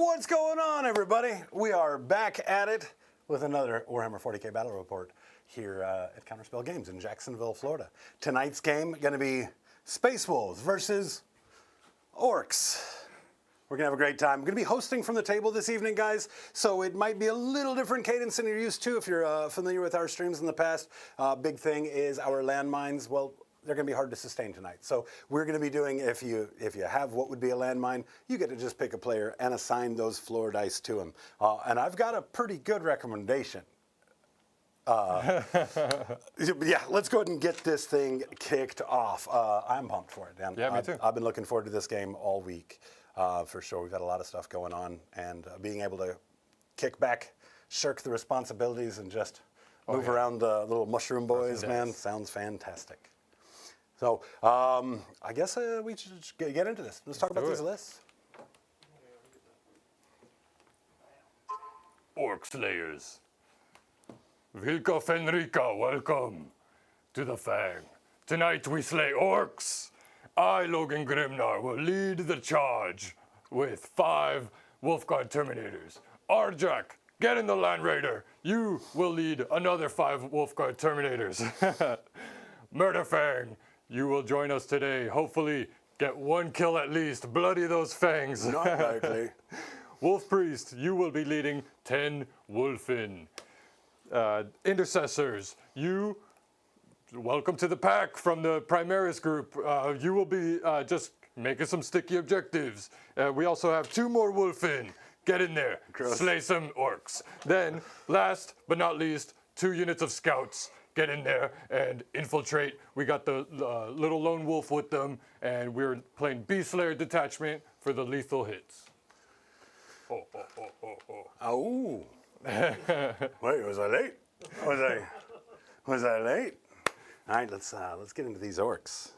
What's going on, everybody? We are back at it with another Warhammer 40k battle report here at Counterspell Games in Jacksonville, Florida. Tonight's game going to be Space Wolves versus Orcs. We're going to have a great time. I'm going to be hosting from the table this evening, guys, so it might be a little different cadence than you're used to if you're familiar with our streams in the past. Big thing is our landmines. Well, they're going to be hard to sustain tonight. So we're going to be doing, if you have what would be a landmine, you get to just pick a player and assign those floor dice to them. And I've got a pretty good recommendation. Yeah, let's go ahead and get this thing kicked off. I'm pumped for it, Dan. Yeah, me too. I've been looking forward to this game all week, for sure. We've got a lot of stuff going on, and being able to kick back, shirk the responsibilities, and just move around the little mushroom boys, man, sounds fantastic. So I guess we should just get into this. Let's talk about these lists. Orc Slayers. Vilka Fenrika, welcome to the Fang. Tonight we slay orcs. I, Logan Grimnar, will lead the charge with 5 Wolfguard Terminators. Arjak, get in the Land Raider. You will lead another 5 Wolfguard Terminators. Murderfang, you will join us today. Hopefully get 1 kill at least. Bloody those fangs. Not likely. Wolf Priest, you will be leading 10 Wolfen. Intercessors, you, welcome to the pack from the Primaris group. You will be just making some sticky objectives. We also have 2 more Wolfen. Get in there. Gross. Slay some orcs. Then, last but not least, 2 units of scouts. Get in there and infiltrate. We got the little lone wolf with them, and we're playing Beast Slayer detachment for the lethal hits. Oh. Wait, was I late? Was I late? All right, let's get into these orcs.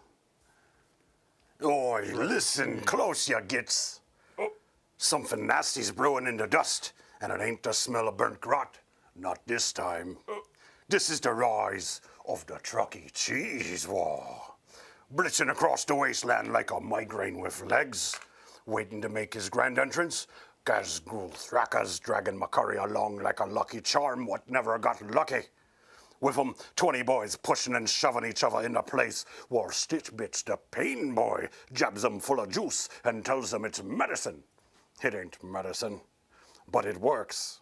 Oi, listen close, ya gits. Something nasty's brewing in the dust, and it ain't the smell of burnt grot. Not this time. This is the rise of the Truckee Cheese War. Blitzing across the wasteland like a migraine with legs. Waiting to make his grand entrance, Gazgul Thraka's dragging McCurry along like a lucky charm what never got lucky. With 'em, 20 boys pushing and shoving each other into place, while Stitch Bits, the pain boy, jabs 'em full of juice and tells them it's medicine. It ain't medicine, but it works.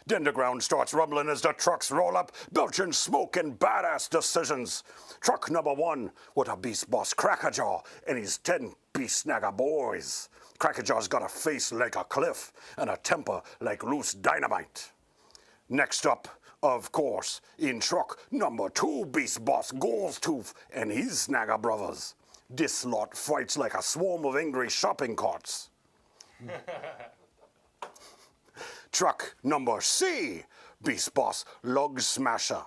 Then the ground starts rumbling as the trucks roll up, belching smoke and badass decisions. Truck number 1 with a beast boss Crackerjaw and his 10 beast snagger boys. Crackerjaw's got a face like a cliff and a temper like loose dynamite. Next up, of course, in truck number 2, beast boss Goldstooth and his snagger brothers. This lot fights like a swarm of angry shopping carts. Truck number C, beast boss Log Smasher.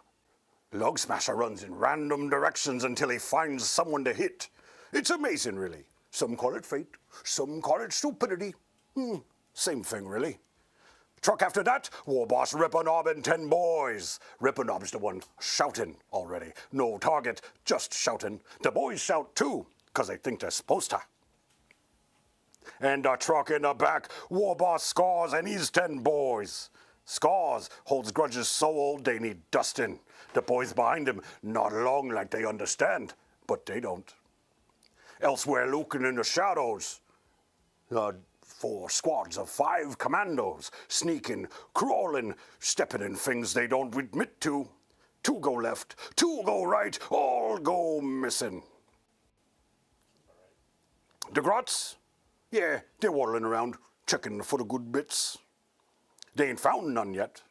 Log Smasher runs in random directions until he finds someone to hit. It's amazing, really. Some call it fate, some call it stupidity. Same thing, really. Truck after that, War Boss Rippernob and 10 boys. Rippernob's the one shouting already. No target, just shouting. The boys shout too, because they think they're supposed to. And a truck in the back, War Boss Scars and his 10 boys. Scars holds grudges so old they need dusting. The boys behind him nod along like they understand, but they don't. Elsewhere lurking in the shadows, 4 squads of 5 commandos, sneaking, crawling, stepping in things they don't admit to. 2 go left, 2 go right, all go missing. The Grots? Yeah, they're waddling around, checking for the good bits. They ain't found none yet.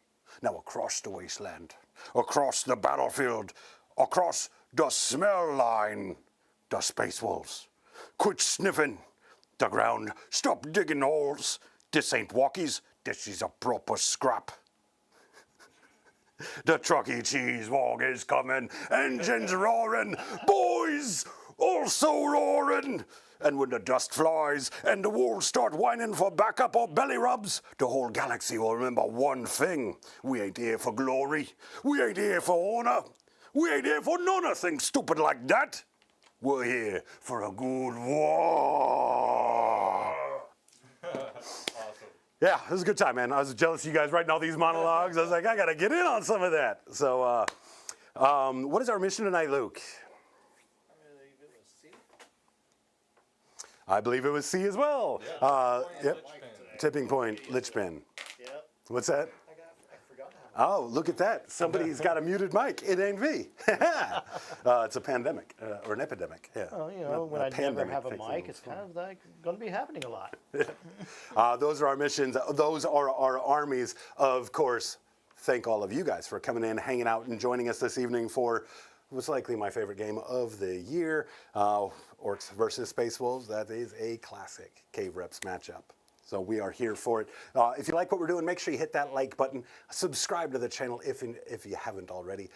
Now across the wasteland, across the battlefield, across the smell line, the Space Wolves. Quit sniffing the ground, stop digging holes. This ain't walkies, this is a proper scrap. The Truckee Cheese Walk is coming, engines roaring, boys also roaring. And when the dust flies and the wolves start whining for backup or belly rubs, the whole galaxy will remember one thing. We ain't here for glory. We ain't here for honor. We ain't here for none of things stupid like that. We're here for a good war. Awesome. Yeah, it was a good time, man. I was jealous of you guys writing all these monologues. I was like, I got to get in on some of that. So what is our mission tonight, Luke? I believe it was C as well. Yep. Tipping point, Lichpin. Yep. What's that? I forgot Oh, look at that. Somebody's got a muted mic. It ain't V. It's a pandemic or an epidemic. Yeah. Well, you know, when I never have a mic, it's kind of like going to be happening a lot. Those are our missions. Those are our armies. Of course, thank all of you guys for coming in, hanging out, and joining us this evening for what's likely my favorite game of the year, Orcs versus Space Wolves. That is a classic Cave Reps matchup. So we are here for it. If you like what we're doing, make sure you hit that like button. Subscribe to the channel if you haven't already.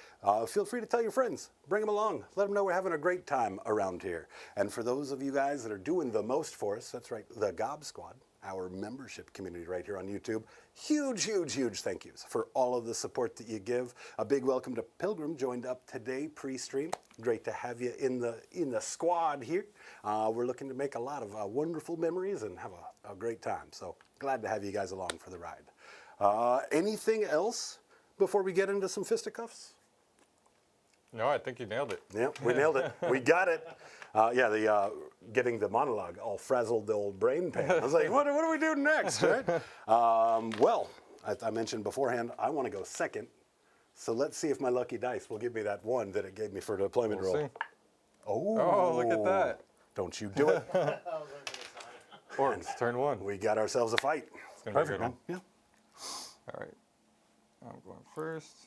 Feel free to tell your friends. Bring them along. Let them know we're having a great time around here. And for those of you guys that are doing the most for us, that's right, the Gob Squad, our membership community right here on YouTube. Huge, huge, huge thank yous for all of the support that you give. A big welcome to Pilgrim, joined up today pre-stream. Great to have you in the squad here. We're looking to make a lot of wonderful memories and have a great time. So glad to have you guys along for the ride. Anything else before we get into some fisticuffs? No, I think you nailed it. Yep, we nailed it. We got it. Getting the monologue all frazzled the old brain pan. I was like, what do we do next, right? I mentioned beforehand, I want to go second. So let's see if my lucky dice will give me that one that it gave me for deployment roll. See. Oh, look at that. Don't you do it. Orcs, turn one. We got ourselves a fight. It's gonna be a Perfect, good man. one. Yeah. All right. I'm going first.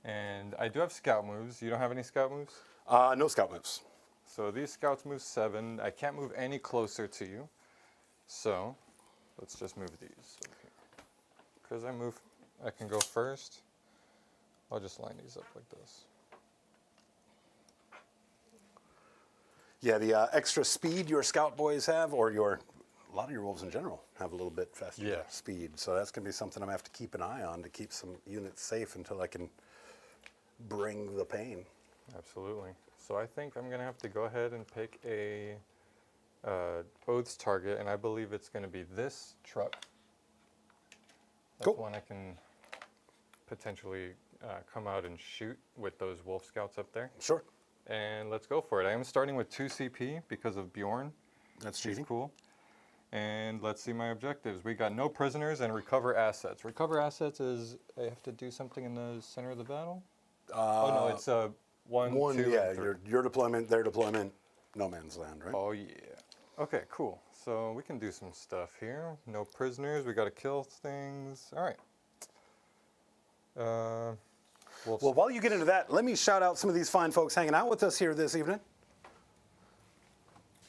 And I do have scout moves. You don't have any scout moves? No scout moves. So these scouts move 7. I can't move any closer to you. So let's just move these. Because I can go first. I'll just line these up like this. Yeah, the extra speed your scout boys have, or a lot of your wolves in general, have a little bit faster speed. So that's going to be something I'm going to have to keep an eye on to keep some units safe until I can bring the pain. Absolutely. So I think I'm going to have to go ahead and pick a oaths target, and I believe it's going to be this truck. That's one I can potentially come out and shoot with those wolf scouts up there. Sure. And let's go for it. I am starting with 2 CP because of Bjorn. That's She's cheating. cool. And let's see my objectives. We got no prisoners and recover assets. Recover assets is I have to do something in the center of the battle? Oh no, it's 1, 2, yeah, and 3. your deployment, their deployment, no man's land, right? Oh yeah. Okay, cool. So we can do some stuff here. No prisoners. We got to kill things. All right. Well, while you get into that, let me shout out some of these fine folks hanging out with us here this evening.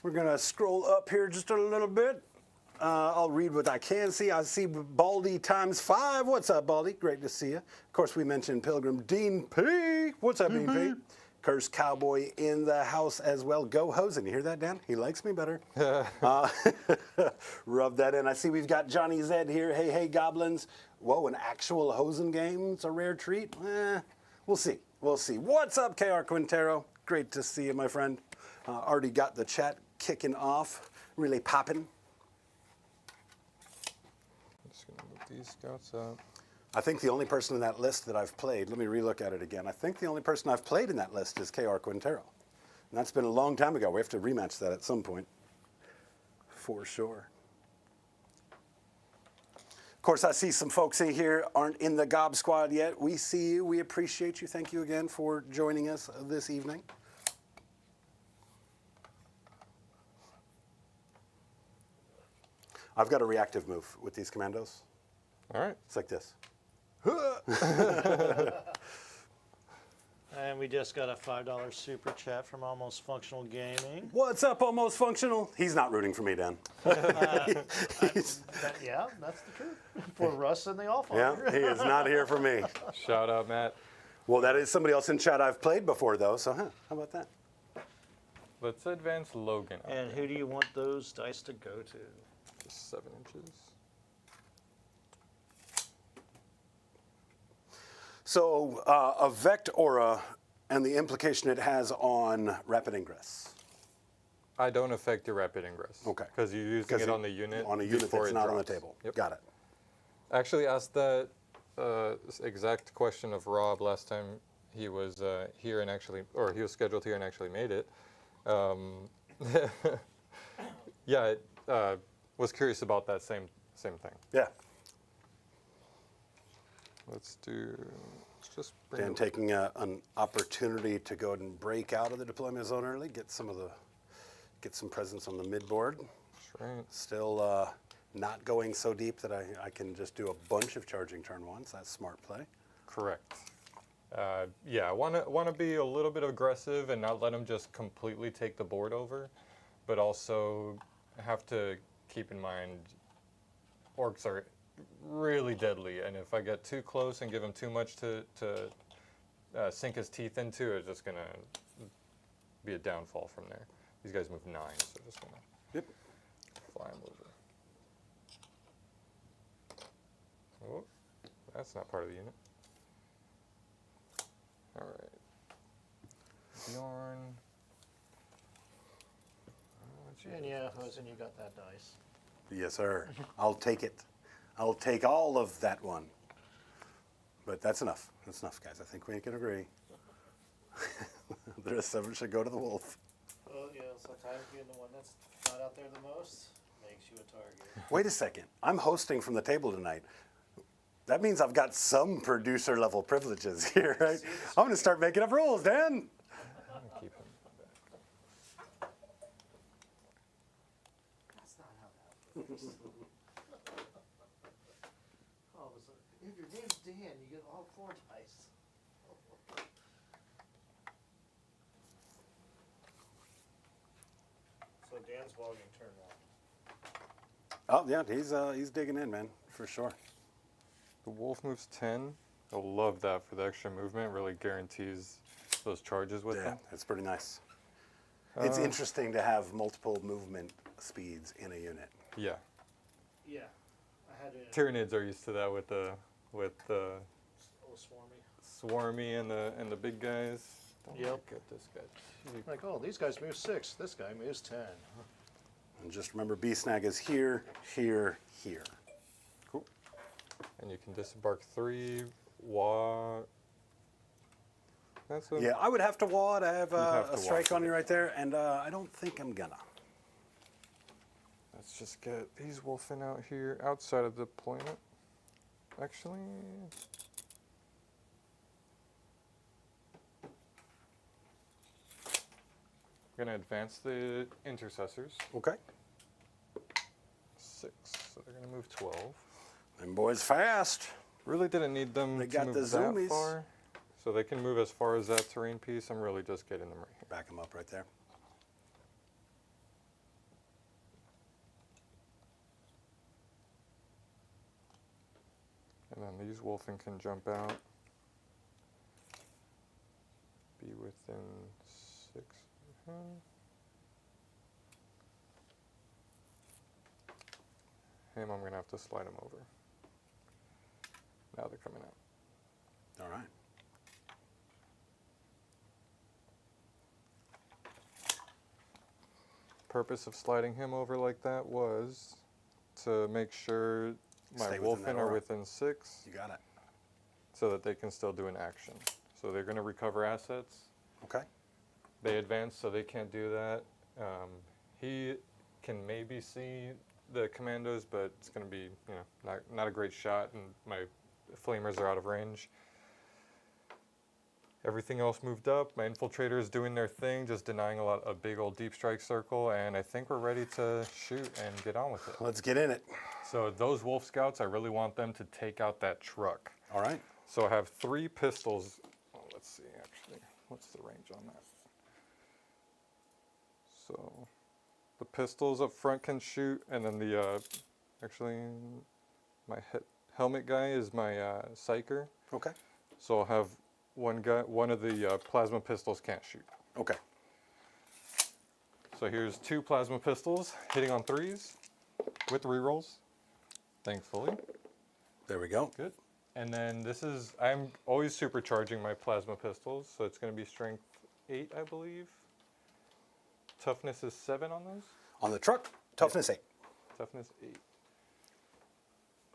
We're going to scroll up here just a little bit. I'll read what I can see. I see Baldy ×5. What's up, Baldy? Great to see you. Of course, we mentioned Pilgrim Dean P. What's up, Dean P? Curse Cowboy in the house as well. Go Hosen. You hear that, Dan? He likes me better. Rub that in. I see we've got Johnny Zed here. Hey, hey, goblins. Whoa, an actual Hosen game? It's a rare treat? We'll see. We'll see. What's up, KR Quintero? Great to see you, my friend. Already got the chat kicking off. Really popping. I'm just going to move these scouts up. I think the only person in that list that I've played, let me relook at it again. I think the only person I've played in that list is KR Quintero. And that's been a long time ago. We have to rematch that at some point. For sure. Of course, I see some folks in here aren't in the Gob Squad yet. We see you. We appreciate you. Thank you again for joining us this evening. I've got a reactive move with these commandos. All right. It's like this. And we just got a $5 super chat from Almost Functional Gaming. What's up, Almost Functional? He's not rooting for me, Dan. Yeah, that's the truth. For Russ and the Allfather. Yeah, he is not here for me. Shout out, Matt. Well, that is somebody else in chat I've played before, though, so how about that? Let's advance Logan up And there. who do you want those dice to go to? Just 7 inches. So, a Vect Aura and the implication it has on rapid ingress. I don't affect your rapid ingress. Okay. Because you're using it on the unit. On a unit before that's it not on the drops. table. Yep. Got it. I actually asked that exact question of Rob last time he was here and actually, or he was scheduled here and actually made it. Yeah, was curious about that same thing. Yeah. Let's just bring Dan it- taking an opportunity to go and break out of the deployment zone early, get some presence on the midboard. That's right. Still not going so deep that I can just do a bunch of charging turn ones. That's smart play. Correct. Yeah, I want to be a little bit aggressive and not let them just completely take the board over, but also have to keep in mind orcs are really deadly, and if I get too close and give him too much to sink his teeth into, it's just gonna be a downfall from there. These guys move 9, so just gonna fly him over. Oh, that's not part of the unit. All right, Bjorn. And yeah, Hosen, you got that dice. Yes, sir. I'll take it. I'll take all of that one. But that's enough. That's enough, guys. I think we can agree. The rest of them should go to the wolf. Oh, yeah, sometimes being the one that's not out there the most makes you a target. Wait a second. I'm hosting from the table tonight. That means I've got some producer level privileges here, right? I'm going to start making up rules, Dan. I'm gonna keep him back. That's not how that works. All of a sudden, if your name's Dan, you get all 4 dice. So Dan's logging turn 1. Oh, yeah, he's digging in, man, for sure. The wolf moves 10. I love that for the extra movement. Really guarantees those charges with Yeah, them. it's pretty nice. It's interesting to have multiple movement speeds in a unit. Yeah, Yeah. I had to. Tyranids are used to that with the Oh, swarmy. swarmy and the big guys. Don't Yep. get this guy cheap. Like, oh, these guys move 6. This guy moves 10. And just remember, B-Snag is here, here, here. Cool. And you can disembark 3. Wah. That's a, Yeah, I would have to wad. I have have a to strike wad. on you right there, and I don't think I'm gonna. Let's just get these wolfing out here outside of deployment. Actually, I'm gonna advance the intercessors. Okay. 6, so they're gonna move 12. Them boys fast. Really didn't need them They to got move the that zoomies. far, so they can move as far as that terrain piece. I'm really just getting them right here. Back them up right there. And then these wolfen can jump out. Be within 6. Him, I'm gonna have to slide him over. Now they're coming out. All right. Purpose of sliding him over like that was to make sure my Stay within that wolfen are aura. within 6 You got it. so that they can still do an action. So they're gonna recover assets. Okay. They advance, so they can't do that. He can maybe see the commandos, but it's going to be, not a great shot, and my flamers are out of range. Everything else moved up. My infiltrator is doing their thing, just denying a big old deep strike circle, and I think we're ready to shoot and get on with it. Let's get in it. So those wolf scouts, I really want them to take out that truck. All right. So I have 3 pistols. Oh, let's see, actually, what's the range on that? So the pistols up front can shoot, and then the actually my helmet guy is my psyker. Okay. So I'll have one of the plasma pistols can't shoot. Okay. So here's 2 plasma pistols hitting on 3s with rerolls, thankfully. There we go. Good. And then I'm always supercharging my plasma pistols, so it's going to be strength 8, I believe. Toughness is 7 on those? On the truck, toughness 8. Toughness 8.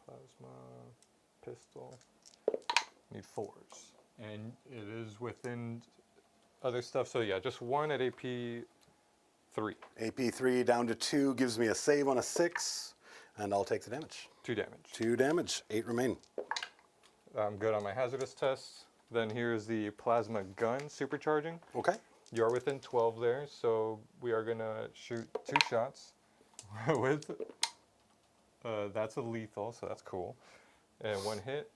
Plasma, pistol. Need 4s. And it is within other stuff. So yeah, just 1 at AP 3. AP 3 down to 2 gives me a save on a 6, and I'll take the damage. 2 damage. 2 damage, 8 remain. I'm good on my hazardous tests. Then here's the plasma gun supercharging. Okay. You are within 12 there, so we are gonna shoot 2 shots with, that's a lethal, so that's cool. And 1 hit.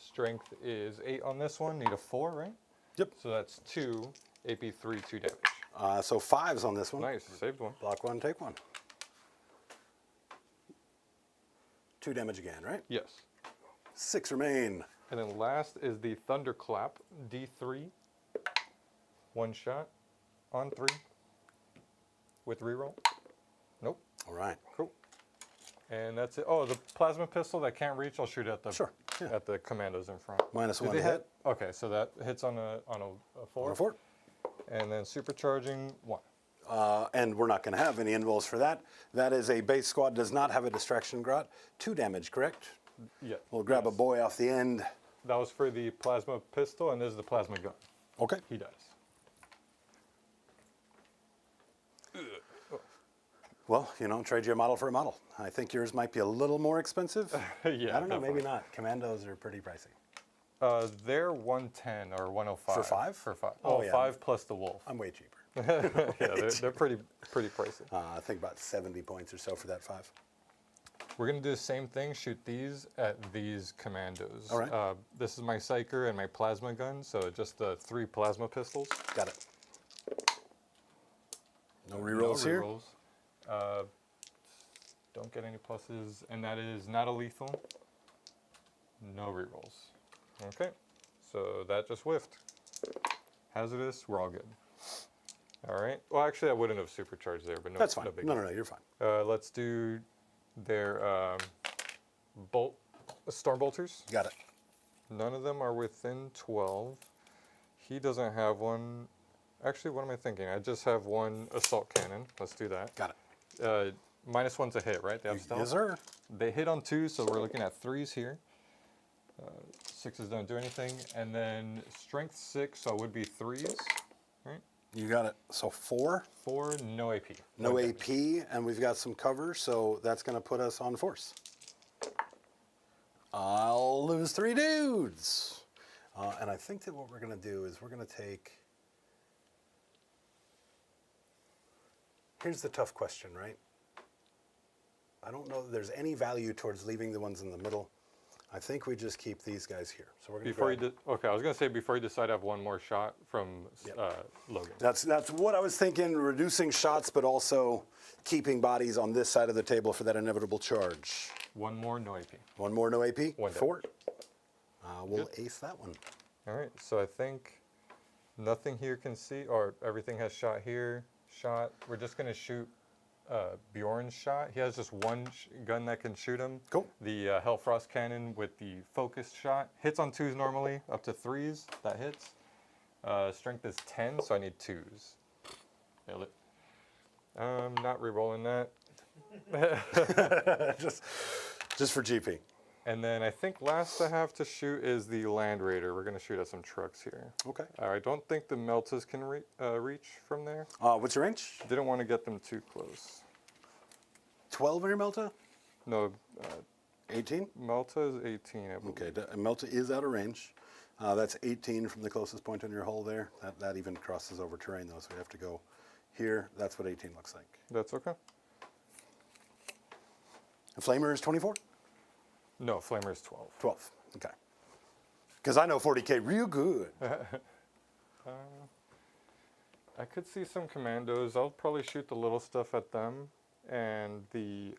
Strength is 8 on this one, need a 4, right? Yep. So that's 2, AP 3, 2 damage. So 5s on this one. Nice, saved 1. Block 1, take 1. 2 damage again, right? Yes. 6 remain. And then last is the Thunderclap, D3. 1 shot on 3 with reroll. Nope. All right. Cool. And that's it. Oh, the plasma pistol that can't reach, I'll shoot at the Sure, yeah. at the commandos in front. Minus Did 1 they to hit. Okay, so that hits on a 4. On a 4. And then supercharging 1. And we're not going to have any invulns for that. That is a base squad, does not have a distraction grot. 2 damage, correct? Yeah. We'll grab a boy off the end. That was for the plasma pistol, and this is the plasma gun. Okay. He dies. Well, you know, trade you a model for a model. I think yours might be a little more expensive. Yeah. I don't know, maybe definitely. not. Commandos are pretty pricey. They're 110 or 105. For 5? For 5. Oh, Oh, yeah. 5 plus the wolf. I'm way cheaper. Yeah, they're pretty pricey. I think about 70 points or so for that 5. We're going to do the same thing, shoot these at these commandos. All right. This is my Psyker and my plasma gun, so just the 3 plasma pistols. Got it. No rerolls here? Rerolls. Don't get any pluses, and that is not a lethal. No rerolls. Okay, so that just whiffed. Hazardous, we're all good. All right. Well, actually, I wouldn't have supercharged there, but no. That's fine. No big No, deal. you're fine. Let's do their storm bolters. Got it. None of them are within 12. He doesn't have one. Actually, what am I thinking? I just have 1 assault cannon. Let's do that. Got it. -1's a hit, right? They have stealth. Yes, sir. They hit on 2, so we're looking at 3s here. 6s don't do anything. And then strength 6, so it would be 3s, right? You got it. So 4. 4, no AP. No damage. AP, and we've got some cover, so that's going to put us on force. I'll lose 3 dudes. And I think that what we're going to do is we're going to take... Here's the tough question, right? I don't know that there's any value towards leaving the ones in the middle. I think we just keep these guys here. So we're going to Okay, I was going to say before you decide, I have 1 more shot from Logan. That's what I was thinking, reducing shots, but also keeping bodies on this side of the table for that inevitable charge. 1 more, no AP. 1 more, no AP? 1 4. We'll ace that one. All right, so I think nothing here can see, or everything has shot here, shot. We're just going to shoot Bjorn's shot. He has just 1 gun that can shoot him. Cool. The Hellfrost cannon with the focused shot. Hits on 2s normally, up to 3s, that hits. Strength is 10, so I need 2s. Nailed it. Not re-rolling that. just for GP. And then I think last I have to shoot is the Land Raider. We're going to shoot at some trucks here. Okay. I don't think the Meltas can reach from there. What's your range? Didn't want to get them too close. 12 in your Melta? No, 18? Melta is 18, I believe. Okay, Melta is out of range. That's 18 from the closest point on your hull there. That even crosses over terrain though, so we have to go here. That's what 18 looks like. That's okay. And Flamer is 24? No, Flamer is 12. 12, okay. Because I know 40k real good. I could see some commandos. I'll probably shoot the little stuff at them. And the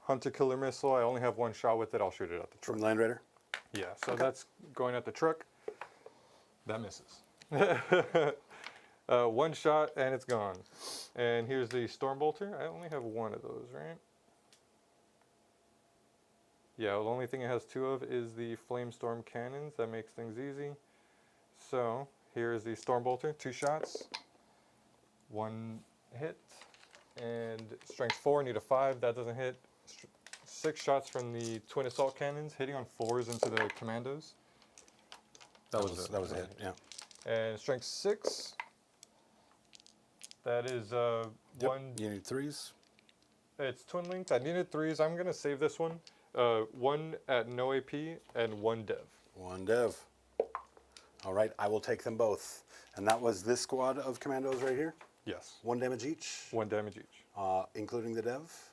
Hunter-Killer missile, I only have 1 shot with it. I'll shoot it at the truck. From Land Raider? Yeah, so that's going at the truck. That misses. 1 shot and it's gone. And here's the Stormbolter. I only have 1 of those, right? Yeah, the only thing it has 2 of is the Flamestorm cannons. That makes things easy. So here's the Stormbolter, 2 shots. 1 hit. And strength 4, need a 5. That doesn't hit. 6 shots from the twin assault cannons, hitting on 4s into the commandos. That was a hit. Yeah. And strength 6. That is Yep. one. You need 3s. It's twin linked. I needed 3s. I'm gonna save this one. 1 at no AP and 1 dev. 1 dev. All right, I will take them both. And that was this squad of commandos right here. Yes. 1 damage each, 1 damage each. including the dev.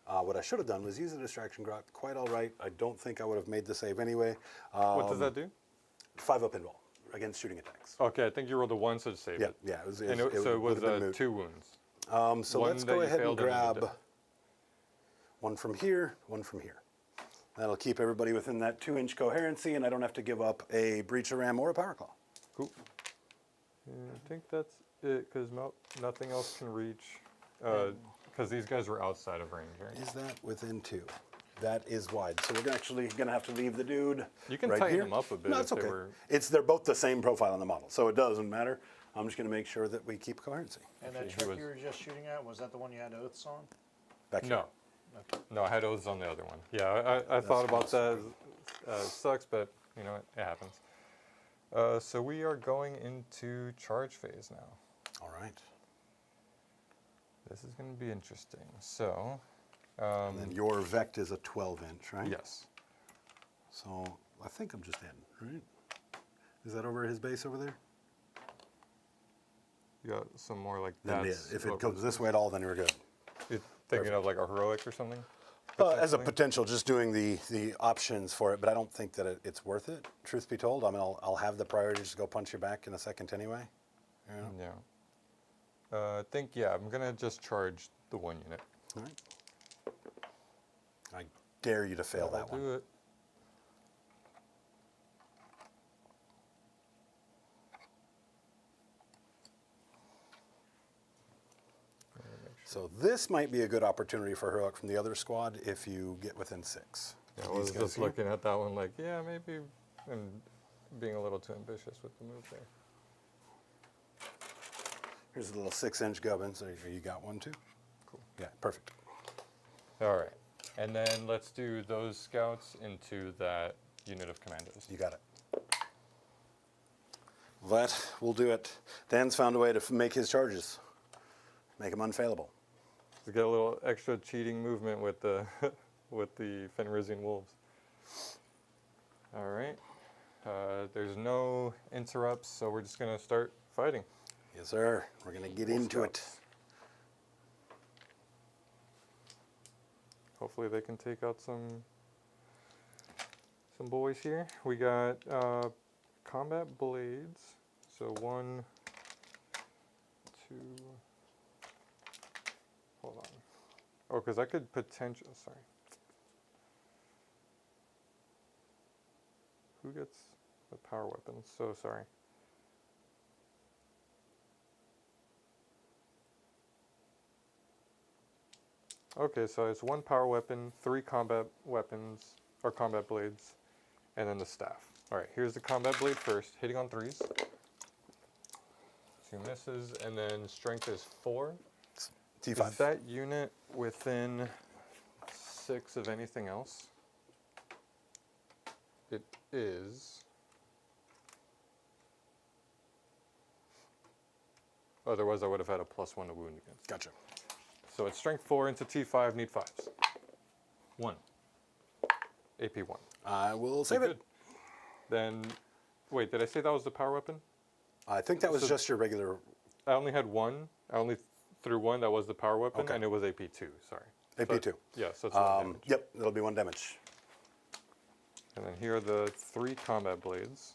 What I should have done was use the distraction grot. Quite all right. I don't think I would have made the save anyway. What does that do? 5 up in roll against shooting attacks. Okay, I think you rolled a 1, so save Yeah, it. yeah. It was, And it, so it would was have been moot. 2 wounds. So One let's that go you ahead and failed and one that grab 1 from here, 1 from here. That'll keep everybody within that 2-inch coherency, and I don't have to give up a Breacher Ram or a Power Claw. Cool. Yeah, I think that's it, because nothing else can reach. Because these guys were outside of range, right? Is that within 2? That is wide. So we're actually going to have to leave the dude You can right tighten here. them up a bit No, if it's they okay. were- They're both the same profile on the model, so it doesn't matter. I'm just going to make sure that we keep coherency. And that He trick was- you were just shooting at, was that the one you had oaths on? Back here. No. No, I had oaths on the other one. Yeah, I thought about that. Sucks, but you know, it happens. So we are going into charge phase now. All right. This is going to be interesting. So, And then your Vect is a 12-inch, right? yes. So I think I'm just in, right? Is that over at his base over there? You got some more like Then that. yeah, if it comes this way at all, then you're good. You're thinking of like a heroic or something? As a potentially? potential, just doing the options for it, but I don't think that it's worth it. Truth be told, I mean, I'll have the priority to go punch you back in a second anyway. You know? Yeah. I think, yeah, I'm going to just charge the 1 unit. All right. I dare you to fail I'll that one. do it. So this might be a good opportunity for heroic from the other squad if you get within 6. Yeah, I These was guys just here. looking at that one like, yeah, maybe, and being a little too ambitious with the move there. Here's a little 6-inch gubbin. So you got one too? Cool. Yeah, perfect. All right. And then let's do those scouts into that unit of commandos. You got it. That will do it. Dan's found a way to make his charges, make them unfailable. To get a little extra cheating movement with the with the Fenrisian wolves. All right. There's no interrupts, so we're just gonna start fighting. Yes, sir. We're going to get into it. Hopefully they can take out some boys here. We got combat blades. So 1, 2. Hold on. Oh, because I could potentially. Sorry. Who gets the power weapons? So sorry. Okay, so it's 1 power weapon, 3 combat weapons, or combat blades, and then the staff. Alright, here's the combat blade first, hitting on 3s. 2 misses, and then strength is 4. T5. Is that unit within 6 of anything else? It is. Otherwise, I would have had a +1 to wound against. Gotcha. So it's strength 4 into T5, need 5s. 1. AP 1. I will save it. Good. Then, wait, did I say that was the power weapon? I think that was So- just your regular I only had 1. I only threw 1. That was the power weapon, Okay. and it was AP2. Sorry. AP2. Yeah, so it's 1 damage. Yep, it'll be 1 damage. And then here are the 3 combat blades.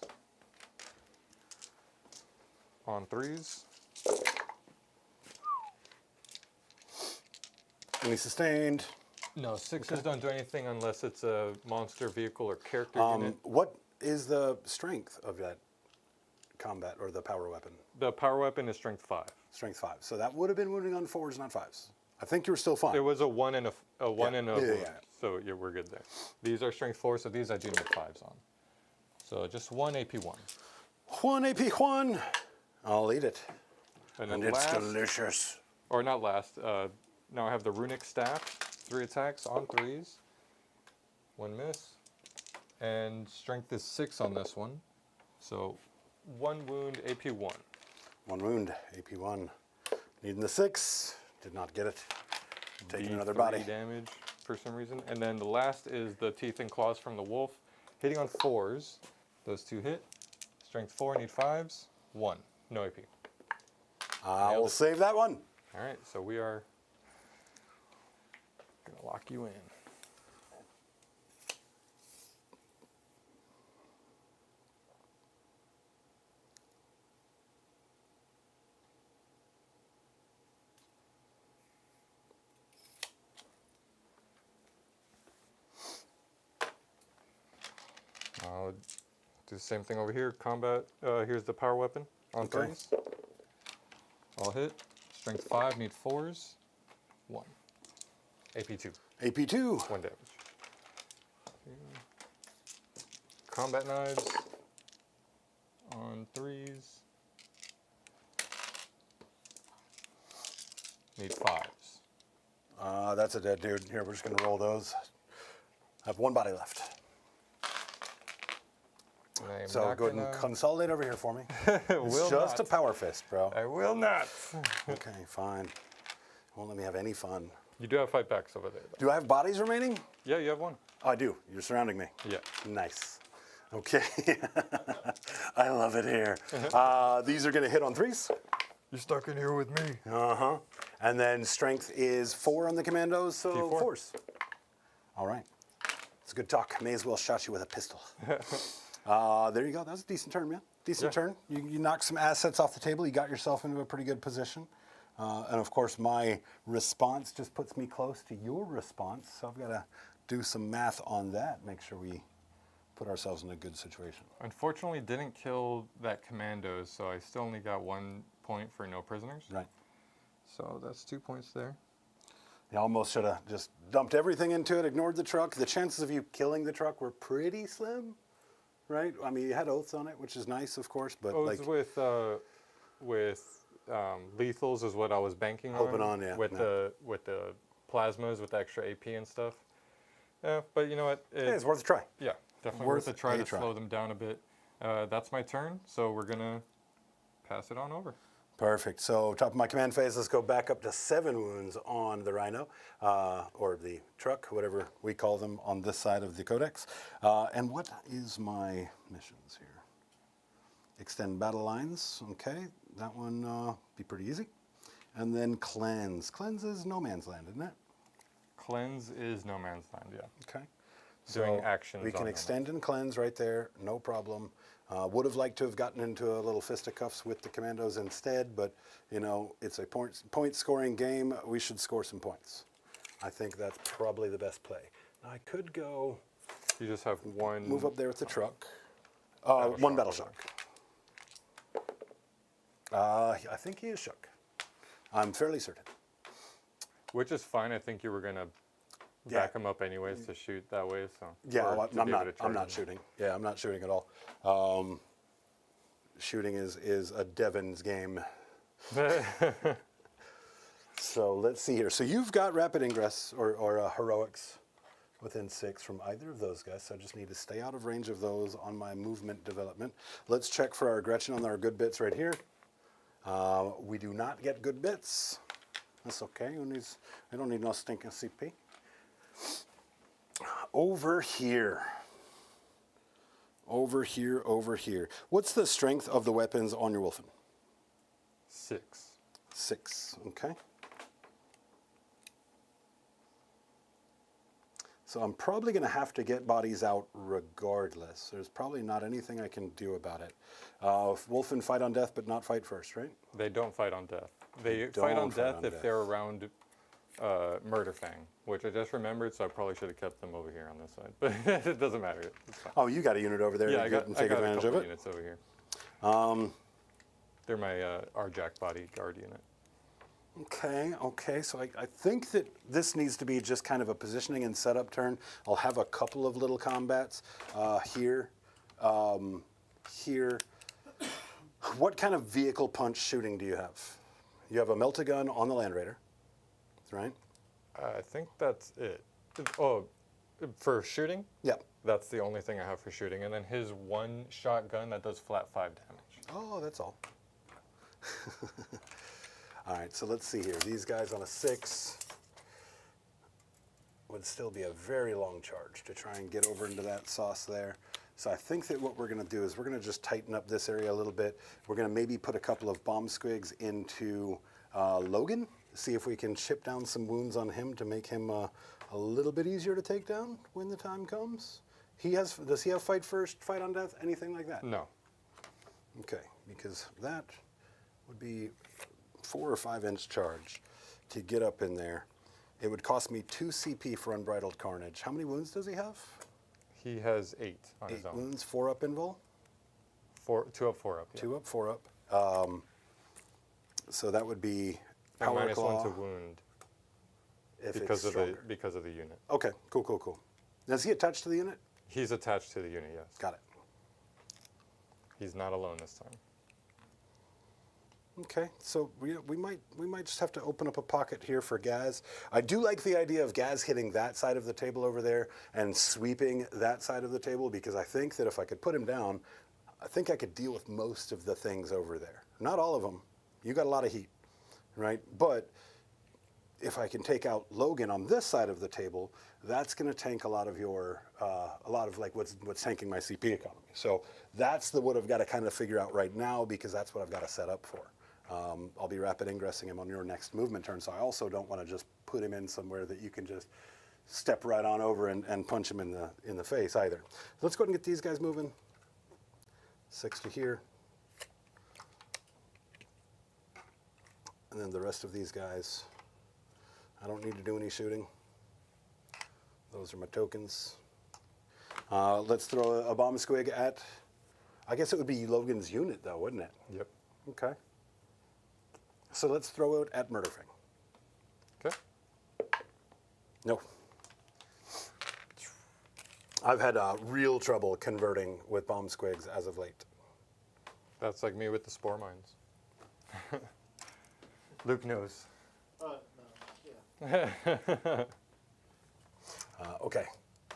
On 3s. Any sustained. No, 6s don't do anything unless it's a monster vehicle or character unit. What is the strength of that combat or the power weapon? The power weapon is strength 5. Strength 5. So that would have been wounding on 4s, not 5s. I think you were still fine. It was a 1 and a 1 and a Yeah, wound. yeah. So yeah, we're good there. These are strength 4, so these I do need 5s on. So just 1 AP 1. 1 AP 1. I'll eat it. And And then it's last, delicious. or not last, now I have the runic staff, 3 attacks on 3s, 1 miss, and strength is 6 on this one, so 1 wound, AP 1. 1 wound, AP 1. Needing the 6. Did not get it. Taking another D3 body. damage for some reason. And then the last is the teeth and claws from the wolf, hitting on 4s. Those 2 hit. Strength 4, need 5s. 1, no AP. We'll save that one. All right, so we are gonna lock you in. I'll do the same thing over here. Combat, here's the power weapon on Okay. 3s. I'll hit. Strength 5, need 4s. 1. AP 2. AP 2. 1 damage. Combat knives on 3s. Need 5s. That's a dead dude. Here, we're just going to roll those. I have 1 body left. And I am So not go ahead and gonna- consolidate over here for me. It's will just not. a power fist, bro. I will not. Okay, fine. Won't let me have any fun. You do have fight backs over there, though. Do I have bodies remaining? Yeah, you have 1. Oh, I do. You're surrounding me. Yeah. Nice. Okay. I love it here. These are going to hit on 3s. You're stuck in here with me. Uh-huh. And then strength is 4 on the commandos, so D4. 4s. All right. It's a good talk. May as well shot you with a pistol. There you go. That was a decent turn, man. Decent turn. You knocked some assets off the table. You got yourself into a pretty good position. And of course, my response just puts me close to your response. So I've got to do some math on that. Make sure we put ourselves in a good situation. Unfortunately, didn't kill that commandos, so I still only got 1 point for no prisoners. Right. So that's 2 points there. You almost should have just dumped everything into it, ignored the truck. The chances of you killing the truck were pretty slim, right? I mean, you had oaths on it, which is nice, of course, but Oaths like with lethals is what I was banking Hoping on, yeah, With yeah. the plasmas with the extra AP and stuff. Yeah, but you know what? hey, it's worth a try. Yeah, definitely Worth worth a try a to try. slow them down a bit. That's my turn, so we're gonna pass it on over. Perfect. So top of my command phase, let's go back up to 7 wounds on the Rhino, or the truck, whatever we call them on this side of the Codex. And what is my missions here? Extend battle lines. Okay, that one be pretty easy. And then cleanse. Cleanse is no man's land, isn't it? Cleanse is no man's land, yeah. Okay. Doing So actions we on can no extend and cleanse right there, no problem. Would have liked to have gotten into a little fisticuffs with the commandos instead, but you know, it's a point scoring game. We should score some points. I think that's probably the best play. Now I could go You just have 1. move up there with the truck. 1 battle shock. I think he is shook. I'm fairly certain. Which is fine. I think you were gonna Yeah. back him up anyways to shoot that way. So Yeah, or well, to I'm be able not. to I'm charge not him. shooting. Yeah, I'm not shooting at all. Shooting is a Devon's game. So let's see here. So you've got rapid ingress or heroics within 6 from either of those guys. So I just need to stay out of range of those on my movement development. Let's check for our Gretchen on our good bits right here. We do not get good bits. That's okay. I don't need no stinking CP. Over here. Over here, over here. What's the strength of the weapons on your Wolfen? 6. 6, okay. So I'm probably going to have to get bodies out regardless. There's probably not anything I can do about it. Wolfen fight on death, but not fight first, right? They don't fight on death. They don't fight on fight death on if death. they're around Murderfang, which I just remembered, so I probably should have kept them over here on this side. But it doesn't matter. It's fine. Oh, you got a unit over there Yeah, to I get got, and I take got a advantage of couple it? units over here. They're my Arjac bodyguard unit. Okay. So I think that this needs to be just kind of a positioning and setup turn. I'll have a couple of little combats here, here. What kind of vehicle punch shooting do you have? You have a melta-gun on the Land Raider, right? I think that's it. Oh, for shooting? Yep. That's the only thing I have for shooting. And then his one shotgun that does flat 5 damage. Oh, that's all. All right, so let's see here. These guys on a 6 would still be a very long charge to try and get over into that sauce there. So I think that what we're going to do is we're going to just tighten up this area a little bit. We're going to maybe put a couple of bomb squigs into Logan, see if we can chip down some wounds on him to make him a little bit easier to take down when the time comes. Does he have fight first, fight on death, anything like that? No. Okay, because that would be 4 or 5 inch charge to get up in there. It would cost me 2 CP for Unbridled Carnage. How many wounds does he have? He has 8 on 8 his own. wounds, 4 up invul? 2 up, 4 up. Yeah. 2 up, 4 up. So that would be And Power minus Claw 1 to wound if because it's of stronger. the unit. Okay, cool. Is he attached to the unit? He's attached to the unit, yes. Got it. He's not alone this time. Okay, so we might just have to open up a pocket here for Gaz. I do like the idea of Gaz hitting that side of the table over there and sweeping that side of the table, because I think that if I could put him down, I think I could deal with most of the things over there. Not all of them. You got a lot of heat, right? But if I can take out Logan on this side of the table, that's going to tank a lot of your, like what's tanking my CP economy. So that's what I've got to kind of figure out right now, because that's what I've got to set up for. I'll be rapid ingressing him on your next movement turn, so I also don't want to just put him in somewhere that you can just step right on over and punch him in the face either. So let's go ahead and get these guys moving. 6 to here. And then the rest of these guys, I don't need to do any shooting. Those are my tokens. Let's throw a bomb squig at, I guess it would be Logan's unit though, wouldn't it? Yep. Okay. So let's throw it at Murderfang. Okay. No. I've had real trouble converting with bomb squigs as of late. That's like me with the spore mines. Luke knows. No, yeah. Okay.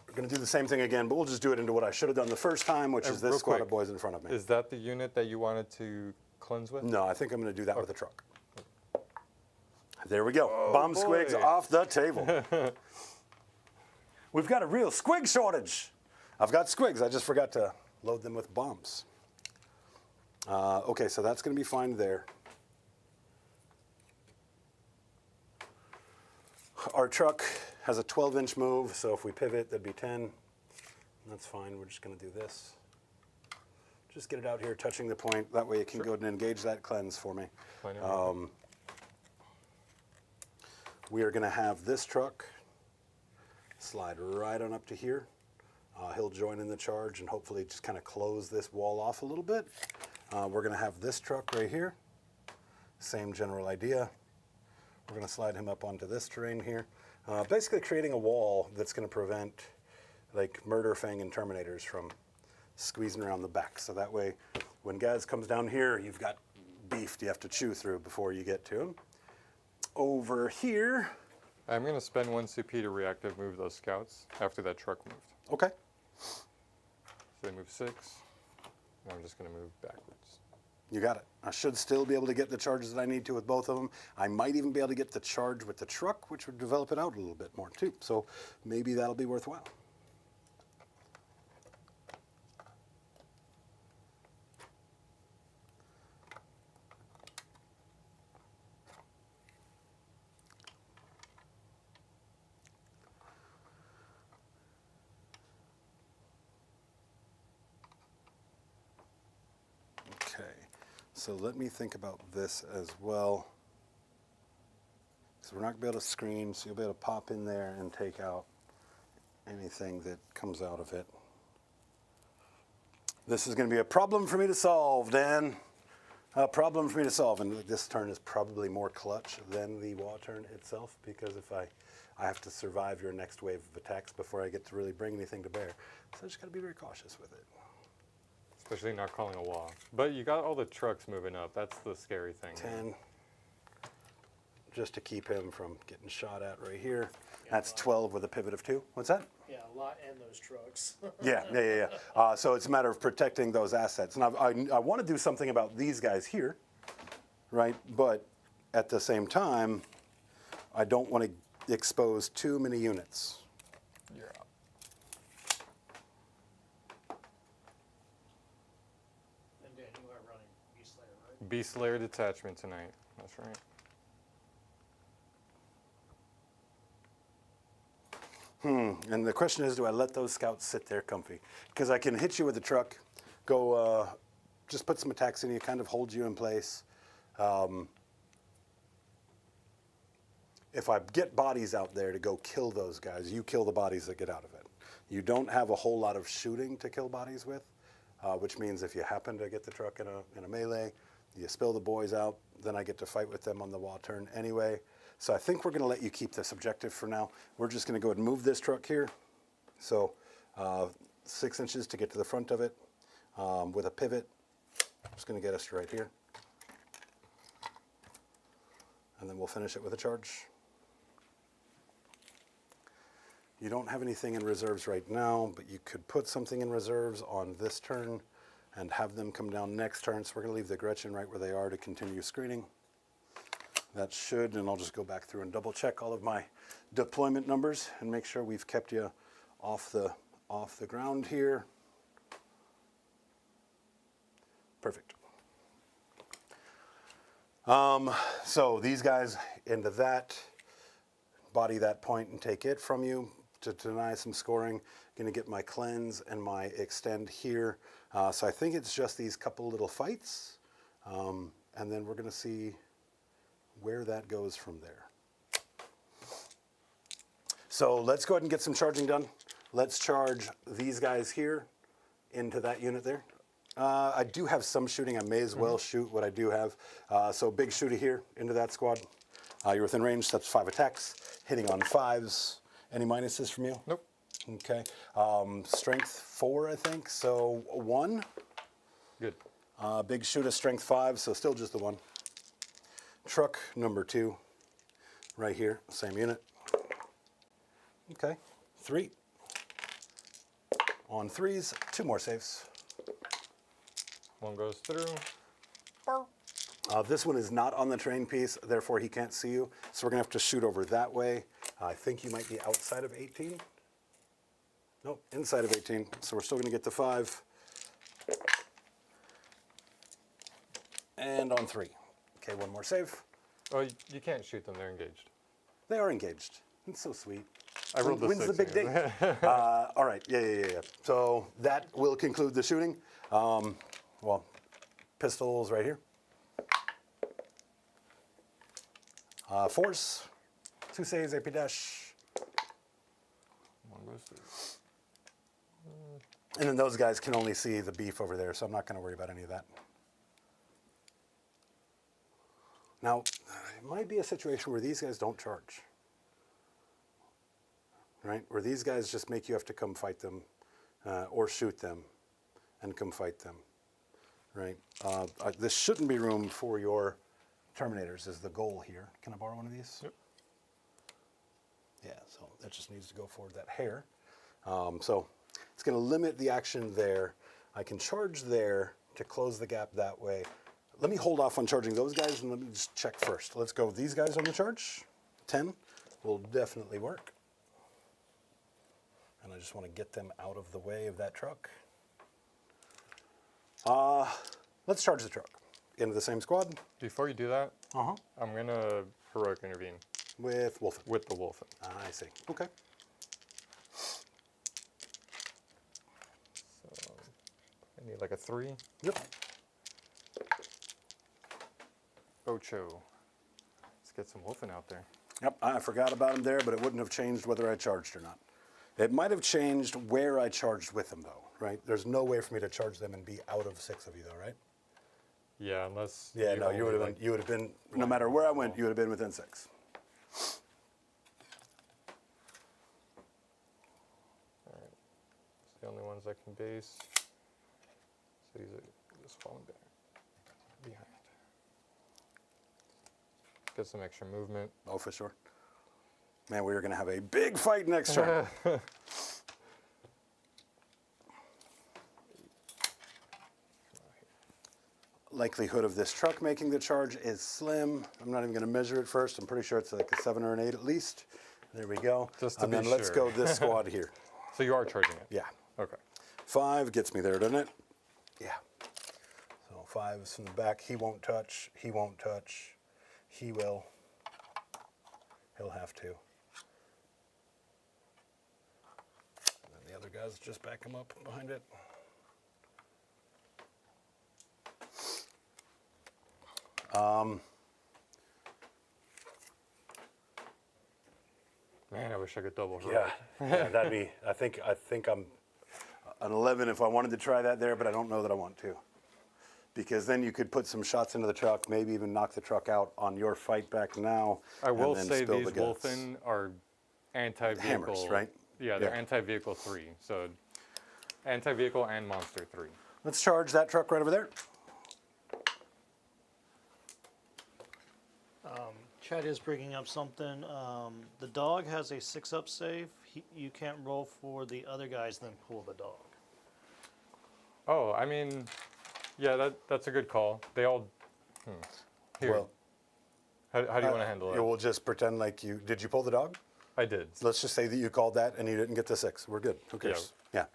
We're going to do the same thing again, but we'll just do it into what I should have done the first time, which is this real squad quick, of boys in front of me. Is that the unit that you wanted to cleanse with? No, I think I'm going to do that with a truck. There we go. Bomb boy. squigs off the table. We've got a real squig shortage. I've got squigs. I just forgot to load them with bombs. Okay, so that's going to be fine there. Our truck has a 12-inch move, so if we pivot, that'd be 10. That's fine. We're just going to do this. Just get it out here, touching the point. That way it can go ahead and engage that cleanse for me. We are going to have this truck slide right on up to here. He'll join in the charge and hopefully just kind of close this wall off a little bit. We're going to have this truck right here. Same general idea. We're going to slide him up onto this terrain here. Basically creating a wall that's going to prevent like Murderfang and Terminators from squeezing around the back. So that way when Gaz comes down here, you've got beef you have to chew through before you get to him. Over here. I'm going to spend 1 CP to reactive move those scouts after that truck moved. Okay. So they move 6, and I'm just going to move backwards. You got it. I should still be able to get the charges that I need to with both of them. I might even be able to get the charge with the truck, which would develop it out a little bit more too. So maybe that'll be worthwhile. So let me think about this as well. So we're not going to be able to screen, so you'll be able to pop in there and take out anything that comes out of it. This is going to be a problem for me to solve, Dan. A problem for me to solve. And this turn is probably more clutch than the Wa turn itself, because if I have to survive your next wave of attacks before I get to really bring anything to bear. So I just got to be very cautious with it. Especially not calling a wall. But you got all the trucks moving up. That's the scary thing. 10. just to keep him from getting shot at right here. That's 12 with a pivot of 2. What's that? Yeah, a lot and those trucks. Yeah. So it's a matter of protecting those assets. And I want to do something about these guys here, right? But at the same time, I don't want to expose too many units. You're up. And Dan, you are running Beast Slayer, right? Beast Slayer detachment tonight. That's right. And the question is, do I let those scouts sit there comfy? Because I can hit you with the truck, go, just put some attacks in you, kind of hold you in place. If I get bodies out there to go kill those guys, you kill the bodies that get out of it. You don't have a whole lot of shooting to kill bodies with, which means if you happen to get the truck in a melee, you spill the boys out, then I get to fight with them on the wall turn anyway. So I think we're going to let you keep this objective for now. We're just going to go ahead and move this truck here. So 6 inches to get to the front of it with a pivot. Just going to get us right here. And then we'll finish it with a charge. You don't have anything in reserves right now, but you could put something in reserves on this turn and have them come down next turn. So we're going to leave the Gretchen right where they are to continue screening. That should, and I'll just go back through and double check all of my deployment numbers and make sure we've kept you off the ground here. Perfect. So these guys into that, body that point and take it from you to deny some scoring. Gonna get my cleanse and my extend here. So I think it's just these couple little fights. And then we're gonna see where that goes from there. So let's go ahead and get some charging done. Let's charge these guys here into that unit there. I do have some shooting. I may as well shoot what I do have. So big shooter here into that squad. You're within range. That's 5 attacks. Hitting on 5s. Any minuses from you? Nope. Okay. Strength 4, I think. So 1. Good. Big shooter, strength 5. So still just the 1. Truck number 2. Right here. Same unit. Okay. 3. On 3s. 2 more saves. One goes through. This one is not on the terrain piece, therefore he can't see you. So we're gonna have to shoot over that way. I think you might be outside of 18. Nope, inside of 18. So we're still gonna get the 5. And on 3. Okay, 1 more save. Oh, you can't shoot them. They're engaged. They are engaged. It's so sweet. I rolled the When's the 6 big again. day? All right, yeah. So that will conclude the shooting. Well, pistols right here. 4s, 2 saves, AP dash. One goes through. And then those guys can only see the beef over there, so I'm not going to worry about any of that. Now, it might be a situation where these guys don't charge. Right? Where these guys just make you have to come fight them or shoot them and come fight them. Right? This shouldn't be room for your Terminators is the goal here. Can I borrow one of these? Yep. Yeah, so that just needs to go forward that hair. So it's going to limit the action there. I can charge there to close the gap that way. Let me hold off on charging those guys and let me just check first. Let's go these guys on the charge. 10 will definitely work. And I just want to get them out of the way of that truck. Let's charge the truck. Into the same squad. Before you do that, Uh-huh. I'm going to heroic intervene With Wolfen. with the Wolfen. I see. Okay. So I need like a 3. Yep. Ocho. Let's get some Wolfen out there. Yep, I forgot about him there, but it wouldn't have changed whether I charged or not. It might have changed where I charged with them, though, right? There's no way for me to charge them and be out of 6 of you, though, right? Yeah, unless Yeah, no, you would have been, no matter where I went, you would have been within 6. Alright. It's the only ones I can base. So these are just falling back behind. get some extra movement. Oh, for sure. Man, we are going to have a big fight next turn. Likelihood of this truck making the charge is slim. I'm not even going to measure it first. I'm pretty sure it's like a 7 or an 8 at least. There we go. Just to and be then let's sure. go this squad here. So you are charging it? Yeah. Okay. 5 gets me there, doesn't it? Yeah. So 5 is from the back. He won't touch. He won't touch. He will. He'll have to. And then the other guys just back him up behind it. Man, I wish I could double roll. Yeah, that'd be. I think I'm an 11 if I wanted to try that there, but I don't know that I want to, because then you could put some shots into the truck, maybe even knock the truck out on your fight back now. I will and then say spill these the guts. Wolfen are anti-vehicle. Hammers, right? Yeah, they're Yeah. anti-vehicle 3. So anti-vehicle and monster 3. Let's charge that truck right over there. Chad is bringing up something. The dog has a 6-up save. You can't roll for the other guys, then pull the dog. Oh, I mean, yeah, that's a good call. They all. Here. Well, how do you want to handle it? We'll just pretend like you did. You pull the dog? I did. Let's just say that you called that and you didn't get the 6. We're good. Who cares? Yeah.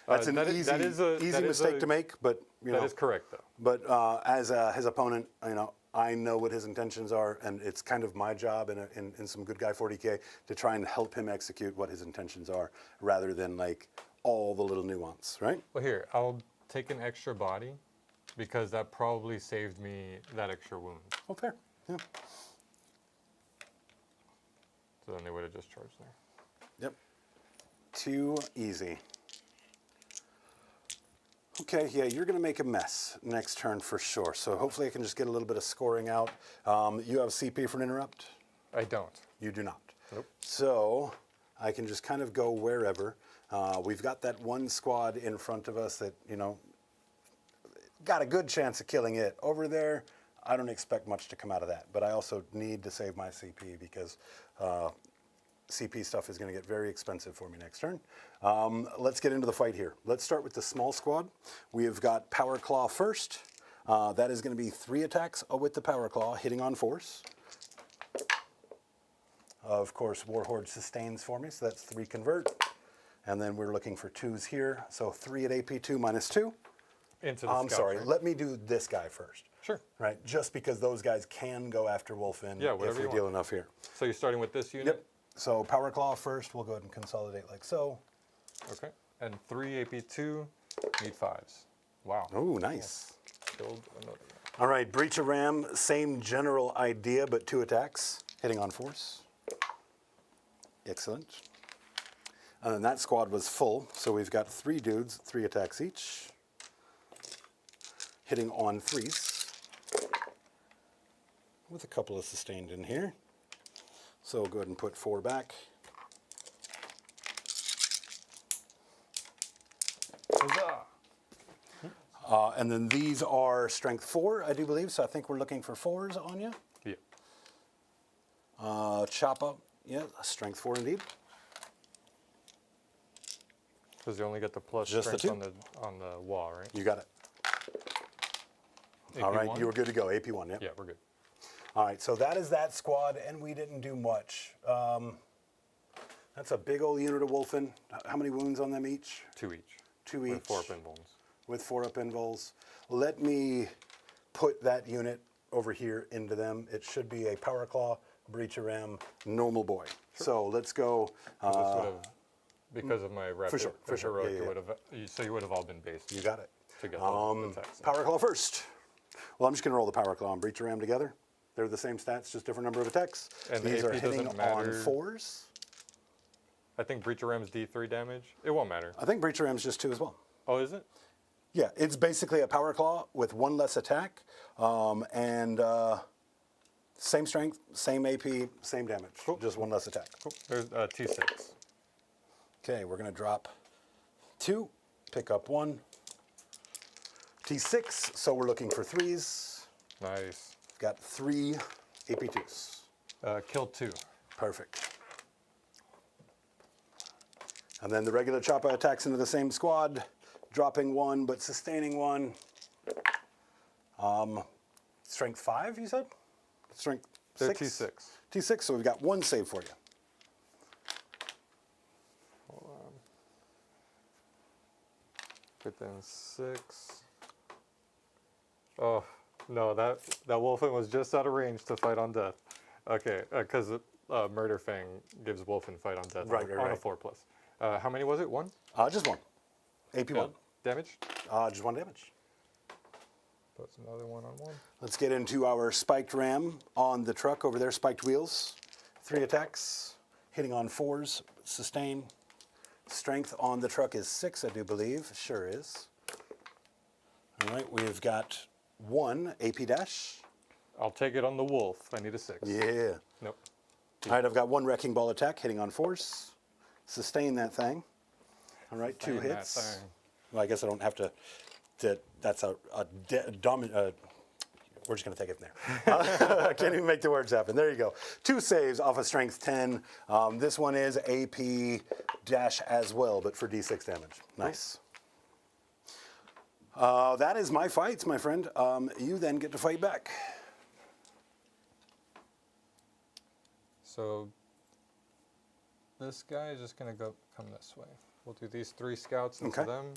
That's an that easy, is- that is a- easy that is mistake a- to make, but you know. That is correct, though. But as his opponent, I know what his intentions are, and it's kind of my job in some Good Guy 40k to try and help him execute what his intentions are, rather than like all the little nuance, right? Well, here, I'll take an extra body because that probably saved me that extra wound. Oh, fair. Yeah. So then they would have just charged there. Yep. Too easy. Okay, yeah, you're going to make a mess next turn for sure. So hopefully I can just get a little bit of scoring out. You have CP for an interrupt? I don't. You do not. Nope. So I can just kind of go wherever. We've got that one squad in front of us that, got a good chance of killing it. Over there, I don't expect much to come out of that. But I also need to save my CP because CP stuff is going to get very expensive for me next turn. Let's get into the fight here. Let's start with the small squad. We have got Power Claw first. That is going to be 3 attacks with the Power Claw, hitting on force. Of course, Warhorde sustains for me, so that's 3 convert. And then we're looking for 2s here. So 3 at AP2 minus 2. Into the I'm scouts, sorry, right? let me do this guy first. Sure. Right, just because those guys can go after Wolfen Yeah, if whatever we you deal want. enough here. So you're starting with this unit? Yep. So Power Claw first, we'll go ahead and consolidate like so. Okay. And 3 AP2, need 5s. Wow. Oh, nice. Killed another. All right, Breach of Ram, same general idea, but 2 attacks, hitting on force. Excellent. And then that squad was full, so we've got 3 dudes, 3 attacks each, hitting on 3s, with a couple of sustained in here. So we'll go ahead and put 4 back. Huzzah! And then these are strength 4, I do believe, so I think we're looking for 4s on you. Yeah. Chop up, yeah, strength 4 indeed. Because you only get the plus Just the strength 2? on the wall, right? You got it. All right, AP1? you were good to go, AP1, yeah. Yeah, we're good. All right, so that is that squad, and we didn't do much. That's a big old unit of Wolfen. How many wounds on them each? 2 each. 2 With each. 4 pinballs. With 4 up invols. Let me put that unit over here into them. It should be a Power Claw, Breach of Ram, normal boy. So let's go. This would have, because of my rapid sure, for sure. heroic, Yeah, yeah, it would have, so you would have all been based You got it. to get the attacks. Power Claw first. Well, I'm just going to roll the Power Claw and Breach of Ram together. They're the same stats, just different number of attacks. And the These are AP hitting doesn't on matter. 4s. I think Breach of Ram's D3 damage. It won't matter. I think Breach of Ram's just 2 as well. Oh, is it? Yeah, it's basically a Power Claw with 1 less attack, and same strength, same AP, same damage, just 1 less attack. Cool. There's T6. Okay, we're going to drop 2, pick up 1, T6, so we're looking for 3s. Nice. Got 3 AP2s. Kill 2. Perfect. And then the regular chopper attacks into the same squad, dropping 1 but sustaining 1. Strength 5, you said? Strength They're 6? T6. T6, so we've got 1 save for you. Hold on. Within 6. Oh, no, that Wolfen was just out of range to fight on death. Okay, because Murder Fang gives Wolfen fight on death Right, on, right, on a right. 4+. How many was it? 1? Just 1. AP1. Damage? Just 1 damage. That's another 1 on 1. Let's get into our spiked ram on the truck over there, spiked wheels. 3 attacks, hitting on 4s, sustain. Strength on the truck is 6, I do believe. Sure is. All right, we've got 1 AP dash. I'll take it on the wolf. I need a 6. Yeah. Nope. All right, I've got 1 wrecking ball attack, hitting on 4s. Sustain that thing. All right, 2 Sustain that hits. thing. Well, I guess I don't have to that's we're just going to take it from there. I can't even make the words happen. There you go. 2 saves off of strength 10. This one is AP dash as well, but for D6 damage. Nice. That is my fights, my friend. You then get to fight back. So this guy is just going to come this way. We'll do these 3 scouts into Okay. them.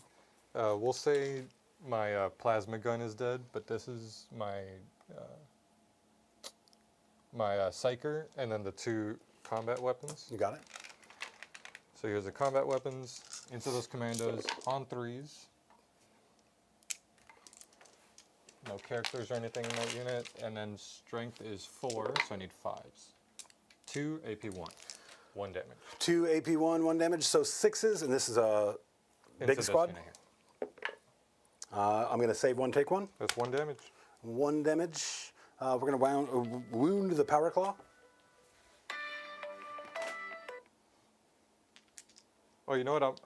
We'll say my plasma gun is dead, but this is my psyker, and then the 2 combat weapons. You got it? So here's the combat weapons, into those commandos, on 3s. No characters or anything in that unit, and then strength is 4, so I need 5s. 2 AP1, 1 damage. 2 AP1, 1 damage, so 6s, and this is a Into big this squad. unit here. I'm going to save 1, take 1. That's 1 damage. 1 damage. We're going to wound the power claw. Oh, you know what?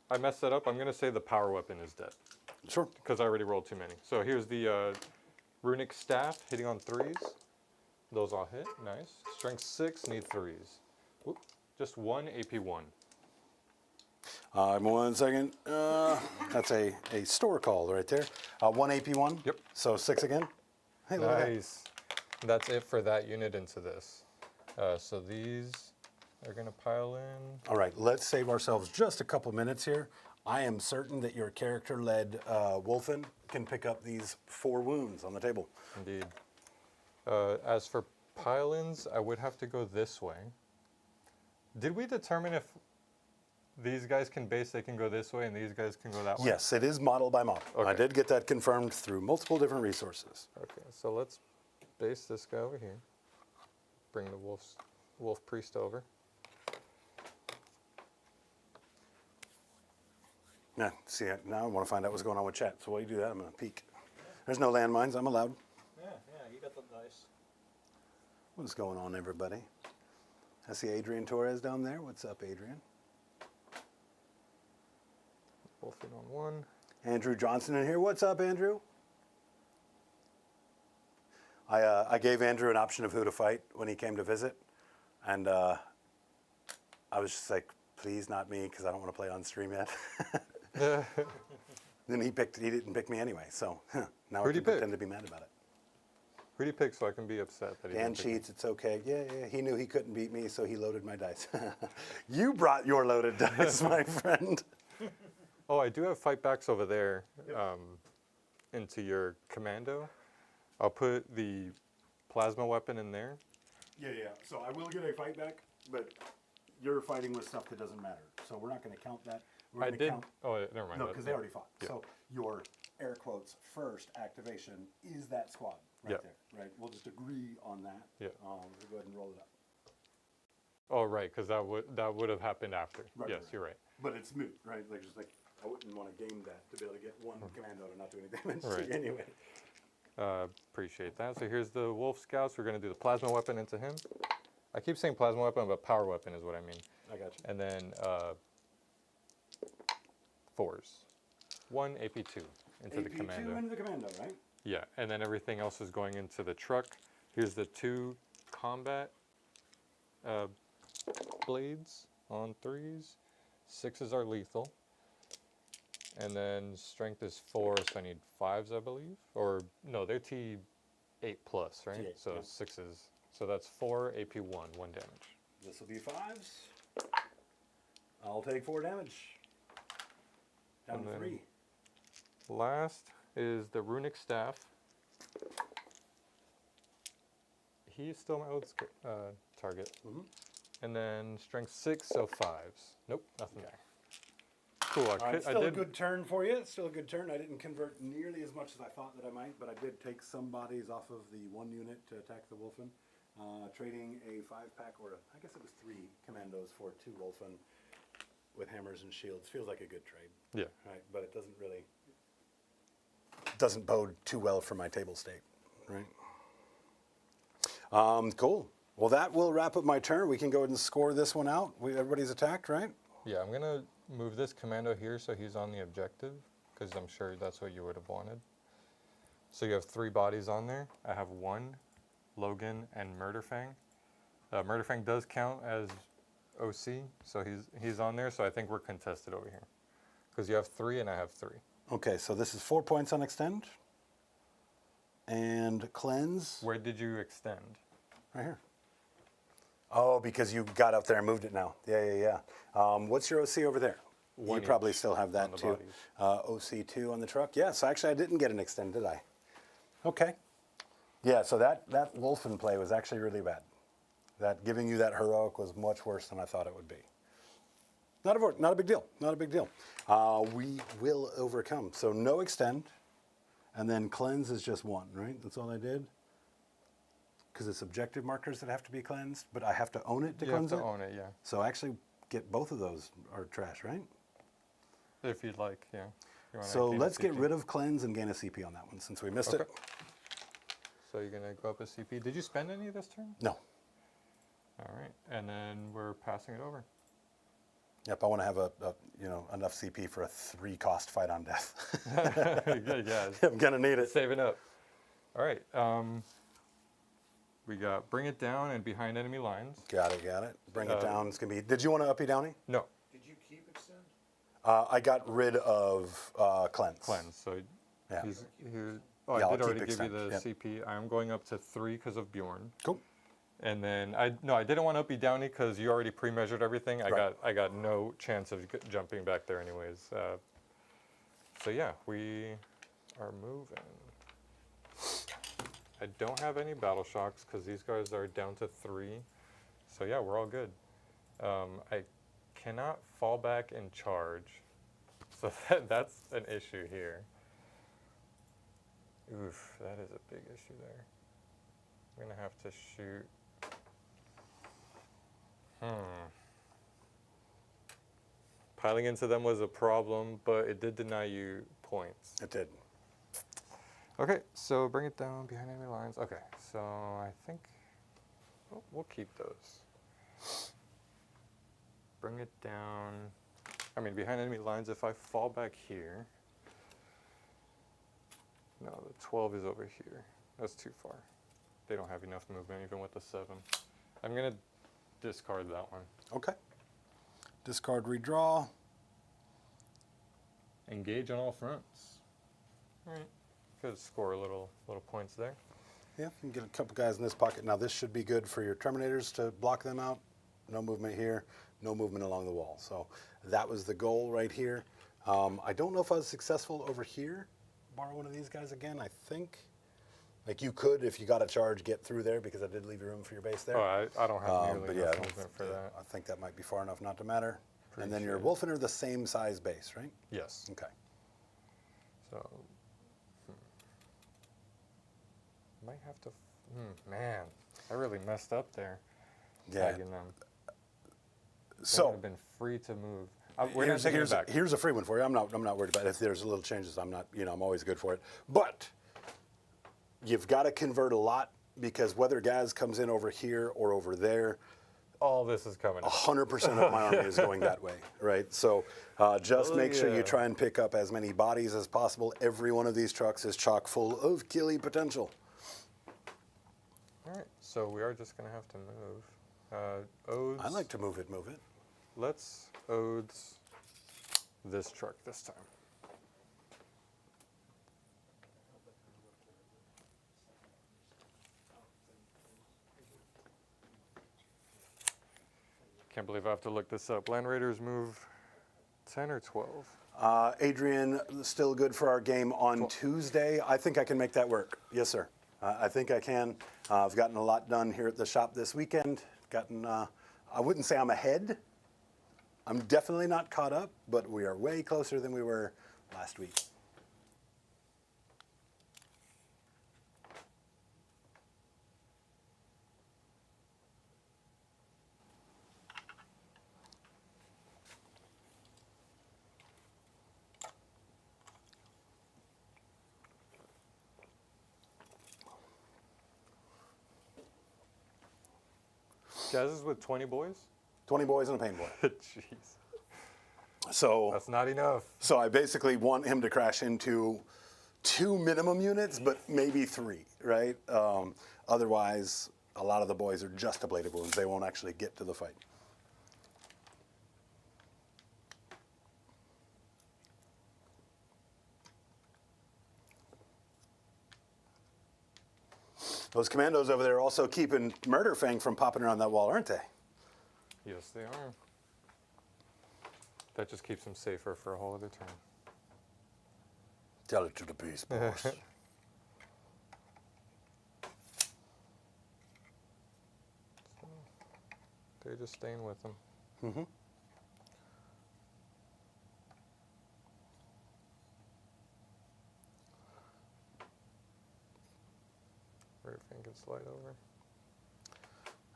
I messed that up. I'm going to say the power weapon is dead Sure. because I already rolled too many. So here's the runic staff hitting on 3s. Those all hit. Nice. Strength 6, need 3s. Whoop. Just 1 AP1. 1 second. That's a store call right there. 1 AP1. Yep. So 6 again. Hey, look at that. Nice. That's it for that unit into this. So these are going to pile in. All right, let's save ourselves just a couple minutes here. I am certain that your character-led Wolfen can pick up these 4 wounds on the table. Indeed. As for pile-ins, I would have to go this way. Did we determine if these guys can base, they can go this way, and these guys can go that way? Yes, it is model by model. I Okay. did get that confirmed through multiple different resources. Okay, so let's base this guy over here. Bring the wolf priest over. Yeah, see, now I want to find out what's going on with chat. So while you do that, I'm going to peek. There's no landmines. I'm allowed. Yeah, you got the dice. What's going on, everybody? I see Adrian Torres down there. What's up, Adrian? Wolf in on 1. Andrew Johnson in here. What's up, Andrew? I gave Andrew an option of who to fight when he came to visit, and I was just like, please not me, because I don't want to play on stream yet. Then he didn't pick me anyway, so now I Who'd he can pick? pretend to be mad about it. Who do you pick so I can be upset that he Dan didn't pick me? cheats, it's okay. Yeah, he knew he couldn't beat me, so he loaded my dice. You brought your loaded dice, my friend. Oh, I do have fight backs over there into your commando. I'll put the plasma weapon in there. Yeah. So I will get a fight back, but you're fighting with stuff that doesn't matter. So we're not going to count that. We're I gonna did. Count, Oh, never mind. no, because they already fought. Yeah. So your air quotes first activation is that squad right Yeah. there. Right. We'll just agree on that. Yeah. We'll go ahead and roll it up. Oh, right, because that would have happened after. Right, Yes, right. you're right. But it's moot, right? Like just like I wouldn't want to game that to be able to get one commando to not do any damage to Right. you anyway. Appreciate that. So here's the wolf scouts. We're going to do the plasma weapon into him. I keep saying plasma weapon, but power weapon is what I mean. I got you. And then 4s. 1 AP2 into the AP2 commando. into the commando, right? Yeah, and then everything else is going into the truck. Here's the 2 combat blades on 3s. 6s are lethal. And then strength is 4, so I need 5s, I believe. Or, no, they're T8 plus, right? T8, so yeah. 6s. So that's 4 AP 1 damage. This will be 5s. I'll take 4 damage. Down And to then- 3. Last is the runic staff. He's still my old target. Mhm. And then strength 6, so 5s. Nope, nothing there. Cool. All right, I still a did. good turn for you. Still a good turn. I didn't convert nearly as much as I thought that I might, but I did take some bodies off of the 1 unit to attack the Wolfen, trading a 5-pack, or I guess it was 3 commandos for 2 Wolfen with hammers and shields. Feels like a good trade. Yeah. Right, but it doesn't really doesn't bode too well for my table state, right? Cool. Well, that will wrap up my turn. We can go ahead and score this one out. Everybody's attacked, right? Yeah, I'm gonna move this commando here so he's on the objective, because I'm sure that's what you would have wanted. So you have 3 bodies on there. I have 1, Logan, and Murderfang. Murderfang does count as OC, so he's on there. So I think we're contested over here, because you have 3 and I have 3. Okay, so this is 4 points on extend. And cleanse. Where did you extend? Right here. Oh, because you got up there and moved it now. Yeah. What's your OC over there? You 1 probably each still have that on the too. bodies. OC2 on the truck. Yeah, so actually I didn't get an extend, did I? Okay. Yeah, so that Wolfen play was actually really bad. That giving you that heroic was much worse than I thought it would be. Not a big deal. Not a big deal. We will overcome. So no extend, and then cleanse is just 1, right? That's all I did. Because it's objective markers that have to be cleansed, but I have to own it to You have cleanse to it. own it, yeah. So actually, get both of those are trash, right? If you'd like, yeah. You wanna So gain a let's get CP? rid of cleanse and gain a CP on that one since we missed it. Okay. So you're gonna go up a CP. Did you spend any this turn? No. All right, and then we're passing it over. Yep, I want to have enough CP for a 3-cost fight on death. yeah, I'm gonna need it. saving up. All right. We got bring it down and behind enemy lines. Got it. Bring it down. It's gonna be. Did you want to uppy downy? No, Did you keep extend? I got rid of cleanse. cleanse. So Yeah. Oh, Yeah, I I'll did already keep give you extend, the yep. CP. I'm going up to 3 because of Bjorn. Cool. And then I didn't want uppy downy because you already pre-measured everything. Right. I got no chance of jumping back there anyways. So yeah, we are moving. I don't have any battle shocks because these guys are down to 3. So yeah, we're all good. I cannot fall back and charge. So that's an issue here. Oof, that is a big issue there. I'm gonna have to shoot. Piling into them was a problem, but it did deny you points. It did. Okay, so bring it down behind enemy lines. Okay, so I think we'll keep those. Bring it down. I mean, behind enemy lines, if I fall back here. No, the 12 is over here. That's too far. They don't have enough movement even with the 7. I'm going to discard that one. Okay. Discard, redraw. Engage on all fronts. All right. Could score a little points there. Yeah, you can get a couple guys in this pocket. Now this should be good for your Terminators to block them out. No movement here, no movement along the wall. So that was the goal right here. I don't know if I was successful over here. Borrow one of these guys again, I think. Like you could, if you got a charge, get through there because I did leave you room for your base there. Oh, I don't have nearly But yeah, enough movement for that. I think that might be far enough not to matter. And then your Appreciate Wolfen are the same size base, right? Yes. Okay. So, might have to. Man, I really messed up there. Yeah. Tagging them. So Would have been free to move. We're not taking it back. here's a free one for you. I'm not worried about it. If there's little changes, I'm always good for it. But you've got to convert a lot because whether Gaz comes in over here or over there, All this is coming. 100% of my army is going that way, right? So just make sure you try and pick up as many bodies as possible. Every one of these trucks is chock full of killy potential. All right, so we are just going to have to move. Odes. I like to move it, move it. Let's Odes this truck this time. Can't believe I have to look this up. Land Raiders move 10 or 12? Adrian, still good for our game on Tuesday. I think I can make that work. Yes, sir. I think I can. I've gotten a lot done here at the shop this weekend. I wouldn't say I'm ahead. I'm definitely not caught up, but we are way closer than we were last week. Jazz is with 20 boys? 20 boys and a pain boy. Jeez. So That's not enough. So I basically want him to crash into 2 minimum units, but maybe 3, right? Otherwise, a lot of the boys are just ablative wounds. They won't actually get to the fight. Those commandos over there are also keeping Murder Fang from popping around that wall, aren't they? Yes, they are. That just keeps them safer for a whole other turn. Tell it to the beast, boss. They're just staying with them. Mm-hmm. Everything can slide over.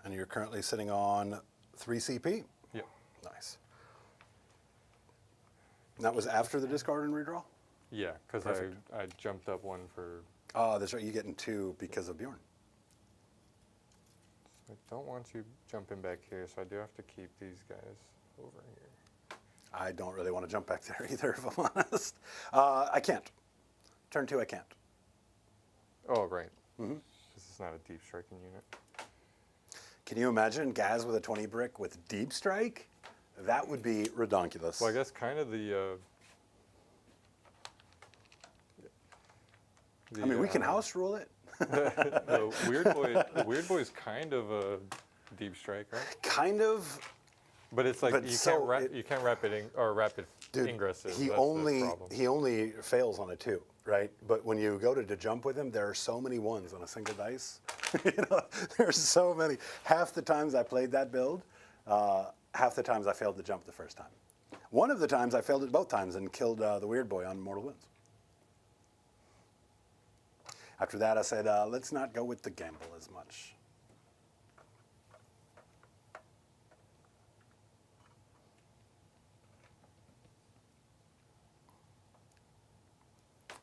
And you're currently sitting on 3 CP? Yep. Nice. And that was after the discard and redraw? Yeah, because Perfect. I jumped up one for. Oh, that's right. You're getting 2 because of Bjorn. I don't want you jumping back here, so I do have to keep these guys over here. I don't really want to jump back there either, if I'm honest. I can't. Turn 2, I can't. Oh, right. Mm-hmm. This is not a deep striking unit. Can you imagine Gaz with a 20 brick with deep strike? That would be redonkulous. Well, I guess kind of the I mean, we can house rule it. the Weird Boy's kind of a deep strike, right? Kind of. But it's like But you so can't rapid Dude, ingresses. he That's only the problem. he only fails on a 2, right? But when you go to jump with him, there are so many 1s on a single dice. You know, there's so many. Half the times I played that build, half the times I failed to jump the first time. One of the times I failed it both times and killed the Weird Boy on Mortal Wounds. After that, I said, let's not go with the gamble as much.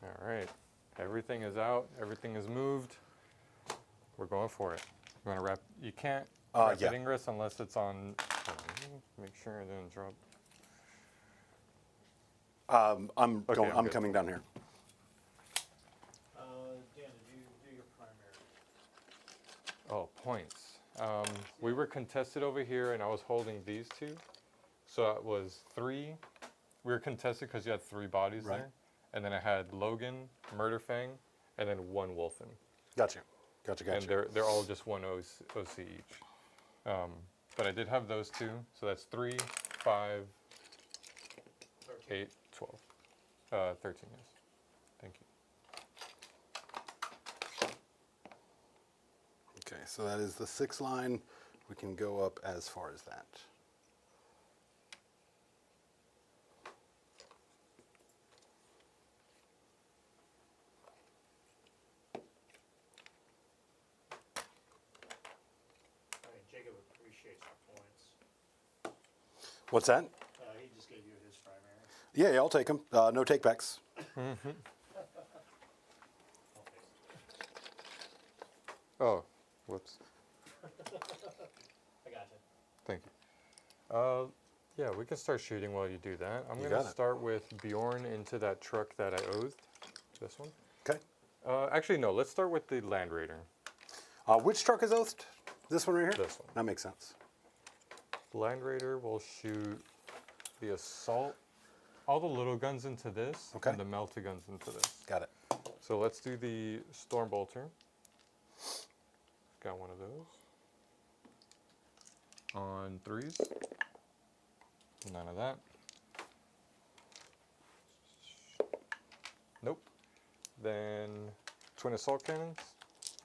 All right, everything is out. Everything is moved. We're going for it. You want to wrap? You can't rapid yeah. ingress unless it's on. Make sure it didn't drop. I'm good. coming down here. Dan, did you do your primary? Oh, points. We were contested over here, and I was holding these 2. So it was 3. We were contested because you had 3 bodies Right. there. And then I had Logan, Murder Fang, and then 1 Wolfen. Gotcha. And they're all just 1 OC each. But I did have those 2. So that's 3, 5, 8, 12. 13, yes. Thank you. Okay, so that is the 6 line. We can go up as far as that. I mean, Jacob appreciates the points. What's that? He just gave you his primary. Yeah, I'll take them. No takebacks. Oh, whoops. I got you. Thank you. Yeah, we can start shooting while you do that. I'm You going got to it. start with Bjorn into that truck that I oathed. This one. Okay. Actually, no. Let's start with the Land Raider. Which truck is oathed? This one right here? This one. That makes sense. Blind Raider will shoot the assault, all the little guns into this, Okay. and the melty guns into this. Got it. So let's do the Stormbolter. Got one of those. On 3s. None of that. Nope. Then twin assault cannons.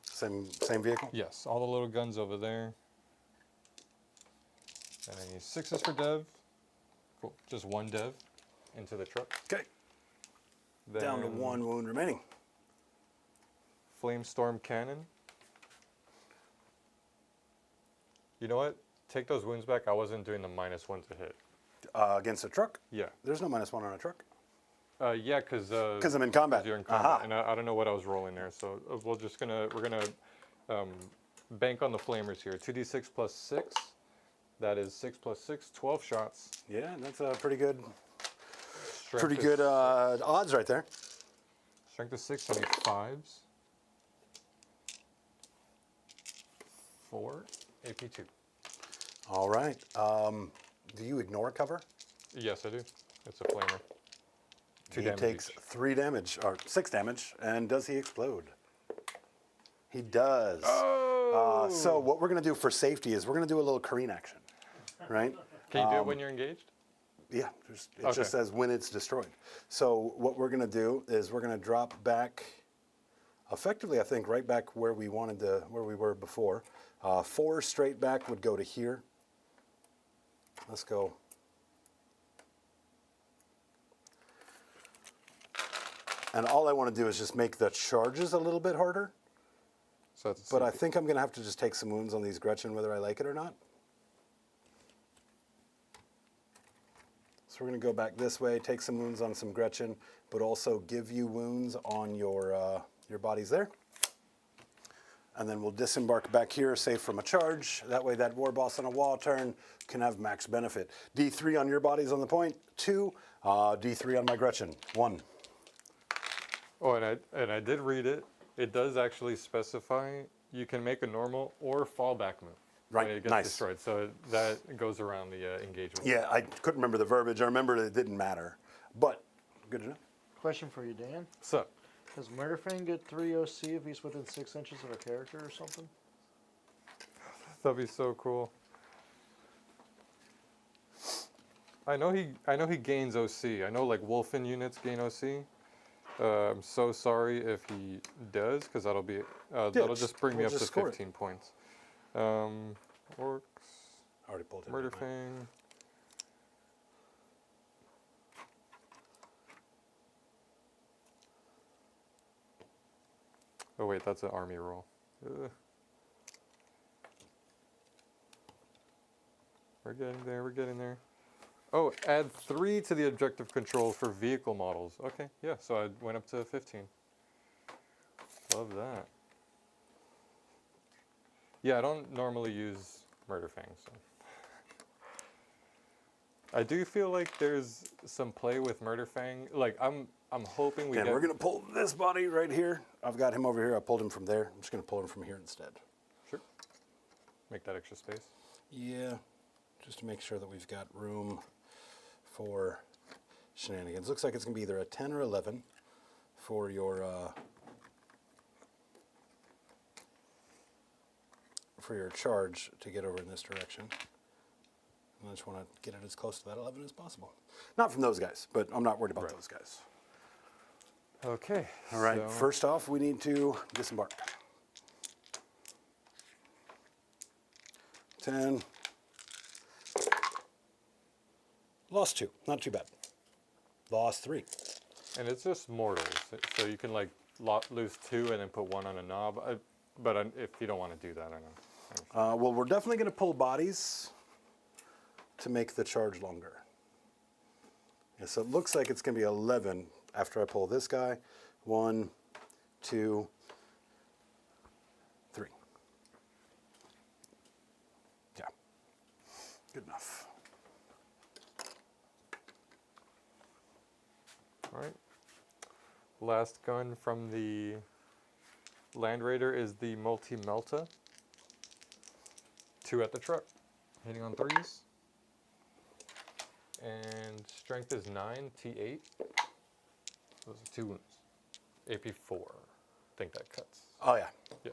Same vehicle? Yes, all the little guns over there. And I need 6s for dev. Cool. Just one dev into the truck. Okay. Down to Then 1 wound remaining. Flame Storm Cannon. You know what? Take those wounds back. I wasn't doing the -1 to hit. Against a truck? Yeah. There's no -1 on a truck. Yeah, because Because I'm in combat. you're in combat, Aha. and I don't know what I was rolling there. So we're gonna bank on the flamers here. 2d6 plus 6. That is 6 plus 6, 12 shots. Yeah, that's a pretty good, Strength is- odds right there. Strength is 6, I need 5s. 4, AP 2. All right. Do you ignore cover? Yes, I do. It's a flamer. 2 He damage takes each. 3 damage, or 6 damage, and does he explode? He does. So what we're going to do for safety is we're going to do a little careen action, right? Can you do it when you're engaged? Yeah, it Okay. just says when it's destroyed. So what we're going to do is we're going to drop back, effectively, I think, right back where we were before. 4 straight back would go to here. Let's go. And all I want to do is just make the charges a little bit harder. So that's But I think I'm going to have to just take some wounds on these Gretchen, whether I like it or not. So we're going to go back this way, take some wounds on some Gretchen, but also give you wounds on your bodies there. And then we'll disembark back here, safe from a charge. That way that war boss on a wall turn can have max benefit. D3 on your bodies on the point, 2. D3 on my Gretchen, 1. Oh, and I did read it. It does actually specify you can make a normal or fallback move Right, when it gets nice. destroyed. So that goes around the engagement. Yeah, I couldn't remember the verbiage. I remembered it didn't matter. But, good to know. Question for you, Dan. So Does Murderfang get 3 OC if he's within 6 inches of a character or something? that'd be so cool. I know he gains OC. I know like Wolfen units gain OC. I'm so sorry if he does, because that'll just bring me we'll up to just score it. 15 points. Orcs, Already pulled it. Murderfang. Oh wait, that's an army roll. Ugh. We're getting there, we're getting there. Oh, add 3 to the objective control for vehicle models. Okay, yeah, so I went up to 15. Love that. Yeah, I don't normally use Murderfang, so. I do feel like there's some play with Murderfang. Like, I'm hoping we And get... we're going to pull this body right here. I've got him over here. I pulled him from there. I'm just going to pull him from here instead. Sure. Make that extra space. Yeah, just to make sure that we've got room for shenanigans. Looks like it's going to be either a 10 or 11 for your charge to get over in this direction. And I just want to get it as close to that 11 as possible. Not from those guys, but I'm not worried about those guys. Okay. All right, so- first off, we need to disembark. 10. Lost 2, not too bad. Lost 3. And it's just mortals, so you can like lose 2 and then put 1 on a knob. If you don't want to do that, I know. Well, we're definitely going to pull bodies to make the charge longer. Yeah, so it looks like it's going to be 11 after I pull this guy. 1, 2, 3. Yeah, good enough. All right. Last gun from the Land Raider is the multi-melta. 2 at the truck, hitting on 3s. And strength is 9, T8. Those are 2 wounds. AP 4. I think that cuts. Oh yeah, Yeah.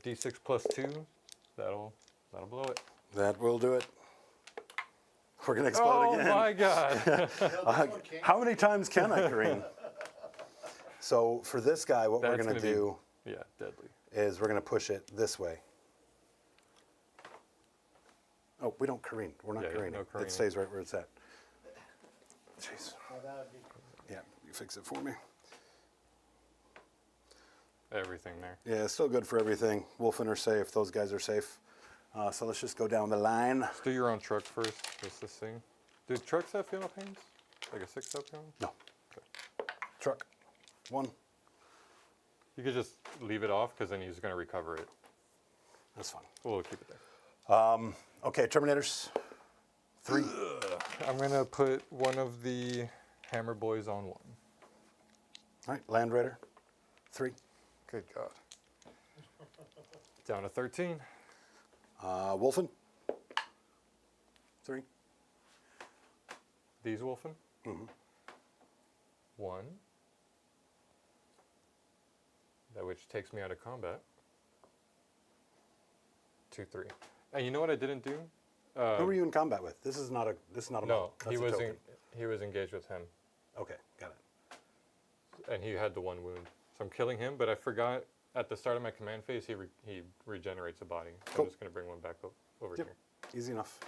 D6 plus 2. That'll blow it. that will do it. We're gonna explode again. Oh my god. How many times can I, Kareem? So for this guy, what we're That's gonna gonna be- do Yeah, deadly. is we're gonna push it this way. Oh, we don't careen. We're not Yeah, careening. no It careening. stays right where it's at. Jeez. Well, that would be Yeah, you fix it for me. Everything there. Yeah, it's still good for everything. Wolfen are safe. Those guys are safe. So let's just go down the line. Let's do your own truck first. Just this thing. Do trucks have fuel pains? Like a 6-up pain? No. Truck. 1. You could just leave it off because then he's going to recover it. That's fine. We'll keep it there. Okay, Terminators. 3. I'm going to put one of the Hammer Boys on 1. All right, Land Raider. 3. Good God. Down to 13. Wolfen. 3. These Wolfen. 1. That which takes me out of combat. 2, 3. And you know what I didn't do? Who were you in combat with? This is not a No, model. That's he a was token. he was engaged with him, Okay, got it. and he had the 1 wound. So I'm killing him, but I forgot at the start of my command phase he regenerates a body. So Cool. I'm just gonna bring one back over Yep, here. easy enough.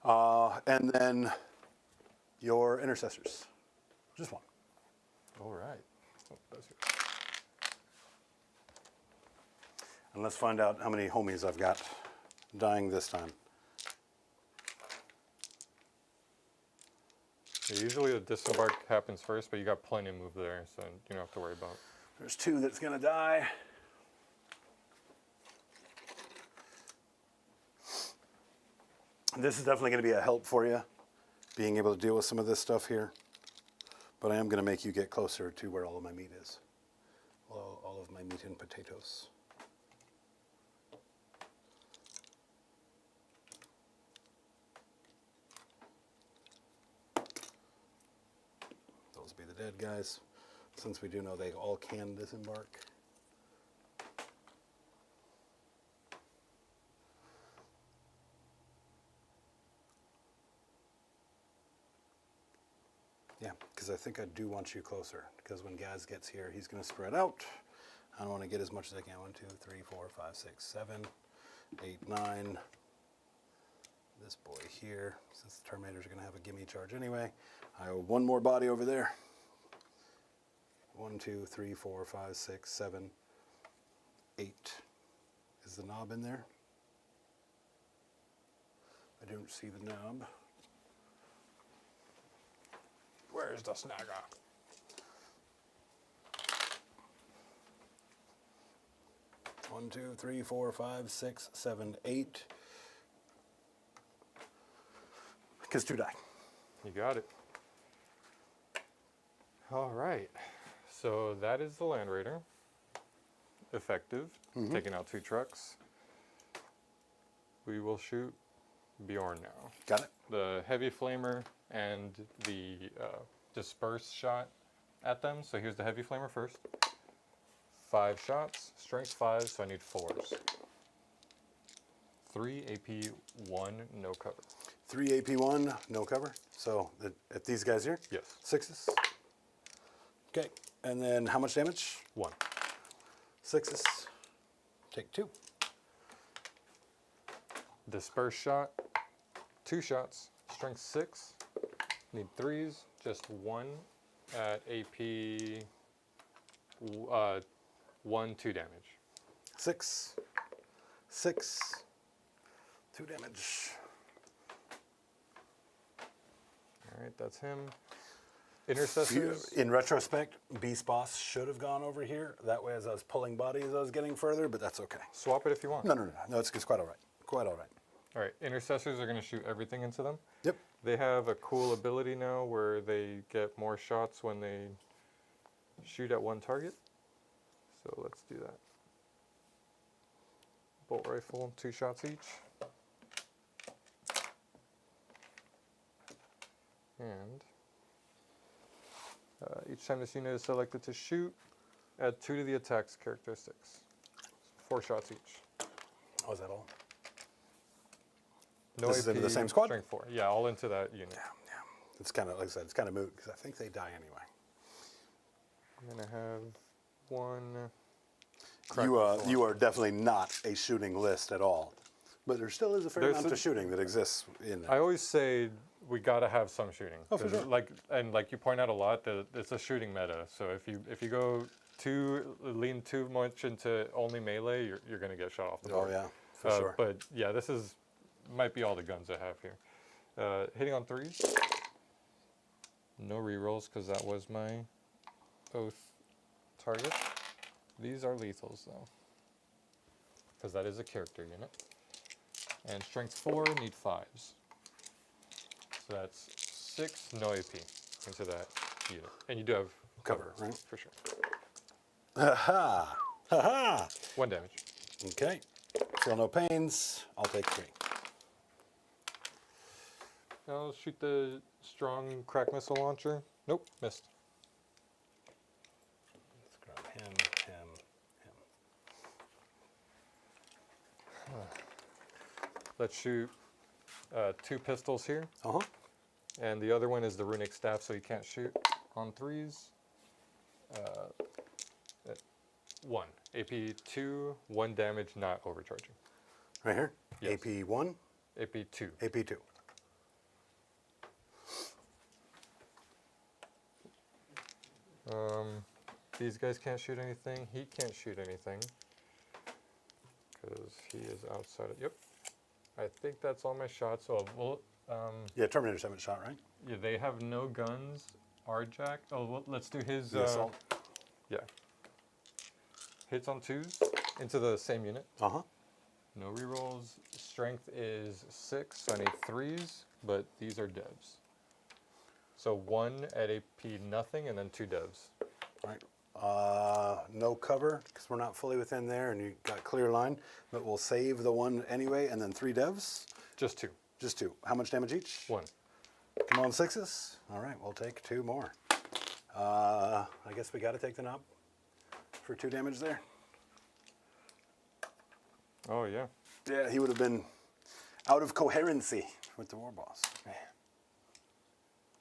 And then your intercessors. Just 1. All right. Oh, that's yours. And let's find out how many homies I've got dying this time. Yeah, usually the disembark happens first, but you got plenty of move there, so you don't have to worry about. There's 2 that's gonna die. This is definitely gonna be a help for you, being able to deal with some of this stuff here. But I am gonna make you get closer to where all of my meat is. Well, all of my meat and potatoes. Those be the dead guys, since we do know they all can disembark. Yeah, because I think I do want you closer, because when Gaz gets here, he's going to spread out. I want to get as much as I can. 1, 2, 3, 4, 5, 6, 7, 8, 9. This boy here, since the Terminators are going to have a gimme charge anyway. I owe 1 more body over there. 1, 2, 3, 4, 5, 6, 7, 8. Is the knob in there? I don't see the knob. Where's the snagger? One, 2, 3, 4, 5, 6, 7, 8. Because 2 die. You got it. All right. So that is the Land Raider. Effective. Taking out 2 trucks. We will shoot Bjorn now. Got it? The heavy flamer and the disperse shot at them. So here's the heavy flamer first. 5 shots, strength 5, so I need 4s. 3 AP 1, no cover. 3 AP1, no cover. So at these guys here? Yes. 6s. Okay. And then how much damage? 1. 6s. Take 2. Disperse shot, 2 shots, strength 6. Need 3s, just 1 at AP 1, 2 damage. 6. 6. 2 damage. All right, that's him. Intercessors. In retrospect, Beast Boss should have gone over here. That way, as I was pulling bodies, I was getting further, but that's okay. Swap it if you want. No, it's quite all right. Quite all right. All right, intercessors are going to shoot everything into them. Yep. They have a cool ability now where they get more shots when they shoot at one target. So let's do that. Bolt rifle, 2 shots each. And each time this unit is selected to shoot, add 2 to the attack's characteristics. 4 shots each. Oh, is that all? No This is AP, into the same squad? Strength 4. Yeah, all into that unit. Yeah. It's kind of, like I said, it's kind of moot because I think they die anyway. I'm going to have 1. You are definitely not a shooting list at all. But there still is a fair There's amount a- of shooting that exists in there. I always say we got to have some shooting. Oh, for 'Cause sure. Like you point out a lot that it's a shooting meta. So if you go lean too much into only melee, you're going to get shot off the Oh, board. yeah, for sure. But yeah, this might be all the guns I have here. Hitting on 3s. No rerolls because that was my oath target. These are lethals though, because that is a character unit. And strength 4, need 5s. So that's 6, no AP into that unit. And you do have Cover, right? for sure. Ha-ha! Ha-ha! 1 damage. Okay. Feel no pains. I'll take 3. I'll shoot the strong crack missile launcher. Nope, missed. Let's grab him. Let's shoot 2 pistols here. Uh-huh. And the other one is the runic staff, so you can't shoot on 3s. 1. AP 2, 1 damage, not overcharging. Right here? Yes. AP 1, AP 2. AP 2. These guys can't shoot anything. He can't shoot anything. Because he is outside of... Yep. I think that's all my shots. So we'll... Yeah, Terminator 7 shot, right? Yeah, they have no guns. Arjack. Oh, well, let's do his... The assault. Yeah. Hits on 2s into the same unit. Uh-huh. No rerolls. Strength is 6. I need 3s, but these are devs. So 1 at AP nothing, and then 2 devs. All right. No cover because we're not fully within there and you got clear line, but we'll save the 1 anyway and then 3 devs. Just 2. Just 2. How much damage each? 1. Come on, 6s. All right, we'll take 2 more. I guess we got to take the knob for 2 damage there. Oh, yeah. Yeah, he would have been out of coherency with the war boss. Man.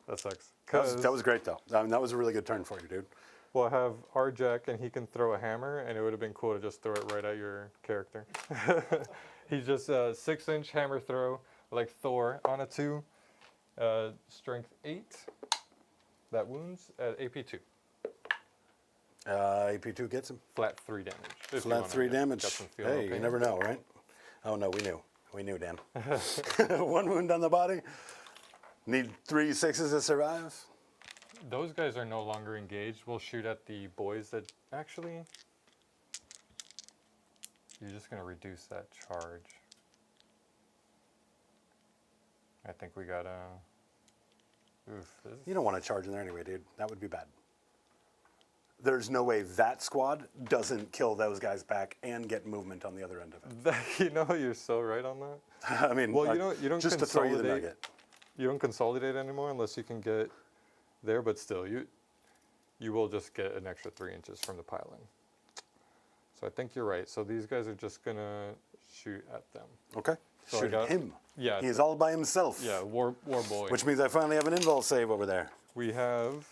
That sucks. That was great, though. I mean, that was a really good turn for you, dude. Well, I have Arjack, and he can throw a hammer, and it would have been cool to just throw it right at your character. He's just a 6-inch hammer throw, like Thor, on a 2. Strength 8. That wounds at AP 2. AP 2 gets him. Flat 3 damage. if you Flat wanna 3 get damage. some feel Hey, no you pain. never know, right? Oh, no, we knew. We knew, Dan. 1 wound on the body. Need 3 6s to survive. Those guys are no longer engaged. We'll shoot at the boys that... Actually, you're just going to reduce that charge. I think we got to... Oof. You don't want to charge in there anyway, dude. That would be bad. There's no way that squad doesn't kill those guys back and get movement on the other end of it. You know, you're so right on that. I mean, Well, you don't just to throw you the consolidate. nugget. You don't consolidate anymore unless you can get there, but still, you will just get an extra 3 inches from the piling. So I think you're right. So these guys are just gonna shoot at them. Okay. So I Shoot got- him. Yeah. He is all by himself. Yeah, war boy. Which means I finally have an invul save over there. We have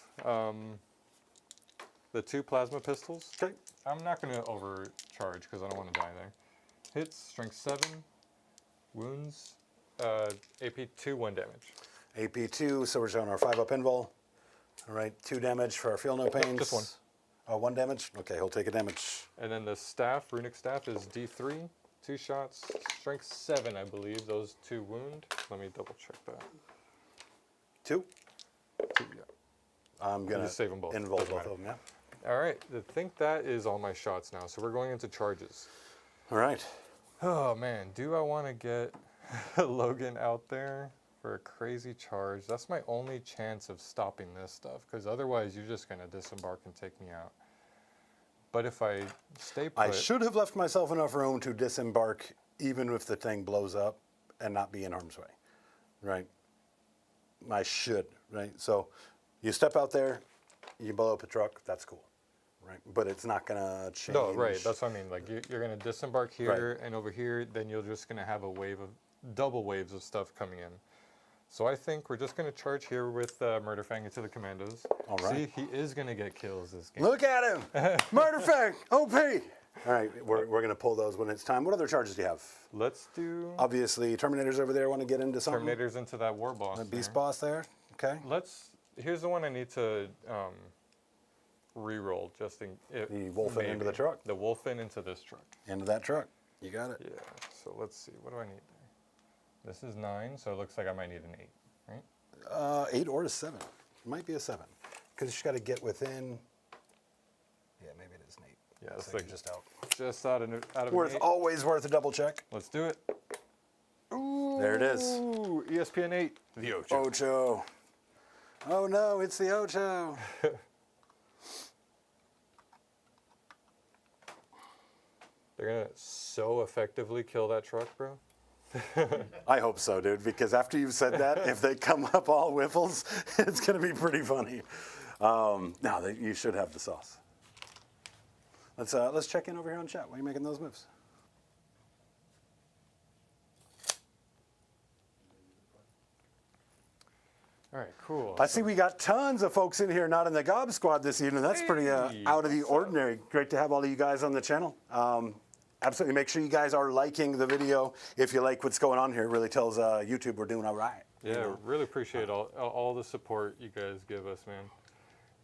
the 2 plasma pistols. Okay. I'm not gonna overcharge because I don't want to die there. Hits, strength 7, wounds, AP 2, 1 damage. AP 2, so we're showing our 5-up invul. All right, 2 damage for our feel no pains. just 1. Oh, 1 damage? Okay, he'll take a damage. And then the staff, runic staff, is D3, 2 shots, strength 7, I believe. Those 2 wound. Let me double check that. 2? 2, yeah. I'm going to just save 'em both. invul Doesn't both matter. of them, yeah. All right, I think that is all my shots now. So we're going into charges. All right. Oh man, do I want to get Logan out there for a crazy charge? That's my only chance of stopping this stuff, because otherwise you're just going to disembark and take me out. But if I stay put, I should have left myself enough room to disembark even if the thing blows up and not be in harm's way, right? I should, right? So you step out there, you blow up a truck, that's cool, right? But it's not going to change. No, right. That's what I mean. Like you're going to disembark here and over here, then you're just going to have a wave of double waves of stuff coming in. So I think we're just going to charge here with Murderfang into the commandos. All right. See, he is going to get kills this game. Look at him! Murderfang! OP! All right, we're going to pull those when it's time. What other charges do you have? Let's do Obviously, Terminators over there want to get into something. Terminators into that war boss. Beast there. boss there. Okay. Here's the one I need to re-roll just in. The Wolfen into the truck. The Wolfen into this truck. Into that truck. You got it. Yeah. So let's see. What do I need there? This is 9, so it looks like I might need an 8, right? 8 or a 7. Might be a 7. Because you got to get within. Yeah, maybe it is an 8. Yeah, it's So like you're just out. Just out of an 8. Always worth a double check. Let's do it. Ooh, There it is. ESPN 8. The Ocho. Ocho. Oh no, it's the Ocho. They're gonna so effectively kill that truck, bro. I hope so, dude, because after you've said that, if they come up all whiffles, it's going to be pretty funny. You should have the sauce. Let's check in over here on chat while you're making those moves. All right, cool. I see we got tons of folks in here, not in the Gob Squad this evening. That's pretty out of the ordinary. Great to have all of you guys on the channel. Absolutely, make sure you guys are liking the video if you like what's going on here. It really tells YouTube we're doing all right. Yeah, really appreciate all the support you guys give us, man.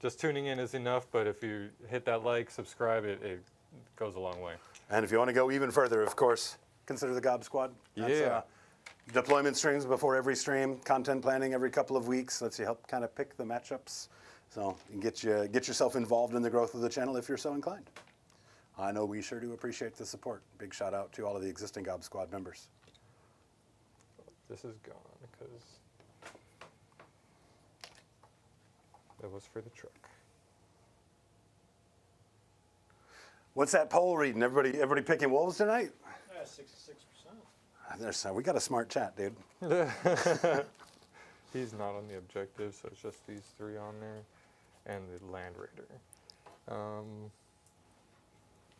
Just tuning in is enough, but if you hit that like, subscribe, it goes a long way. And if you want to go even further, of course, consider the Gob Squad. Yeah. Deployment streams before every stream, content planning every couple of weeks. Lets you help kind of pick the matchups. So you can get yourself involved in the growth of the channel if you're so inclined. I know we sure do appreciate the support. Big shout out to all of the existing Gob Squad members. This is gone because that was for the truck. What's that poll reading? Everybody picking wolves tonight? Yeah, 66%. We got a smart chat, dude. He's not on the objective, so it's just these 3 on there, and the Land Raider.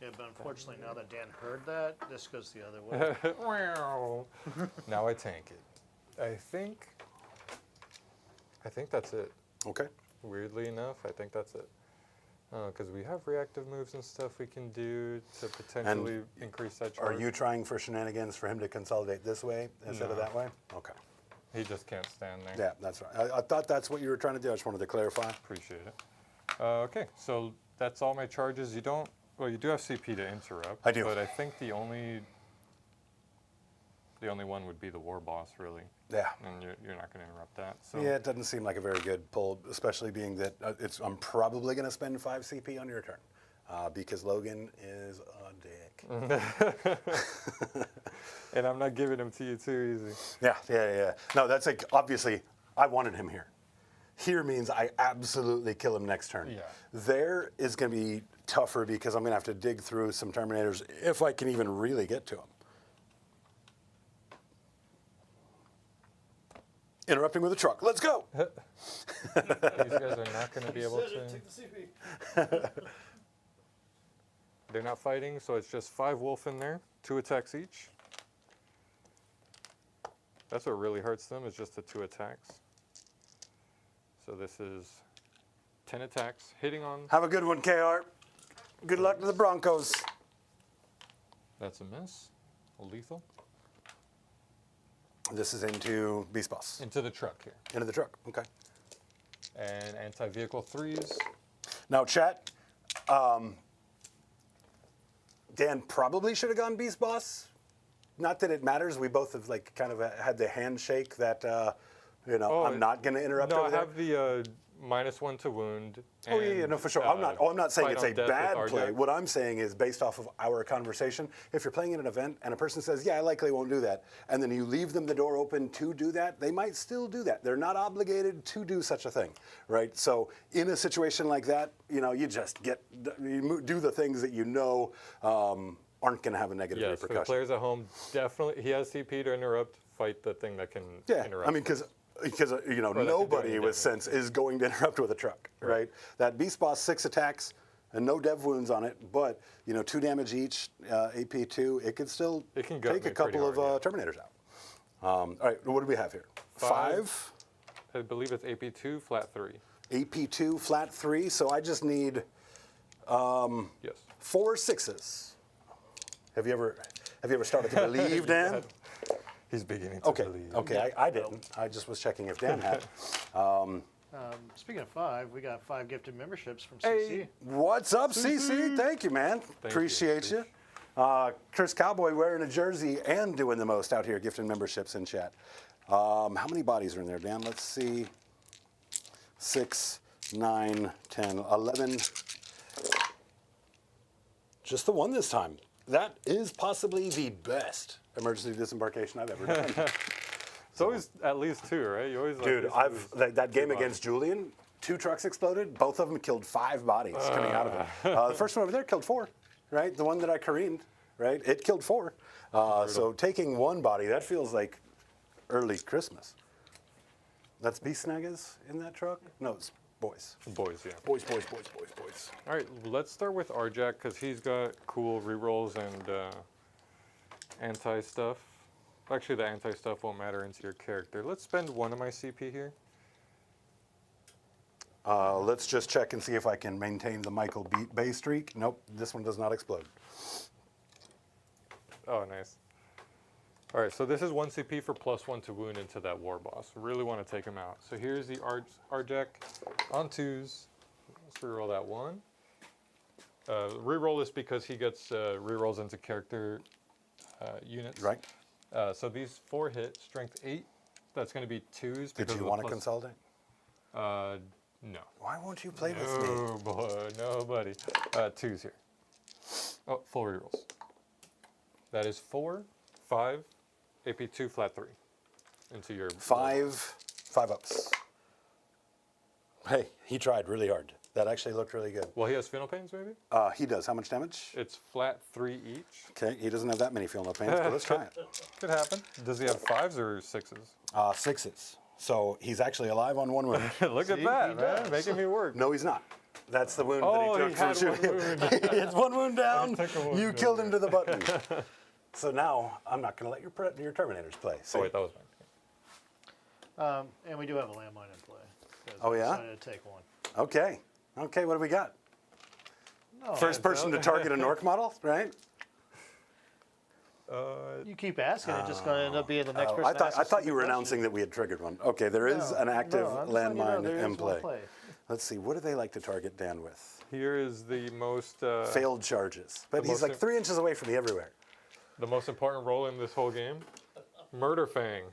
Yeah, but unfortunately, now that Dan heard that, this goes the other way. Now I tank it. I think that's it. Okay. Weirdly enough, I think that's it. Because we have reactive moves and stuff we can do to potentially increase that charge. Are you trying for shenanigans for him to consolidate this way instead of that way? Okay. He just can't stand there. Yeah, that's right. I thought that's what you were trying to do. I just wanted to clarify. Appreciate it. Okay, so that's all my charges. You don't. Well, you do have CP to interrupt. I do. But I think the only one would be the war boss, really. Yeah. And you're not going to interrupt that. So. Yeah, it doesn't seem like a very good pull, especially being that I'm probably going to spend 5 CP on your turn because Logan is a dick. And I'm not giving him to you too easy. Yeah. No, that's like, obviously, I wanted him here. Here means I absolutely kill him next turn. Yeah. There is going to be tougher because I'm going to have to dig through some Terminators if I can even really get to him. Interrupting with a truck. Let's go. These guys are not going to be able to. Take the CP. They're not fighting, so it's just 5 wolf in there, 2 attacks each. That's what really hurts them, is just the 2 attacks. So this is 10 attacks, hitting on. Have a good one, KR. Good luck to the Broncos. That's a miss. Lethal. This is into Beast Boss. Into the truck here. Into the truck. Okay. And anti-vehicle 3s. Now, chat. Dan probably should have gone Beast Boss. Not that it matters. We both have like kind of had the handshake that I'm not going to interrupt. No, over I have the -1 to wound. Oh yeah, no, for sure. I'm not saying fight it's on a death with bad our play. deck. What I'm saying is based off of our conversation. If you're playing at an event and a person says, "Yeah, I likely won't do that," and then you leave them the door open to do that, they might still do that. They're not obligated to do such a thing, right? So in a situation like that, you just do the things that aren't going to have a negative Yes, for the repercussion. players at home, definitely, he has CP to interrupt, fight the thing that can Yeah, interrupt. I mean, because nobody with sense is going to interrupt with a truck, right? That beast boss 6 attacks and no dev wounds on it, but 2 damage each, AP 2. It could still It can gut take a me couple pretty of hard, Terminators out. All right, what do we have here? 5. I believe it's AP 2, flat 3. AP 2, flat 3. So I just need Yes. 4 6s. Have you ever started to believe, Dan? He's beginning to believe. Okay, I didn't. I just was checking if Dan had. Speaking of 5, we got 5 gifted memberships from CC. What's up, CC? Thank you, man. Appreciate you. Chris Cowboy wearing a jersey and doing the most out here, gifting memberships in chat. How many bodies are in there, Dan? Let's see. 6, 9, 10, 11. Just the one this time. That is possibly the best emergency disembarkation I've ever done. It's always at least 2, right? You always Dude, that game against Julian, 2 trucks exploded. Both of them killed 5 bodies coming out of it. The first one over there killed 4, right? The one that I careened, right? It killed 4. So taking 1 body, that feels like early Christmas. That's Beast Snagas in that truck? No, it's boys. Boys, yeah. Boys. All right, let's start with Arjak because he's got cool rerolls and anti-stuff. Actually, the anti-stuff won't matter into your character. Let's spend 1 of my CP here. Let's just check and see if I can maintain the Michael Bay streak. Nope, this one does not explode. Oh, nice. All right, so this is 1 CP for +1 to wound into that war boss. Really want to take him out. So here's the Arjak on 2s. Let's reroll that 1. Reroll this because he gets rerolls into character units. Right. So these 4 hit, strength 8. That's going to be 2s. Did you want to consolidate? No. Why won't you play with me? Oh boy, nobody. 2s here. Oh, full rerolls. That is 4, 5, AP 2, flat 3. Into your 5 ups. Hey, he tried really hard. That actually looked really good. Well, he has Final Pains, maybe? He does. How much damage? It's flat 3 each. Okay, he doesn't have that many feel no pains, but let's try it. Could happen. Does he have 5s or 6s? 6s. So he's actually alive on 1 wound. Look at that, man. Making me work. No, he's not. That's the wound Oh, that he took from shooting. It's 1 wound down. took a wound You down, killed him to the button. So now I'm not going to let your Terminators play. See? Oh, wait, that was mine. And we do have a landmine in play. 'cause Oh, we yeah? decided to take 1. Okay, what do we got? No, First person to target an Orc model, right? you keep asking, it's just going to end up being the next person. I thought you were announcing that we had triggered one. Okay, there is an active landmine in play. Let's see, what do they like to target Dan with? Here is the most Failed charges. But he's most like 3 inches away from me everywhere. the most important role in this whole game. Murder Fang.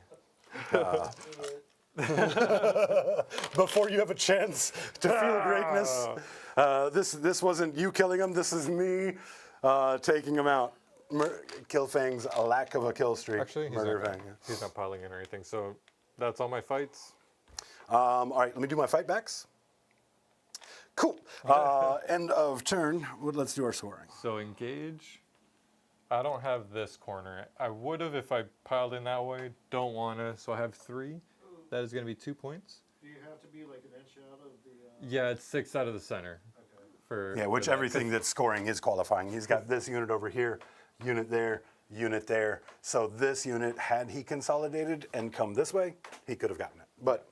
Before you have a chance to feel greatness, this wasn't you killing him. This is me taking him out. Killfang's a lack of a kill streak. Actually, he's not piling in or anything. So that's all my fights. All right, let me do my fight backs. Cool. End of turn. Let's do our scoring. So engage. I don't have this corner. I would have if I piled in that way. Don't want to. So I have 3. That is going to be 2 points. Do you have to be like an inch out of the... Yeah, it's 6 out of the center. For Which that. everything that's scoring is qualifying. He's got this unit over here, unit there, unit there. So this unit, had he consolidated and come this way, he could have gotten it. But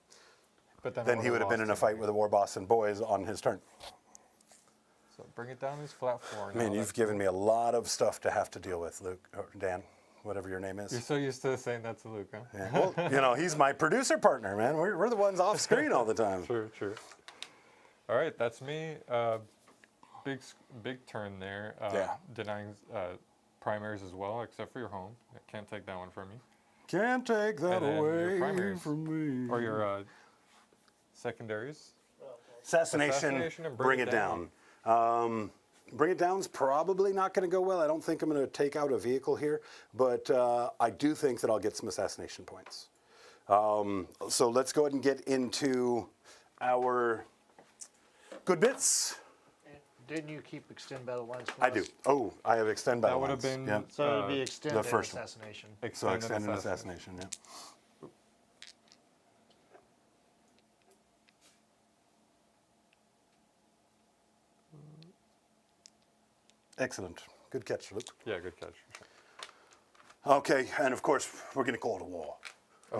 then he would have been in a fight with a war boss and boys on his turn. So bring it down. Is flat 4. Man, you've given me a lot of stuff to have to deal with, Luke, or Dan, whatever your name is. You're so used to saying that to Luke, huh? Yeah. Well, he's my producer partner, man. We're the ones off screen all the time. True. All right, that's me. Big turn there. Denying primaries as well, except for your home. I can't take that one from you. Can't take that And then your away primaries. from me. Or your secondaries. Assassination and bring it down. Bring it down's probably not going to go well. I don't think I'm going to take out a vehicle here, but I do think that I'll get some assassination points. So let's go ahead and get into our good bits. Didn't you keep extend battle lines for I us? do. Oh, I have extend battle That would have lines. been Yeah. So it would be extend the and first one. assassination. So extended assassination, yeah. Excellent. Good catch, Luke. Yeah, good catch. For sure. Okay, and of course, we're going to call it a war.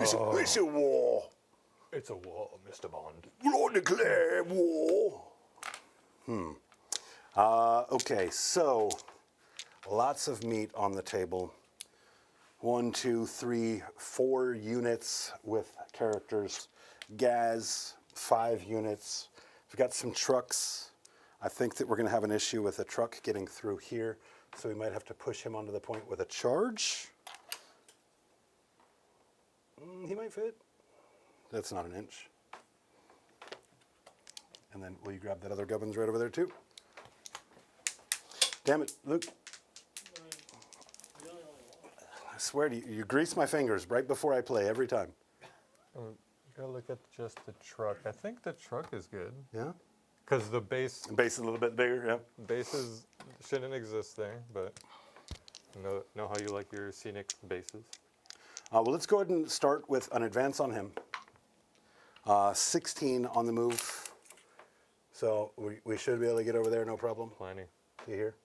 It's a war. It's a war, Mr. Bond. We'll declare war. Okay, so lots of meat on the table. 1, 2, 3, 4 units with characters. Gaz, 5 units. We've got some trucks. I think that we're going to have an issue with a truck getting through here, so we might have to push him onto the point with a charge. He might fit. That's not an inch. And then will you grab that other gubbins right over there too? Damn it, Luke. I swear to you, you grease my fingers right before I play every time. You gotta look at just the truck. I think the truck is good. Yeah? Because the base Base is a little bit bigger, yeah. bases shouldn't exist there, but know how you like your scenic bases. Well, let's go ahead and start with an advance on him. 16 on the move. So we should be able to get over there, no problem. Plenty. See here?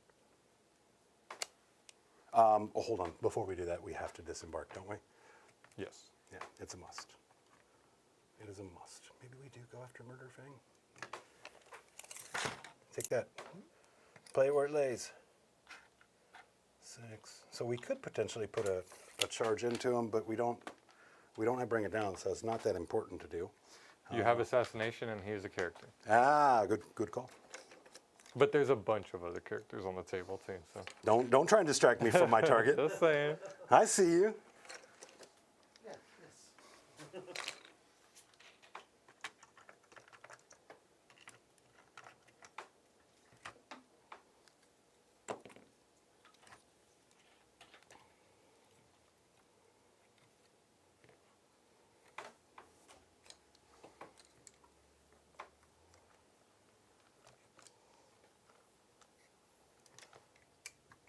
Oh, hold on. Before we do that, we have to disembark, don't we? Yes. Yeah, it's a must. It is a must. Maybe we do go after Murder Fang. Take that. Play it where it lays. 6. So we could potentially put a charge into him, but we don't have bring it down, so it's not that important to do. You have assassination, and he's a character. Ah, good call. But there's a bunch of other characters on the table too. So Don't try and distract me from my target. just saying. I see you.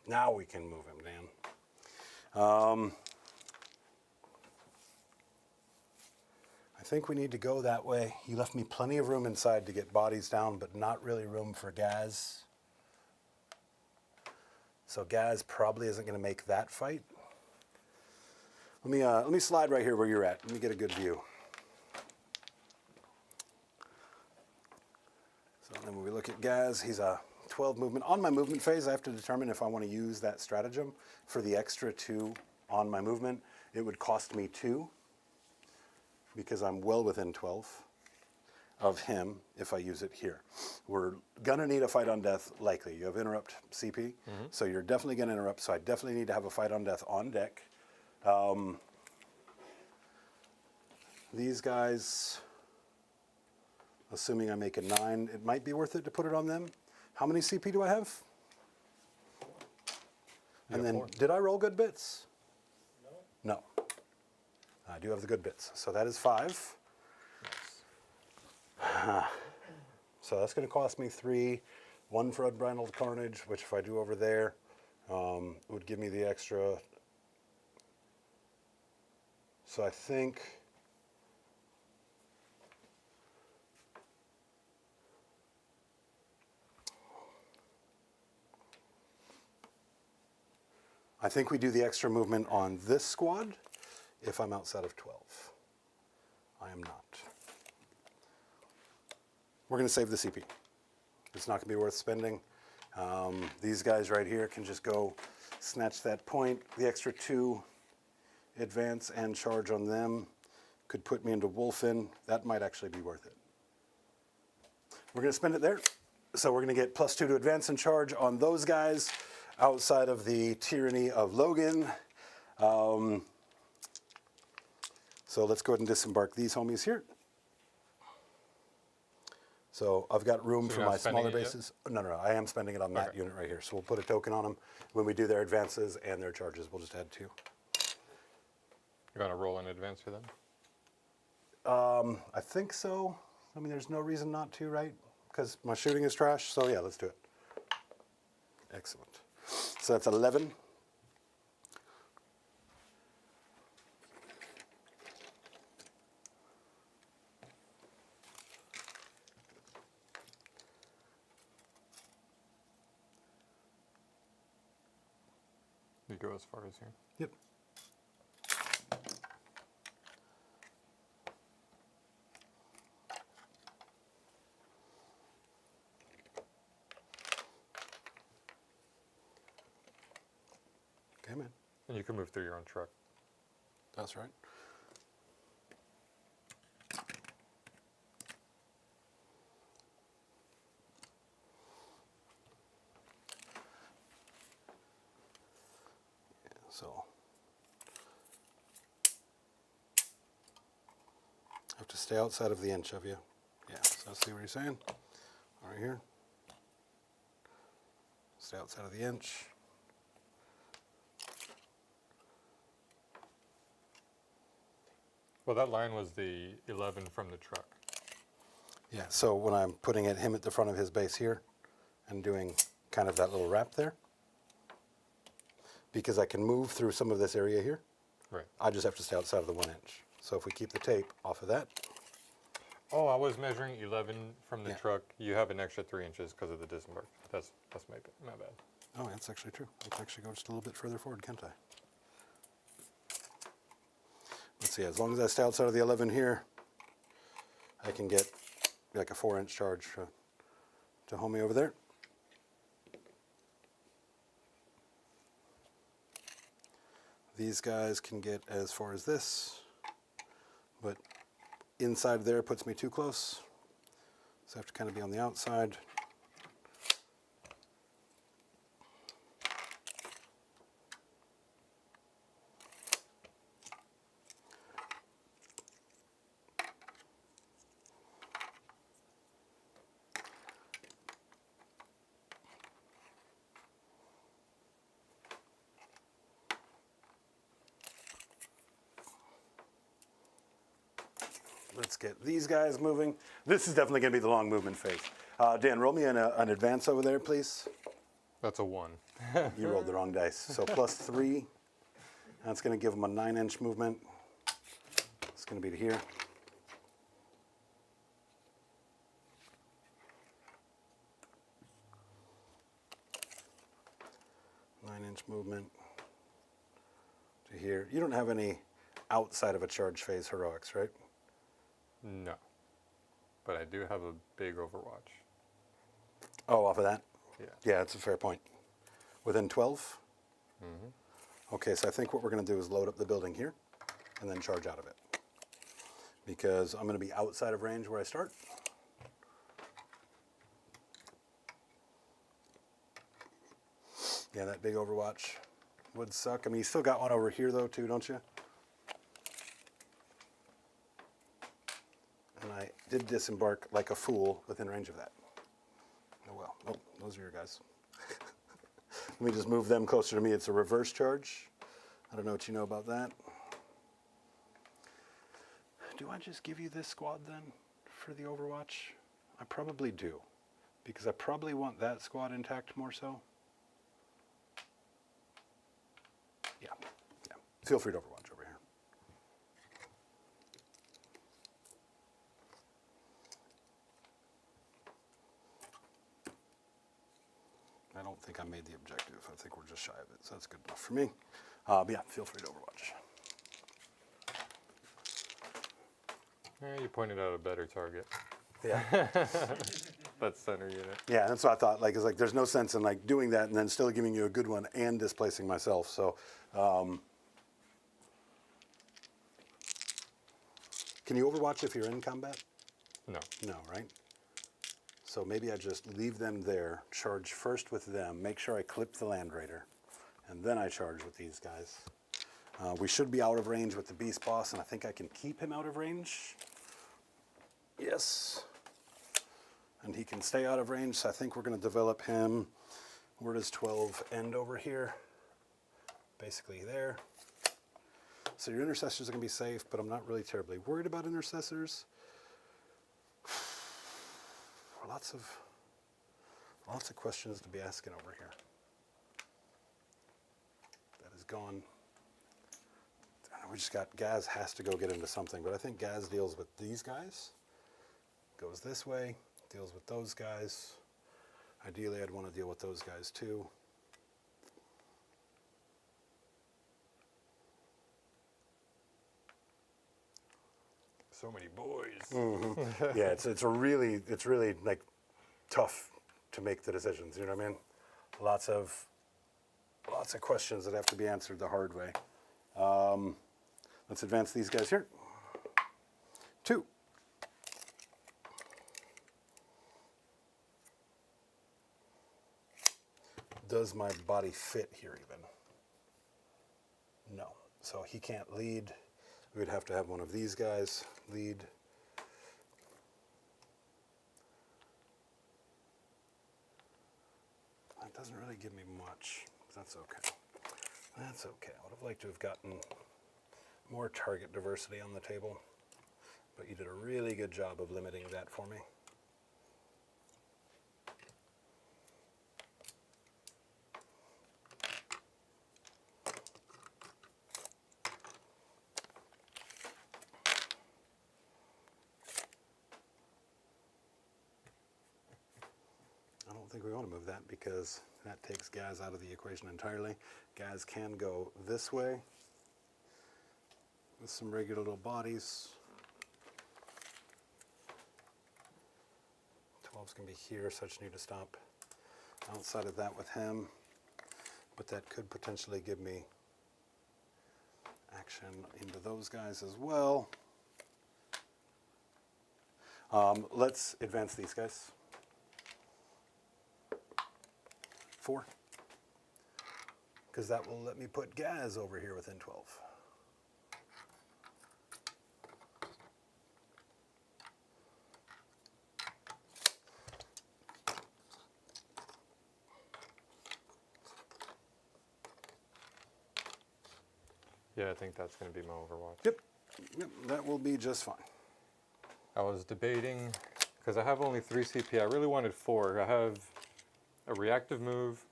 Now we can move him down. I think we need to go that way. You left me plenty of room inside to get bodies down, but not really room for Gaz. So Gaz probably isn't going to make that fight. Let me slide right here where you're at. Let me get a good view. So then when we look at Gaz, he's a 12 movement. On my movement phase, I have to determine if I want to use that stratagem for the extra 2 on my movement. It would cost me 2 because I'm well within 12 of him if I use it here. We're going to need a fight on death likely. You have interrupt CP, so you're definitely going to interrupt, so I definitely need to have a fight on death on deck. These guys, assuming I make a 9, it might be worth it to put it on them. How many CP do I have? And then, 4. did I roll good bits? No. I do have the good bits. So that is 5. So that's going to cost me 3. 1 for Unbridled Carnage, which if I do over there, would give me the extra. So I think we do the extra movement on this squad if I'm outside of 12. I am not. We're going to save the CP. It's not going to be worth spending. These guys right here can just go snatch that point. The extra 2 advance and charge on them could put me into Wolfen. That might actually be worth it. We're going to spend it there. So we're going to get +2 to advance and charge on those guys outside of the tyranny of Logan. So let's go ahead and disembark these homies here. So I've got room So for you're not my smaller spending it yet? bases. No, I am spending it on that Okay. unit right here. So we'll put a token on them. When we do their advances and their charges, we'll just add 2. You're gonna roll in advance for them? I think so. I mean, there's no reason not to, right? Because my shooting is trash. So yeah, let's do it. Excellent. So that's 11. You go as far as here. Yep. Okay, man. And you can move through your own truck. That's right. Yeah, so have to stay outside of the inch of you. Yeah, so I see what you're saying. Right here. Stay outside of the inch. Well, that line was the 11 from the truck. Yeah, so when I'm putting him at the front of his base here and doing kind of that little wrap there, because I can move through some of this area here, Right. I just have to stay outside of the 1 inch. So if we keep the tape off of that, Oh, I was measuring 11 from the Yeah. truck. You have an extra 3 inches because of the disembark. That's my bad. oh, that's actually true. I can actually go just a little bit further forward, can't I? Let's see, as long as I stay outside of the 11 here, I can get like a 4 inch charge to homie over there. These guys can get as far as this, but inside there puts me too close. So I have to kind of be on the outside. Let's get these guys moving. This is definitely going to be the long movement phase. Dan, roll me an advance over there, please. That's a 1. You rolled the wrong dice. So +3. That's going to give them a 9 inch movement. It's going to be to here. Nine-inch movement to here. You don't have any outside of a charge phase heroics, right? No. But I do have a big Overwatch. Oh, off of that? Yeah. Yeah, that's a fair point. Within 12? Okay, so I think what we're going to do is load up the building here and then charge out of it. Because I'm going to be outside of range where I start. Yeah, that big Overwatch would suck. I mean, you still got one over here, though, too, don't you? And I did disembark like a fool within range of that. Oh, well. Oh, those are your guys. Let me just move them closer to me. It's a reverse charge. I don't know what you know about that. Do I just give you this squad, then, for the Overwatch? I probably do. Because I probably want that squad intact more so. Yeah. Feel free to Overwatch over here. I don't think I made the objective. I think we're just shy of it, so that's good enough for me. But yeah, feel free to Overwatch. You pointed out a better target. Yeah. That center unit. Yeah, that's what I thought. Like, it's like there's no sense in like doing that and then still giving you a good one and displacing myself. So, can you Overwatch if you're in combat? No. No, right? So maybe I just leave them there, charge first with them, make sure I clip the Land Raider, and then I charge with these guys. We should be out of range with the Beast Boss, and I think I can keep him out of range. Yes. and he can stay out of range. So I think we're going to develop him. Where does 12 end over here? Basically there. So your intercessors are going to be safe, but I'm not really terribly worried about intercessors. Lots of questions to be asking over here. That is gone. We just got Gaz has to go get into something, but I think Gaz deals with these guys. Goes this way, deals with those guys. Ideally, I'd want to deal with those guys too. So many boys. Yeah, it's really like tough to make the decisions. You know what I mean? Lots of questions that have to be answered the hard way. Let's advance these guys here. 2. Does my body fit here even? No. So he can't lead. We'd have to have one of these guys lead. That doesn't really give me much. That's okay. That's okay. I would have liked to have gotten more target diversity on the table, but you did a really good job of limiting that for me. I don't think we want to move that because that takes Gaz out of the equation entirely. Gaz can go this way with some regular little bodies. 12's going to be here, so I just need to stop outside of that with him. But that could potentially give me action into those guys as well. Let's advance these guys. 4. Because that will let me put Gaz over here within 12. Yeah, I think that's going to be my Overwatch. Yep, that will be just fine. I was debating, because I have only 3 CP, I really wanted 4. I have a reactive move,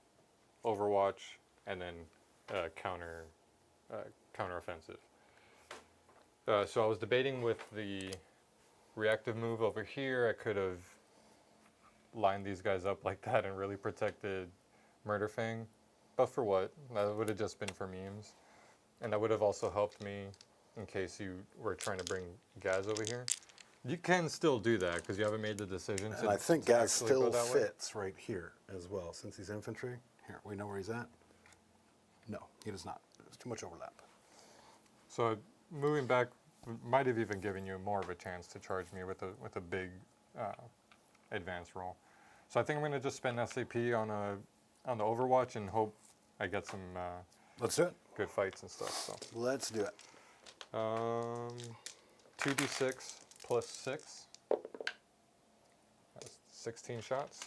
Overwatch, and then counter offensive. So I was debating with the reactive move over here. I could have lined these guys up like that and really protected Murderfang. But for what? That would have just been for memes. And that would have also helped me in case you were trying to bring Gaz over here. You can still do that because you haven't made the decision. And I think Gaz still fits right here as well. Since he's infantry, here, we know where he's at. No, he does not. There's too much overlap. So moving back might have even given you more of a chance to charge me with a big advance roll. So I think I'm going to just spend SAP on the Overwatch and hope I get some Let's do it. good fights and stuff. So Let's do it. 2d6 plus 6. That's 16 shots.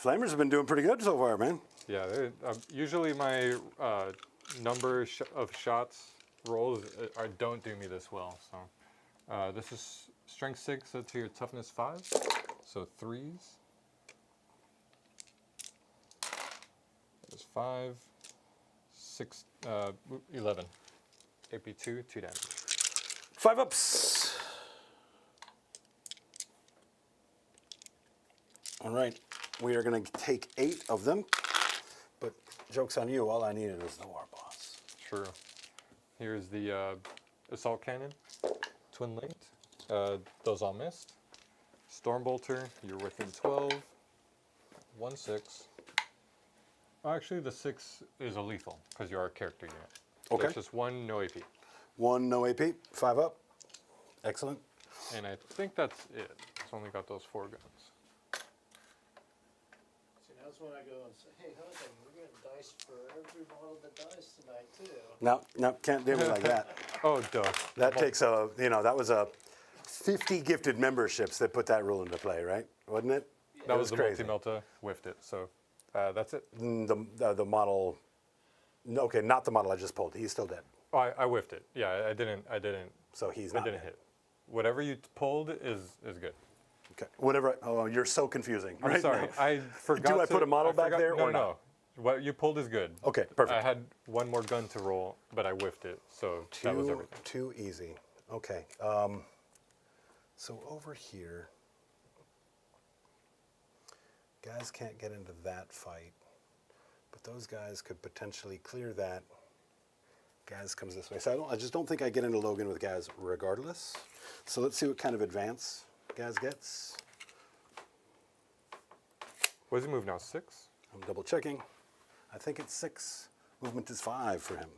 Flamers have been doing pretty good so far, man. Yeah, usually my number of shots rolls don't do me this well. So this is strength 6 to your toughness 5, so 3s. There's 5, 6, 11. AP 2 damage. 5 ups. All right, we are going to take 8 of them, but joke's on you, all I needed was the war boss. True. Here's the assault cannon, twin linked. Those all missed. Stormbolter, you're within 12. 1 6. Oh, actually, the 6 is a lethal because you're a character unit. So Okay. it's just 1 no AP. 1 no AP, 5 up. Excellent. And I think that's it. It's only got those 4 guns. See, now That's when I go and say, hey, husband, we're getting dice for every model that dies tonight, too. No, can't do me like that. Oh, duh. That takes a, that was a 50 gifted memberships that put that rule into play, right? Wasn't it? That It was the crazy. multi-melta, whiffed it. So that's it. The model, no, okay, not the model I just pulled. He's still dead. Oh, I whiffed it. Yeah, I didn't. So he's I not didn't dead. hit. Whatever you pulled is good. Okay, whatever. Oh, you're so confusing. I'm right sorry. now. I forgot. Do I put a model back there no, or no. not? What you pulled is good. Okay, perfect. I had one more gun to roll, but I whiffed it, so that was everything. Too easy. Okay. So over here, guys can't get into that fight, but those guys could potentially clear that. Gaz comes this way. So I just don't think I get into Logan with Gaz regardless. So let's see what kind of advance Gaz gets. What does he move now? 6? I'm double checking. I think it's 6. Movement is 5 for him.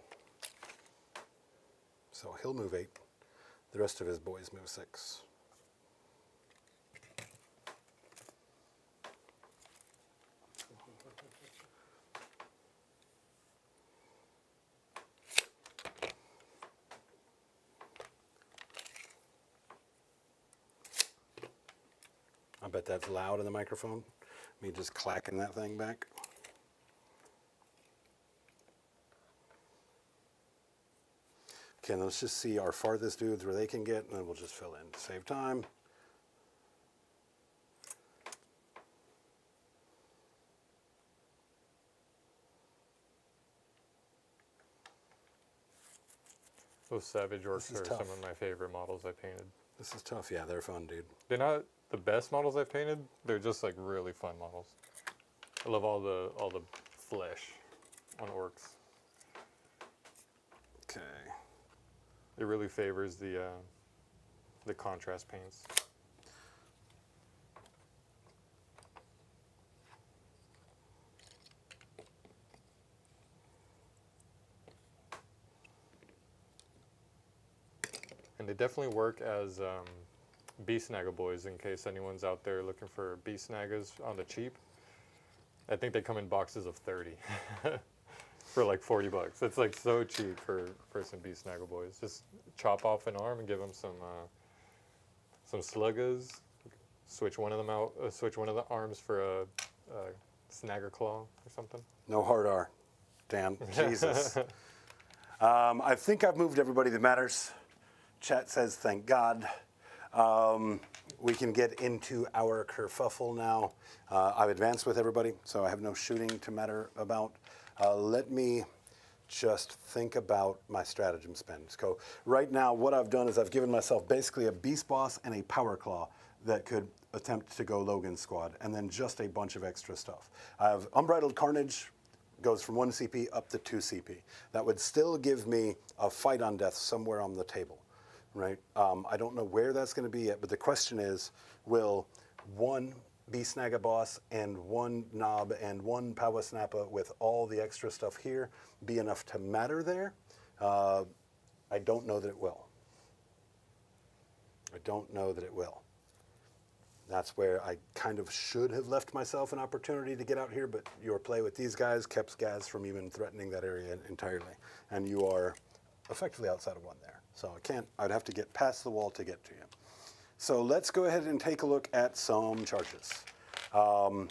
So he'll move 8. The rest of his boys move 6. I bet that's loud in the microphone. Me just clacking that thing back. Okay, let's just see our farthest dudes where they can get, and then we'll just fill in to save time. Those Savage Orcs is are tough. some of my favorite models I painted. This is tough. Yeah, they're fun, dude. They're not the best models I've painted. They're just like really fun models. I love all the flesh on Orcs. Okay. It really favors the contrast paints. And they definitely work as beast snagga boys in case anyone's out there looking for beast snaggas on the cheap. I think they come in boxes of 30 for like $40. It's like so cheap for some beast snagga boys. Just chop off an arm and give them some sluggas. Switch one of them out. Switch one of the arms for a snagger claw or something. No hard R. Damn. Jesus. I think I've moved everybody that matters. Chat says, thank God. We can get into our kerfuffle now. I've advanced with everybody, so I have no shooting to matter about. Let me just think about my stratagem spend. So right now, what I've done is I've given myself basically a Beast Boss and a Power Claw that could attempt to go Logan squad, and then just a bunch of extra stuff. I have Unbridled Carnage, goes from 1 CP up to 2 CP. That would still give me a fight on death somewhere on the table. Right? I don't know where that's going to be yet, but the question is, will 1 Beast Snagga Boss and 1 Knob and 1 Power Snappa with all the extra stuff here be enough to matter there? I don't know that it will. I don't know that it will. That's where I kind of should have left myself an opportunity to get out here, but your play with these guys kept Gaz from even threatening that area entirely. And you are effectively outside of 1 there. So I'd have to get past the wall to get to you. So let's go ahead and take a look at some charges. Well,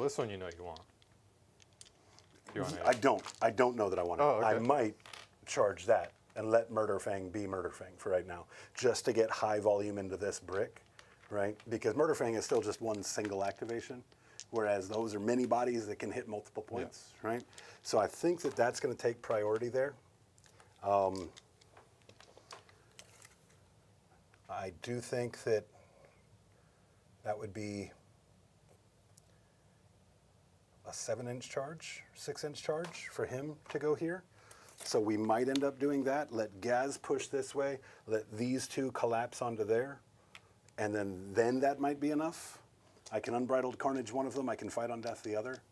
this one you know you want. I don't know that I want it. Oh, okay. I might charge that and let Murderfang be Murderfang for right now, just to get high volume into this brick, right? Because Murderfang is still just 1 single activation, whereas those are mini bodies that can hit multiple points, right? So I think that that's going to take priority there. I do think that that would be a 7-inch charge, 6-inch charge for him to go here. So we might end up doing that. Let Gaz push this way. Let these 2 collapse onto there. And then that might be enough. I can Unbridled Carnage one of them. I can Fight on Death the other.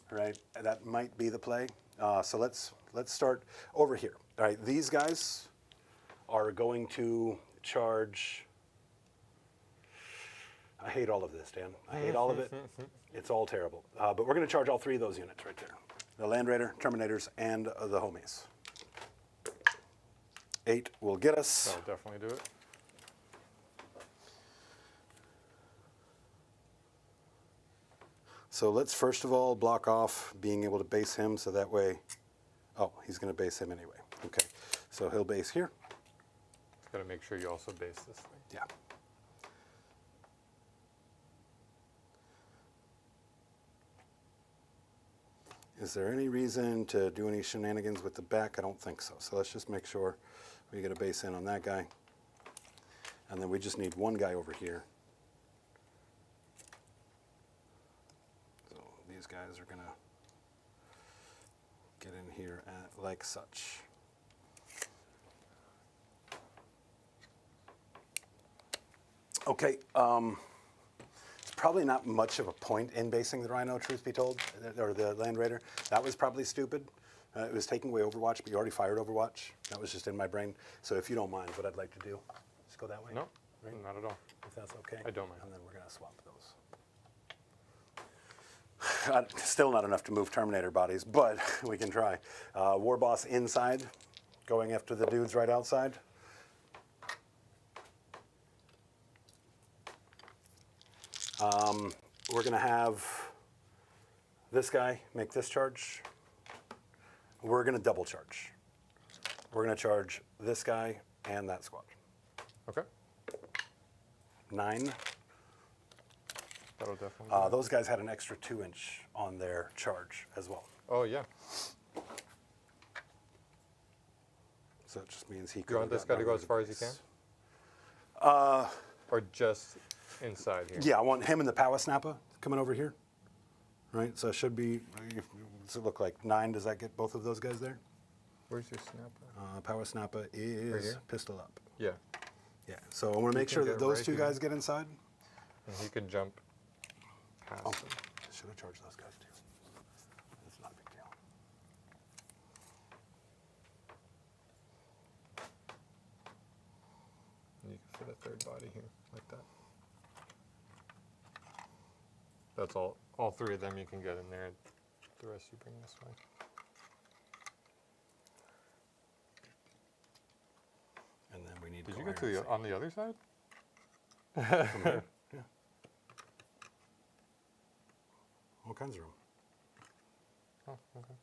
Right? That might be the play. So let's start over here. All right, these guys are going to charge I hate all of this, Dan. I hate all of it. It's all terrible. But we're going to charge all 3 of those units right there. The Land Raider, Terminators, and the Homies. 8 will get us. That'll definitely do it. So let's first of all block off being able to base him so that way, oh, he's going to base him anyway. Okay, so he'll base here. Got to make sure you also base this thing. Yeah. Is there any reason to do any shenanigans with the back? I don't think so. So let's just make sure we get a base in on that guy. And then we just need 1 guy over here. So these guys are going to get in here like such. Okay, it's probably not much of a point in basing the Rhino, truth be told, or the Land Raider. That was probably stupid. It was taking away Overwatch, but you already fired Overwatch. That was just in my brain. So if you don't mind, what I'd like to do, just go that way. No, Right? not at all. If that's okay. I don't mind. And then we're going to swap those. Still not enough to move Terminator bodies, but we can try. War Boss inside, going after the dudes right outside. We're going to have this guy make this charge. We're going to double charge. We're going to charge this guy and that squad. Okay. 9. That'll definitely. Those guys had an extra 2-inch on their charge as well. Oh yeah. So it just means he could. You want this guy to go as far as he can? Or just inside here? Yeah, I want him and the Power Snapper coming over here. Right, so it should be, does it look like 9? Does that get both of those guys there? Where's your snapper? Power Snapper is here? pistol up. Yeah. Yeah, so I want to make can sure that get those right 2 here. guys get inside. And he can jump past Oh, him. I should have charged those guys too. It's not a big deal. And you can fit a 3rd body here, like that. That's all. All 3 of them you can get in there. The rest you bring this way. And then we need. Did you get to the on the other side? From there? Yeah. All kinds of room. Oh, okay.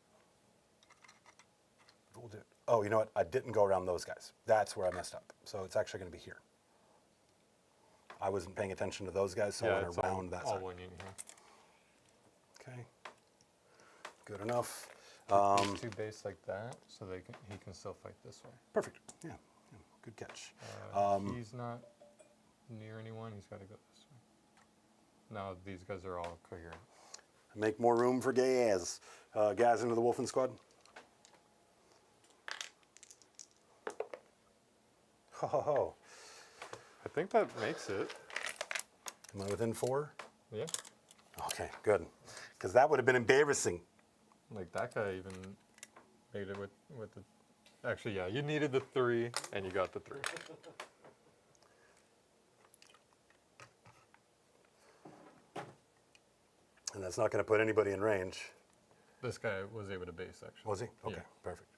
We'll do it. Oh, you know what? I didn't go around those guys. That's where I messed up. So it's actually going to be here. I wasn't paying attention to those guys, so I went around that all side. one unit here. Okay. Good enough. These 2 base like that, so he can still fight this way. Perfect. Yeah. Yeah. Good catch. He's not near anyone. He's got to go this way. Now these guys are all coherent. Make more room for Gaz. Gaz into the Wolfen squad. Ho ho ho. I think that makes it. Am I within 4? Yeah. Okay, good. Because that would have been embarrassing. Like that guy even made it with the. Actually, yeah, you needed the 3, and you got the 3. And that's not going to put anybody in range. This guy was able to base, actually. Was he? Okay, Yeah. perfect.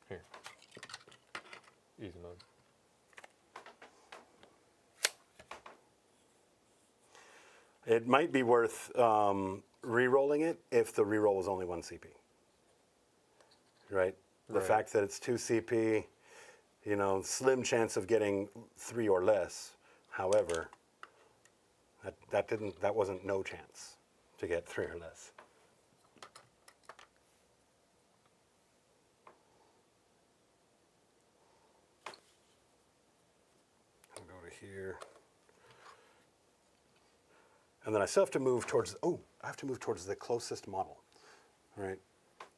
Here. Easy mode. It might be worth re-rolling it if the re-roll was only 1 CP. Right? The Right. fact that it's 2 CP, you know, slim chance of getting 3 or less. However, that wasn't no chance to get 3 or less. I'll go to here. And then I still have to move towards, I have to move towards the closest model, right?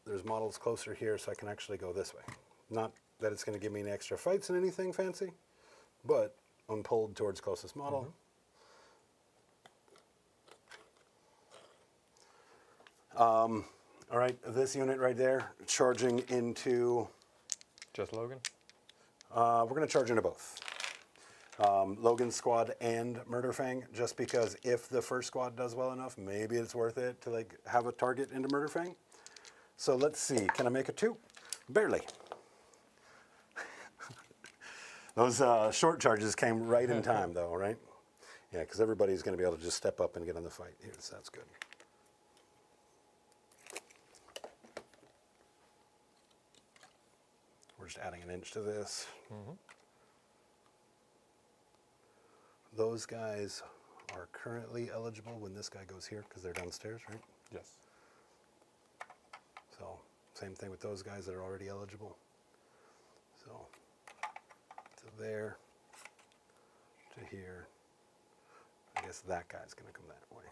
There's models closer here, so I can actually go this way. Not that it's going to give me any extra fights and anything fancy, but I'm pulled towards closest model. All right, this unit right there, charging into, Just Logan? we're going to charge into both. Logan's squad and Murderfang, just because if the first squad does well enough, maybe it's worth it to like have a target into Murderfang. So let's see, can I make a 2? Barely. Those short charges came right in time though, right? Yeah, because everybody's going to be able to just step up and get in the fight. Here, so that's good. We're just adding an inch to this. Those guys are currently eligible when this guy goes here because they're downstairs, right? Yes. So same thing with those guys that are already eligible. So to there, to here. I guess that guy's going to come that way.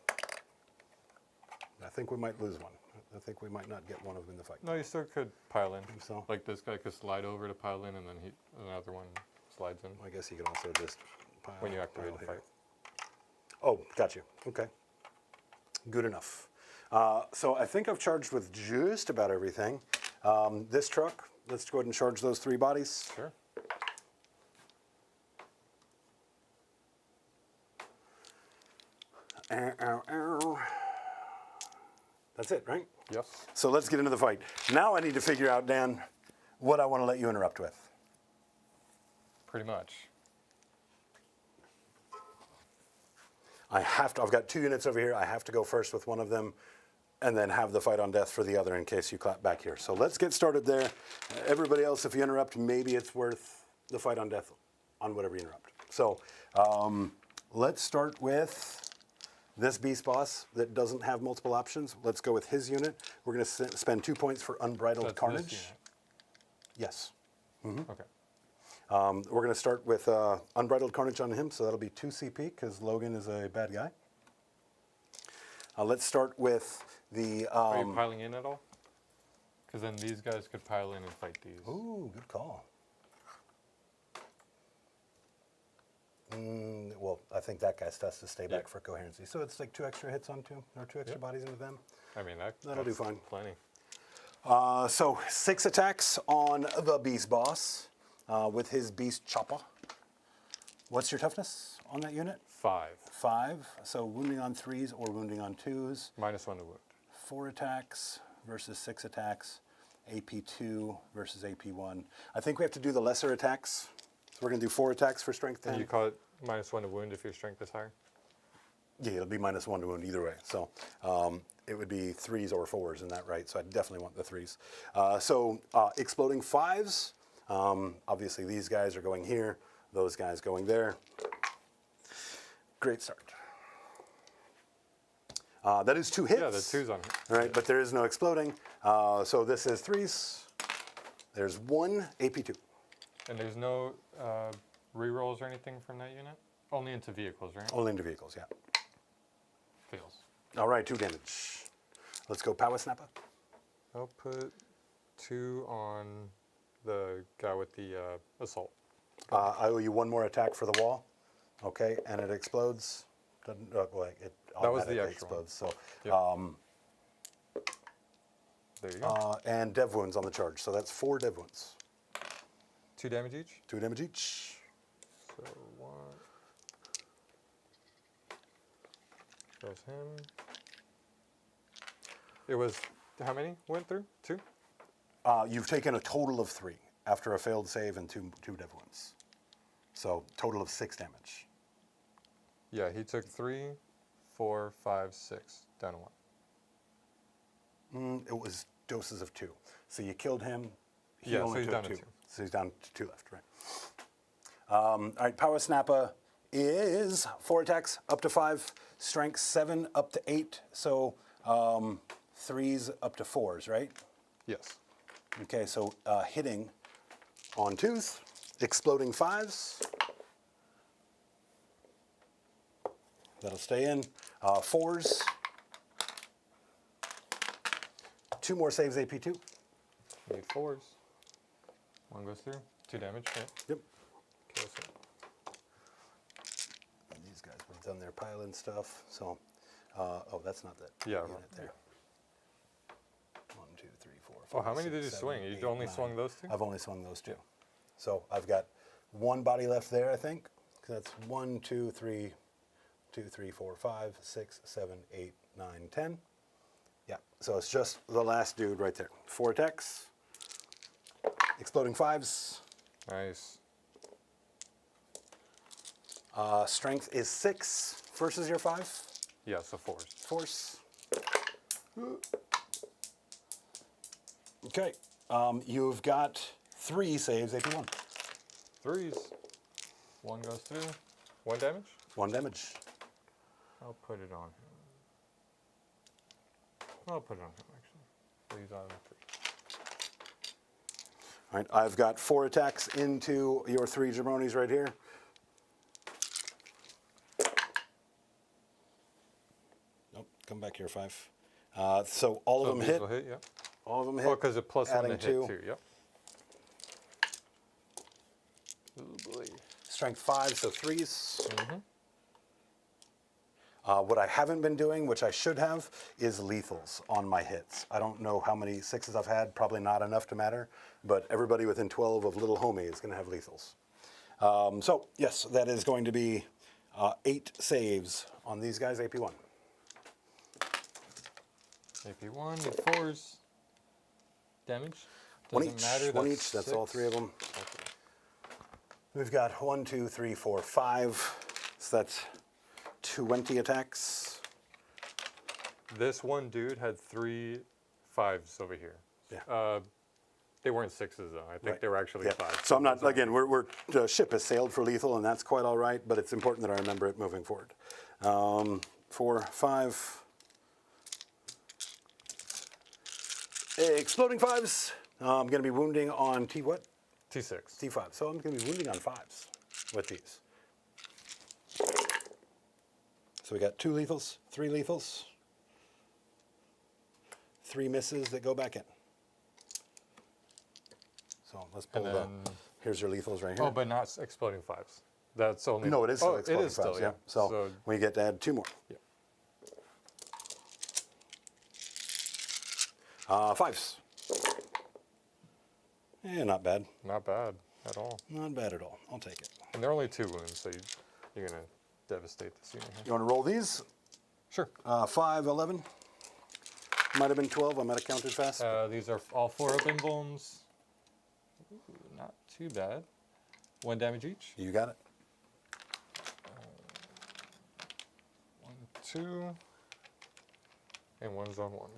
I think we might lose one. I think we might not get one of them in the fight. No, you still could pile in. So? Like this guy could slide over to pile in, and then another one slides in I guess you could also just pile, when you activate the pile fight. here. Oh, got you. Okay. Good enough. So I think I've charged with just about everything. This truck, let's go ahead and charge those 3 bodies. Sure. Ow, ow, ow. That's it, right? Yes. So let's get into the fight. Now I need to figure out, Dan, what I want to let you interrupt with. Pretty much. I've got 2 units over here. I have to go first with one of them and then have the fight on death for the other in case you clap back here. So let's get started there. Everybody else, if you interrupt, maybe it's worth the fight on death on whatever you interrupt. So let's start with this beast boss that doesn't have multiple options. Let's go with his unit. We're going to spend 2 points for Unbridled That's Carnage. this unit. Yes. Okay. We're going to start with Unbridled Carnage on him, so that'll be 2 CP because Logan is a bad guy. Let's start with the... Are you piling in at all? Because then these guys could pile in and fight these. Ooh, good call. Well, I think that guy has to stay back for coherency. So it's like 2 extra hits on 2, or 2 extra bodies into them. I mean, That'll do that's fine. Plenty. So 6 attacks on the beast boss with his beast chopper. What's your toughness on that unit? 5. 5. So wounding on 3s or wounding on 2s. -1 to wound. 4 attacks versus 6 attacks. AP2 versus AP1. I think we have to do the lesser attacks. So we're going to do 4 attacks for strength 10. And you call it -1 to wound if your strength is higher? Yeah, it'll be -1 to wound either way. So it would be 3s or 4s in that, right? So I definitely want the 3s. Exploding 5s. Obviously, these guys are going here. Those guys going there. Great start. That is 2 hits. Yeah, the 2's on here. All right, but there is no exploding. So this is 3s. There's 1 AP2. And there's no rerolls or anything from that unit? Only into vehicles, right? Only into vehicles, yeah. Fails. All right, 2 damage. Let's go Power Snapper. I'll put 2 on the guy with the assault. I owe you 1 more attack for the wall. Okay, and it explodes. Doesn't, well, it That was the automatically extra one. explodes. So, Yep. There you go. and dev wounds on the charge. So that's 4 dev wounds. 2 damage each. 2 damage each. So 1. Goes him. It was, how many went through? 2? You've taken a total of 3 after a failed save and 2 dev wounds. So total of 6 damage. Yeah, he took 3, 4, 5, 6, down to 1. It was doses of 2. So you killed him. He Yeah, so only he's took down to 2. 2. So he's down to 2 left, right? All right, Power Snapper is 4 attacks up to 5, strength 7 up to 8, so 3s up to 4s, right? Yes. Okay, so hitting on 2s, exploding 5s. That'll stay in. 4s. 2 more saves AP2. Need 4s. 1 goes through. 2 damage, right? Yep. Kills him. And these guys have done their pile-in stuff, so, oh, that's not that Yeah, unit right. there. 1, 2, 3, 4, 5. Oh, how many 6, did you 7, swing? You 8, only 9. swung those 2? I've only swung those 2. So I've got 1 body left there, I think. That's 1, 2, 3, 2, 3, 4, 5, 6, 7, 8, 9, 10. Yeah, so it's just the last dude right there. 4 attacks. Exploding 5s. Nice. Strength is 6 versus your 5. Yeah, so force. Force. Okay. You've got 3 saves, AP1. 3s. 1 goes through. 1 damage? 1 damage. I'll put it on him. I'll put it on him, actually. So he's on 3. All right, I've got 4 attacks into your 3 jabronis right here. Nope, come back here, 5. So all of them these hit. will hit, yeah. All of them hit. Oh, because it plus 1 to adding hit 2. too, yep. Oh boy. Strength 5, so 3s. Mm-hmm. What I haven't been doing, which I should have, is lethals on my hits. I don't know how many 6s I've had, probably not enough to matter, but everybody within 12 of Little Homie is going to have lethals. So, yes, that is going to be 8 saves on these guys, AP1. AP1, need 4s. Damage? One Doesn't each, matter. one each, that's all 3 of them. Okay. We've got 1, 2, 3, 4, 5, so that's 20 attacks. This one dude had 3 5s over here. Yeah. They weren't 6s though. I think Right. they were actually Yeah. 5s. So I'm not, again, the ship has sailed for lethal, and that's quite all right, but it's important that I remember it moving forward. 4, 5. Exploding 5s. I'm going to be wounding on T what? T6. T5. So I'm going to be wounding on 5s with these. So we got 2 lethals, 3 lethals, 3 misses that go back in. So let's pull And the. then, Here's your lethals right here. oh, but not exploding 5s. That's only. No, it is still oh, exploding it is still, 5s, yeah. So we get to add 2 more. Yeah. 5s. Yeah, not bad. Not bad at all. Not bad at all. I'll take it. And they're only 2 wounds, so you're gonna devastate this unit here. You want to roll these? Sure. 5, 11. Might have been 12. I might have counted fast. These are all 4 open bombs. Ooh, not too bad. 1 damage each. You got it. 1, 2, and 1's on 1.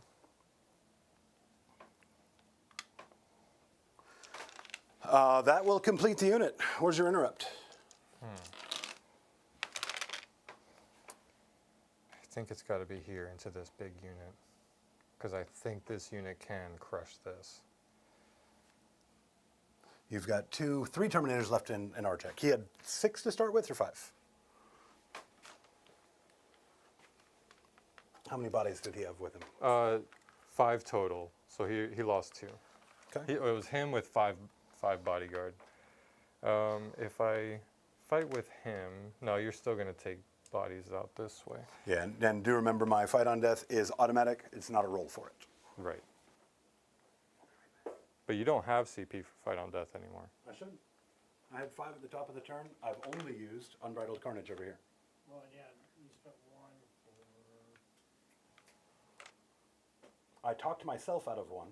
That will complete the unit. Where's your interrupt? I think it's got to be here into this big unit, because I think this unit can crush this. You've got 3 Terminators left in Arjek. He had 6 to start with, or 5? How many bodies did he have with him? 5 total, so he lost 2. Okay. It was him with 5 bodyguard. If I fight with him, no, you're still going to take bodies out this way. Yeah, and do remember my fight on death is automatic. It's not a roll for it. Right. But you don't have CP for fight on death anymore. I should. I had 5 at the top of the turn. I've only used Unbridled Carnage over here. Well, yeah, you spent 1 for. I talked myself out of 1.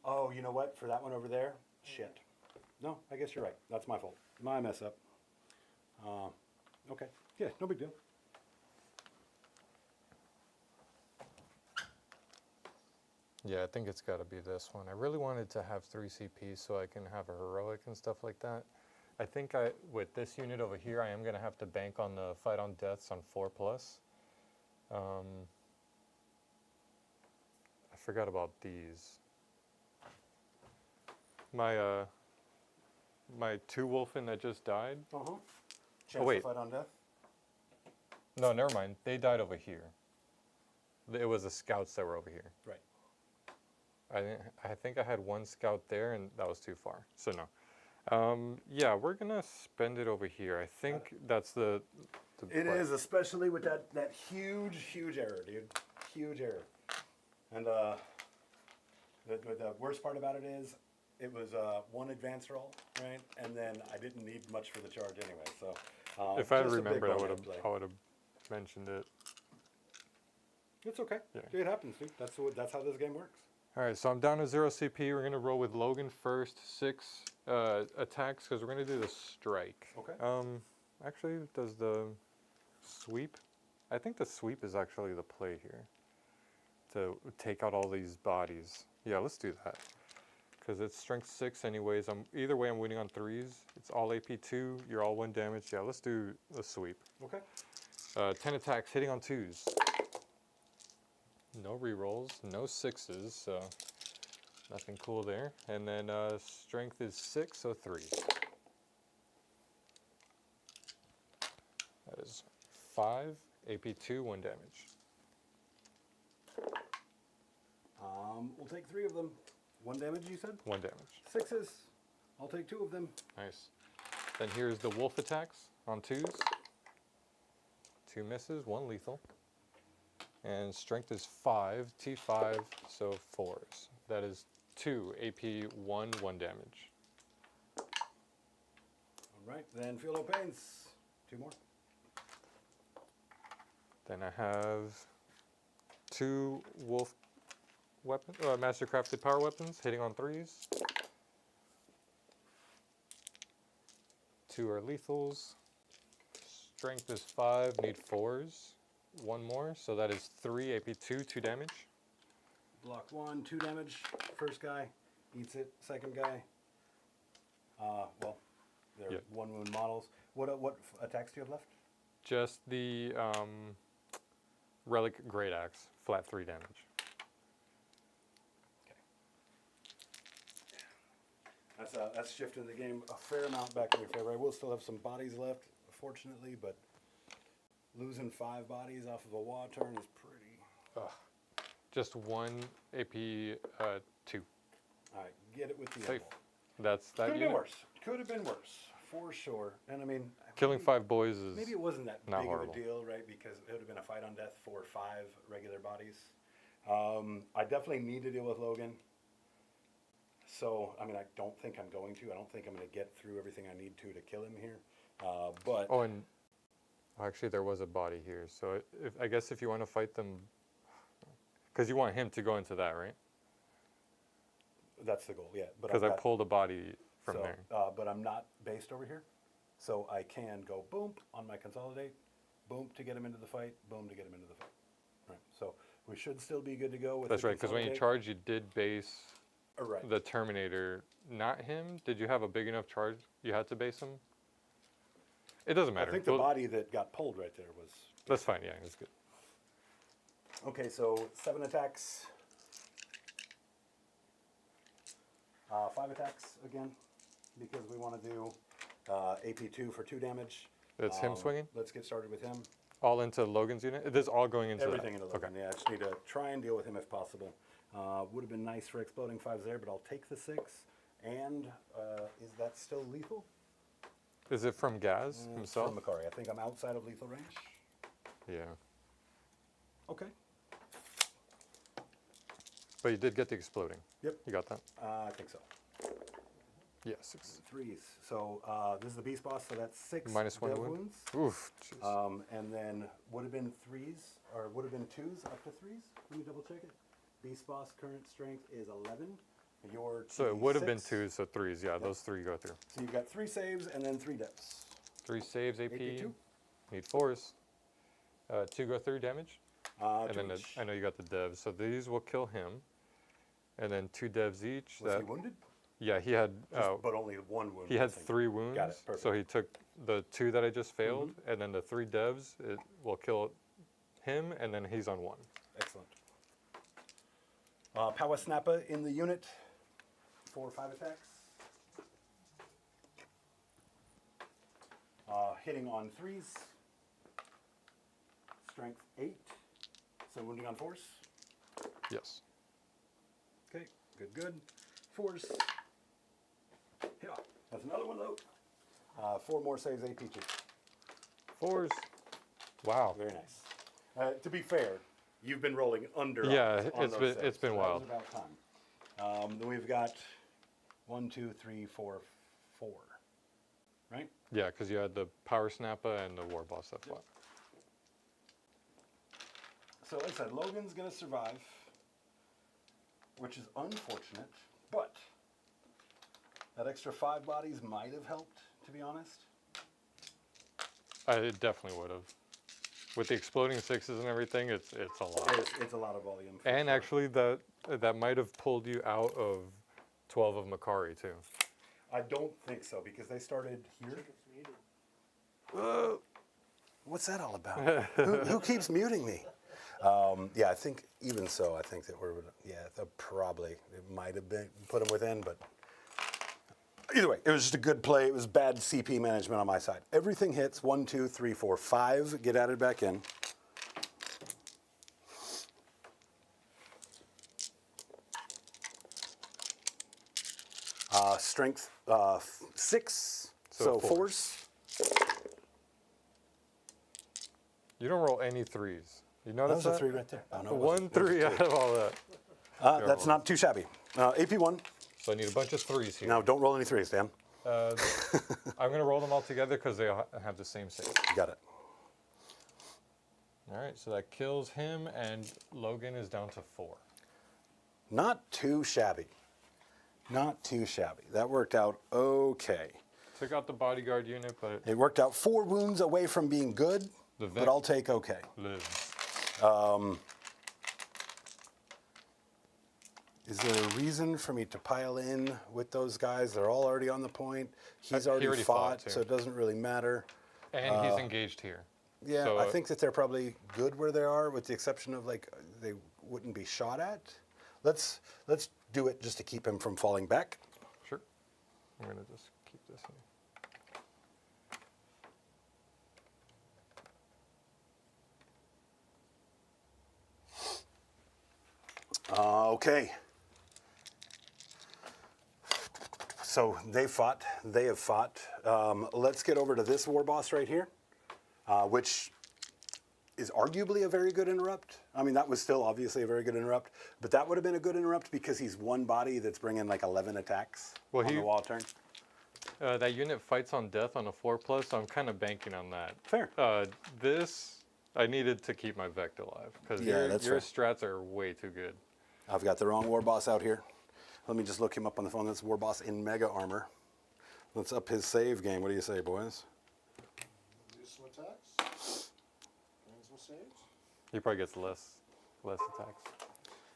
Oh, you know what? For that one over there? Shit. No, I guess you're right. That's my fault. My mess up. Okay. Yeah, no big deal. Yeah, I think it's got to be this one. I really wanted to have 3 CP so I can have a heroic and stuff like that. I think with this unit over here, I am going to have to bank on the fight on deaths on 4+. I forgot about these. My 2 Wolfen that just died. Chance wait. to fight on death? No, never mind. They died over here. It was the scouts that were over here. Right. I think I had 1 scout there, and that was too far. So no. Yeah, we're gonna spend it over here. I think that's the It is, especially with that huge error, dude. Huge error. And the worst part about it is, it was 1 advance roll, right? And then I didn't need much for the charge anyway. So If I had just a big remembered, bonehead play. I would have mentioned it. It's okay. Yeah. It happens, dude. That's how this game works. All right, so I'm down to 0 CP. We're gonna roll with Logan first, 6 attacks, because we're gonna do the strike. Okay. Actually, does the sweep? I think the sweep is actually the play here. To take out all these bodies. Yeah, let's do that. Because it's strength 6 anyways. Either way, I'm winning on 3s. It's all AP 2. You're all 1 damage. Yeah, let's do the sweep. Okay. 10 attacks, hitting on 2s. No rerolls, no 6s, so nothing cool there. And then strength is 6, so 3. That is 5, AP 2, 1 damage. We'll take 3 of them. 1 damage, you said? 1 damage. 6s. I'll take 2 of them. Nice. Then here's the wolf attacks on 2s. 2 misses, 1 lethal. And strength is 5, T5, so 4s. That is 2 AP 1, 1 damage. All right, then feel no pains. 2 more. Then I have 2 wolf mastercrafted power weapons hitting on 3s. 2 are lethals. Strength is 5, need 4s. 1 more, so that is 3 AP 2, 2 damage. Block 1, 2 damage. First guy eats it. Second guy, well, they're Yep. 1 wound models. What attacks do you have left? Just the relic great axe, flat 3 damage. That's shifting the game a fair amount back in your favor. I will still have some bodies left, fortunately, but losing 5 bodies off of a WA turn is pretty. Just 1 AP 2. All right, get it with the Safe. elbow. That's that Could have been unit. worse. Could have been worse, for sure. And I mean, Killing maybe- 5 boys is Maybe it wasn't that not big horrible. of a deal, right? Because it would have been a fight on death for 5 regular bodies. I definitely need to deal with Logan. So, I mean, I don't think I'm going to. I don't think I'm going to get through everything I need to kill him here. But Oh, and actually, there was a body here. So I guess if you want to fight them, because you want him to go into that, right? that's the goal, yeah. But Because I've I got- pulled a body from so, there. But I'm not based over here. So I can go boom on my consolidate, boom to get him into the fight, boom to get him into the fight. Right. So we should still be good to go with That's the right. Because when you consolidate. charge, you did base Right. the Terminator, not him. Did you have a big enough charge you had to base him? It doesn't I matter. think the We'll- body that got pulled right there was. That's fine. Yeah, it's good. Okay, so 7 attacks. 5 attacks again, because we want to do AP2 for 2 damage. That's him swinging? Let's get started with him. All into Logan's unit? This is all going into Everything that? into Logan. Yeah, I just need to try and deal with him if possible. Would have been nice for exploding 5s there, but I'll take the 6. And is that still lethal? Is it from Gaz It's himself? from Makari. I think I'm outside of lethal range. Yeah. Okay. But you did get the exploding. Yep. You got that? I think so. Yeah, 6. 3s. So this is the beast boss, so that's 6 Minus 1 dev wound. wounds. Oof. Jeez. And then would have been 3s, or would have been 2s up to 3s. Let me double check it. Beast boss current strength is 11. Your So it would have been 6. 2s, so 3s. Yeah, those 3 go through. So you've got 3 saves and then 3 devs. 3 saves AP. AP2. Need 4s. 2 go through damage. And Two then each. I know you got the devs, so these will kill him. And then 2 devs each. Was he wounded? Yeah, he had But only 1 wound. he had I think. 3 wounds. Got it, perfect. So he took the 2 that I just failed, and then the 3 devs. It will kill him, and then he's on 1. Excellent. Power Snapper in the unit. 4 or 5 attacks. Hitting on 3s. Strength 8. So wounding on 4s. Yes. Okay, good, good. 4s. Yeah, that's another one though. 4 more saves AP2. 4s. Wow. Very nice. To be fair, you've been rolling under. Yeah, on it's those been- saves, it's been so wild. That was about time. Then we've got 1, 2, 3, 4, 4. Right? Yeah, because you had the Power Snappa and the War Boss that fought. So like I said, Logan's going to survive, which is unfortunate, but that extra 5 bodies might have helped, to be honest. It definitely would have. With the exploding 6s and everything, it's a lot. It's a lot of volume. And actually, that might have pulled you out of 12 of Makari, too. I don't think so, because they started here. What's that all about? who keeps muting me? Yeah, I think even so, I think that probably, it might have been put them within, but either way, it was just a good play. It was bad CP management on my side. Everything hits. 1, 2, 3, 4, 5 get added back in. Strength 6, so 4s. You don't roll any 3s. You That notice was a that? 3 right there. Oh, no, it 1 wasn't. It was 3 a out of all that. That's not too shabby. AP1. So I need a bunch of 3s here. Now, don't roll any 3s, Dan. I'm going to roll them all together because they all have the same save. You got it. All right, so that kills him, and Logan is down to 4. Not too shabby. Not too shabby. That worked out okay. Took out the bodyguard unit, but It worked out 4 wounds away from being good, The but I'll take okay. lives. Is there a reason for me to pile in with those guys? They're all already on the point. He's already, already fought, fought, too. so it doesn't really matter. And he's engaged here. Yeah, So, I think that they're probably good where they are, with the exception of like they wouldn't be shot at. Let's do it just to keep him from falling back. Sure. I'm going to just keep this in. Okay. So they have fought. Let's get over to this war boss right here, which is arguably a very good interrupt. I mean, that was still obviously a very good interrupt, but that would have been a good interrupt because he's one body that's bringing like 11 attacks on the wall turn. That unit fights on death on a 4+, so I'm kind of banking on that. Fair. This, I needed to keep my Vect alive, because Yeah, that's your fair. strats are way too good. I've got the wrong war boss out here. Let me just look him up on the phone. That's war boss in mega armor. Let's up his save game. What do you say, boys? Do some attacks. Bring some saves. He probably gets less attacks.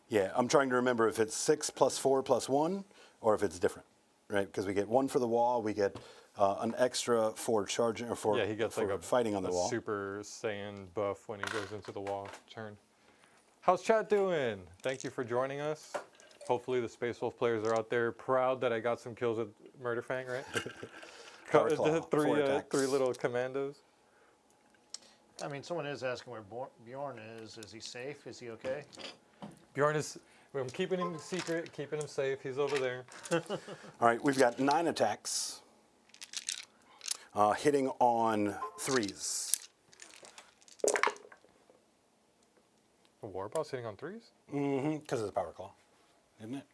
Yeah, I'm trying to remember if it's 6 + 4 + 1 or if it's different, right? Because we get 1 for the wall, we get an extra for charging or for, Yeah, he gets for like a fighting on the wall. Super Saiyan buff when he goes into the wall turn. How's chat doing? Thank you for joining us. Hopefully the Space Wolf players are out there proud that I got some kills with Murderfang, right? Power Claw, 4 three attacks. little commandos. I mean, someone is asking where Bjorn is. Is he safe? Is he okay? Bjorn is, I'm keeping him secret, keeping him safe. He's over there. All right, we've got 9 attacks, hitting on 3s. A war boss hitting on 3s? Because it's Power Claw, isn't it?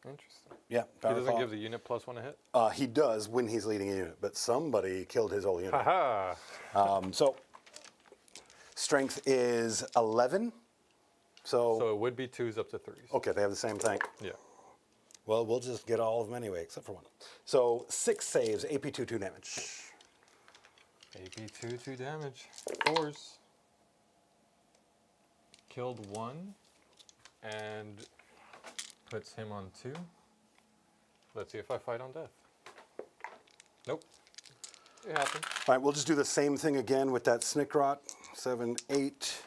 Interesting. Yeah, He Power doesn't Claw. give the unit +1 a hit? He does when he's leading a unit, but somebody killed his whole unit. Haha! So strength is 11. So it would be 2s up to 3s. Okay, they have the same thing. Yeah. Well, we'll just get all of them anyway, except for 1. So 6 saves, AP 2 damage. AP 2 damage. 4s. Killed 1 and puts him on 2. Let's see if I fight on death. Nope. It happened. All right, we'll just do the same thing again with that Snickrot. 7, 8.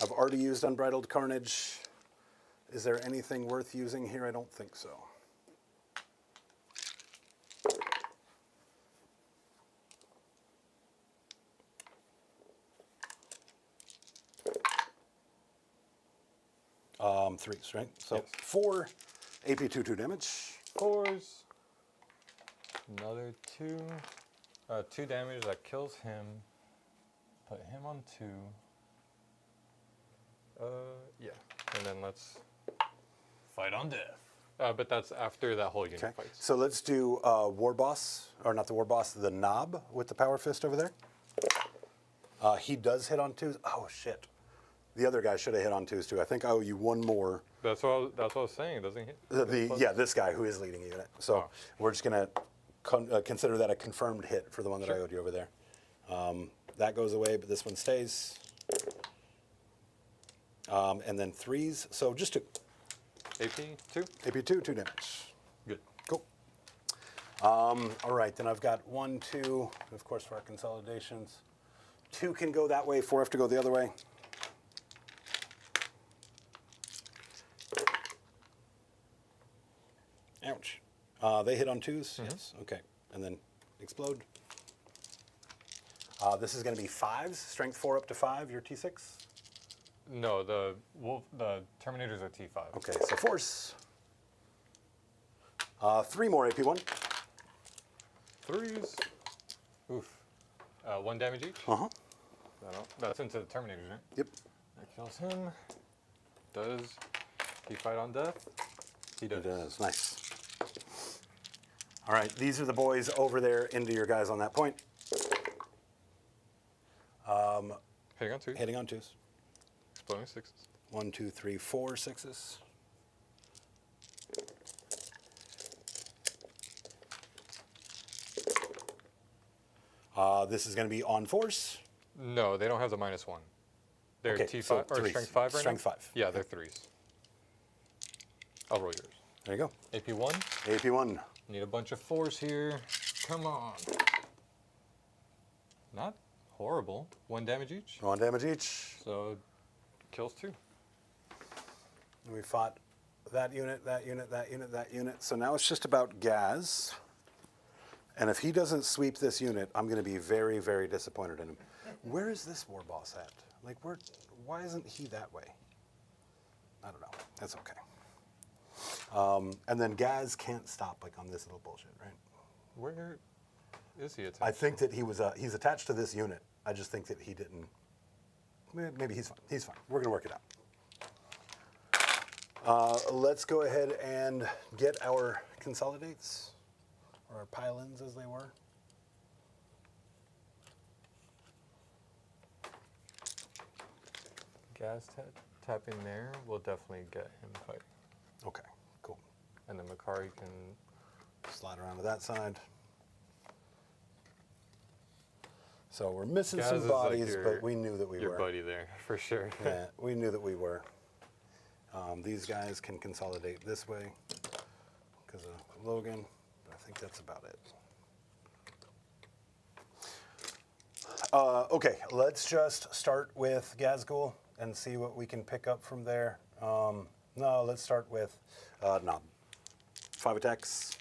I've already used Unbridled Carnage. Is there anything worth using here? I don't think so. Threes, right? So Yes. 4 AP 2 damage. 4s. Another 2. 2 damage that kills him. Put him on 2. Yeah. And then let's fight on death. But that's after that whole unit Okay. fights. So let's do War Boss, or not the War Boss, the Knob with the Power Fist over there. He does hit on 2s. Oh, shit. The other guy should have hit on 2s, too. I think I owe you one more. That's what I was saying. Doesn't he? Yeah, this guy who is leading the unit. So we're just going to consider that a confirmed hit for the one that I owed you over there. That goes away, but this one stays. And then 3s. So just 2. AP 2. AP 2, 2 damage. Good. Cool. All right, then I've got 1, 2, of course, for our consolidations. 2 can go that way, 4 have to go the other way. Ouch. They hit on 2s? Yes. Okay. And then explode. This is going to be 5s, strength 4 up to 5, your T6. No, the Terminators are T5. Okay, so force. 3 more AP1. 3s. Oof. 1 damage each. Uh-huh. That's into the Terminators, right? Yep. That kills him. Does he fight on death? He does. It does. Nice. All right, these are the boys over there into your guys on that point. Hitting on 2. Hitting on 2s. Exploding 6s. 1, 2, 3, 4 6s. This is going to be on force. No, they don't have the -1. They're Okay, T5 so or threes. strength 5 right Strength now? 5. Yeah, they're 3s. I'll roll yours. There you go. AP1. AP1. Need a bunch of 4s here. Come on. Not horrible. 1 damage each. 1 damage each. So kills 2. And we fought that unit, that unit, that unit, that unit. So now it's just about Gaz. And if he doesn't sweep this unit, I'm going to be very, very disappointed in him. Where is this war boss at? Like, why isn't he that way? I don't know. That's okay. And then Gaz can't stop like on this little bullshit, right? Where is he attached? I think that he's attached to this unit. I just think that he didn't. Maybe he's fine. He's fine. We're gonna work it out. Let's go ahead and get our consolidates, or our pile-ins as they were. Gas tapping there will definitely get him fighting. Okay, cool. And then Makari can. Slide around to that side. So we're missing Gaz some is like bodies, but we knew that we your were. buddy there, for sure. Yeah, we knew that we were. These guys can consolidate this way because of Logan, but I think that's about it. Okay, let's just start with Gazgul and see what we can pick up from there. No, let's start with Knob. 5 attacks,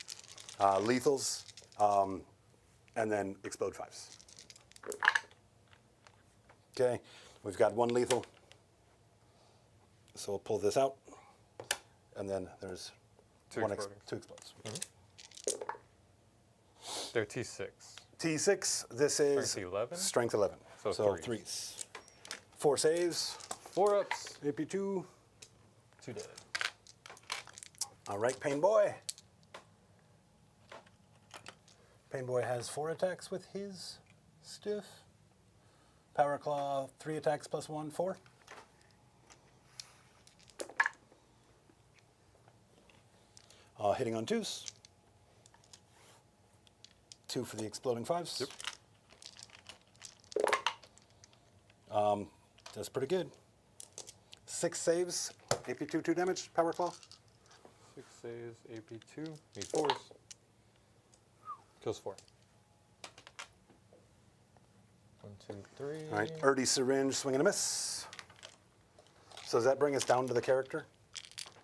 lethals, and then explode 5s. Okay, we've got 1 lethal. So we'll pull this out, and then there's 2 exploders. 2 explodes. They're T6. T6, this is Strength 11? Strength 11. So So threes. 3s. 4 saves, 4 ups. AP2. 2 dead. All right, Pain Boy. Pain Boy has 4 attacks with his stiff. Power Claw, 3 attacks plus 1, 4. Hitting on 2s. 2 for the exploding 5s. Yep. That's pretty good. 6 saves, AP2, 2 damage, Power Claw. 6 saves, AP2. Need 4s. Kills 4. 1, 2, 3. All right, Erdy Syringe, swing and a miss. So does that bring us down to the character?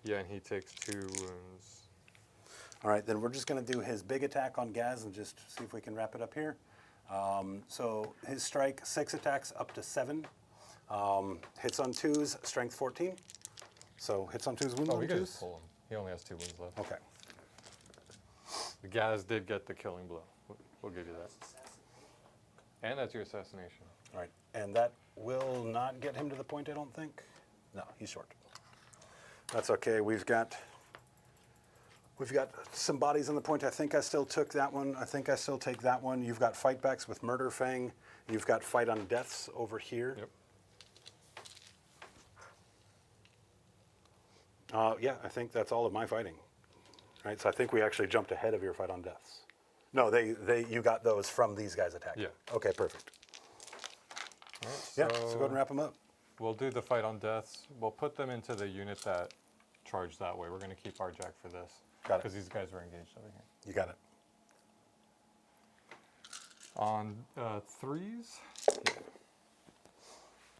Yeah, and he takes 2 wounds. All right, then we're just going to do his big attack on Gaz and just see if we can wrap it up here. So his strike, 6 attacks up to 7. Hits on 2s, strength 14. So hits on 2s, wounds Oh, on we can just 2s. pull him. He only has 2 wounds left. Okay. The Gaz did get the killing blow. We'll give you that. And that's your assassination. All right, and that will not get him to the point, I don't think. No, he's short. That's okay. We've got We've got some bodies on the point. I think I still took that one. I think I still take that one. You've got fight backs with Murder Fang. You've got fight on deaths over here. Yep. Yeah, I think that's all of my fighting. Right, so I think we actually jumped ahead of your fight on deaths. No, you got those from these guys attacking. Yeah. Okay, perfect. All right, Yeah, so go ahead and wrap them up. We'll do the fight on deaths. We'll put them into the unit that charged that way. We're going to keep our jack for this. Got it. Because these guys were engaged over here. You got it. On threes, yeah.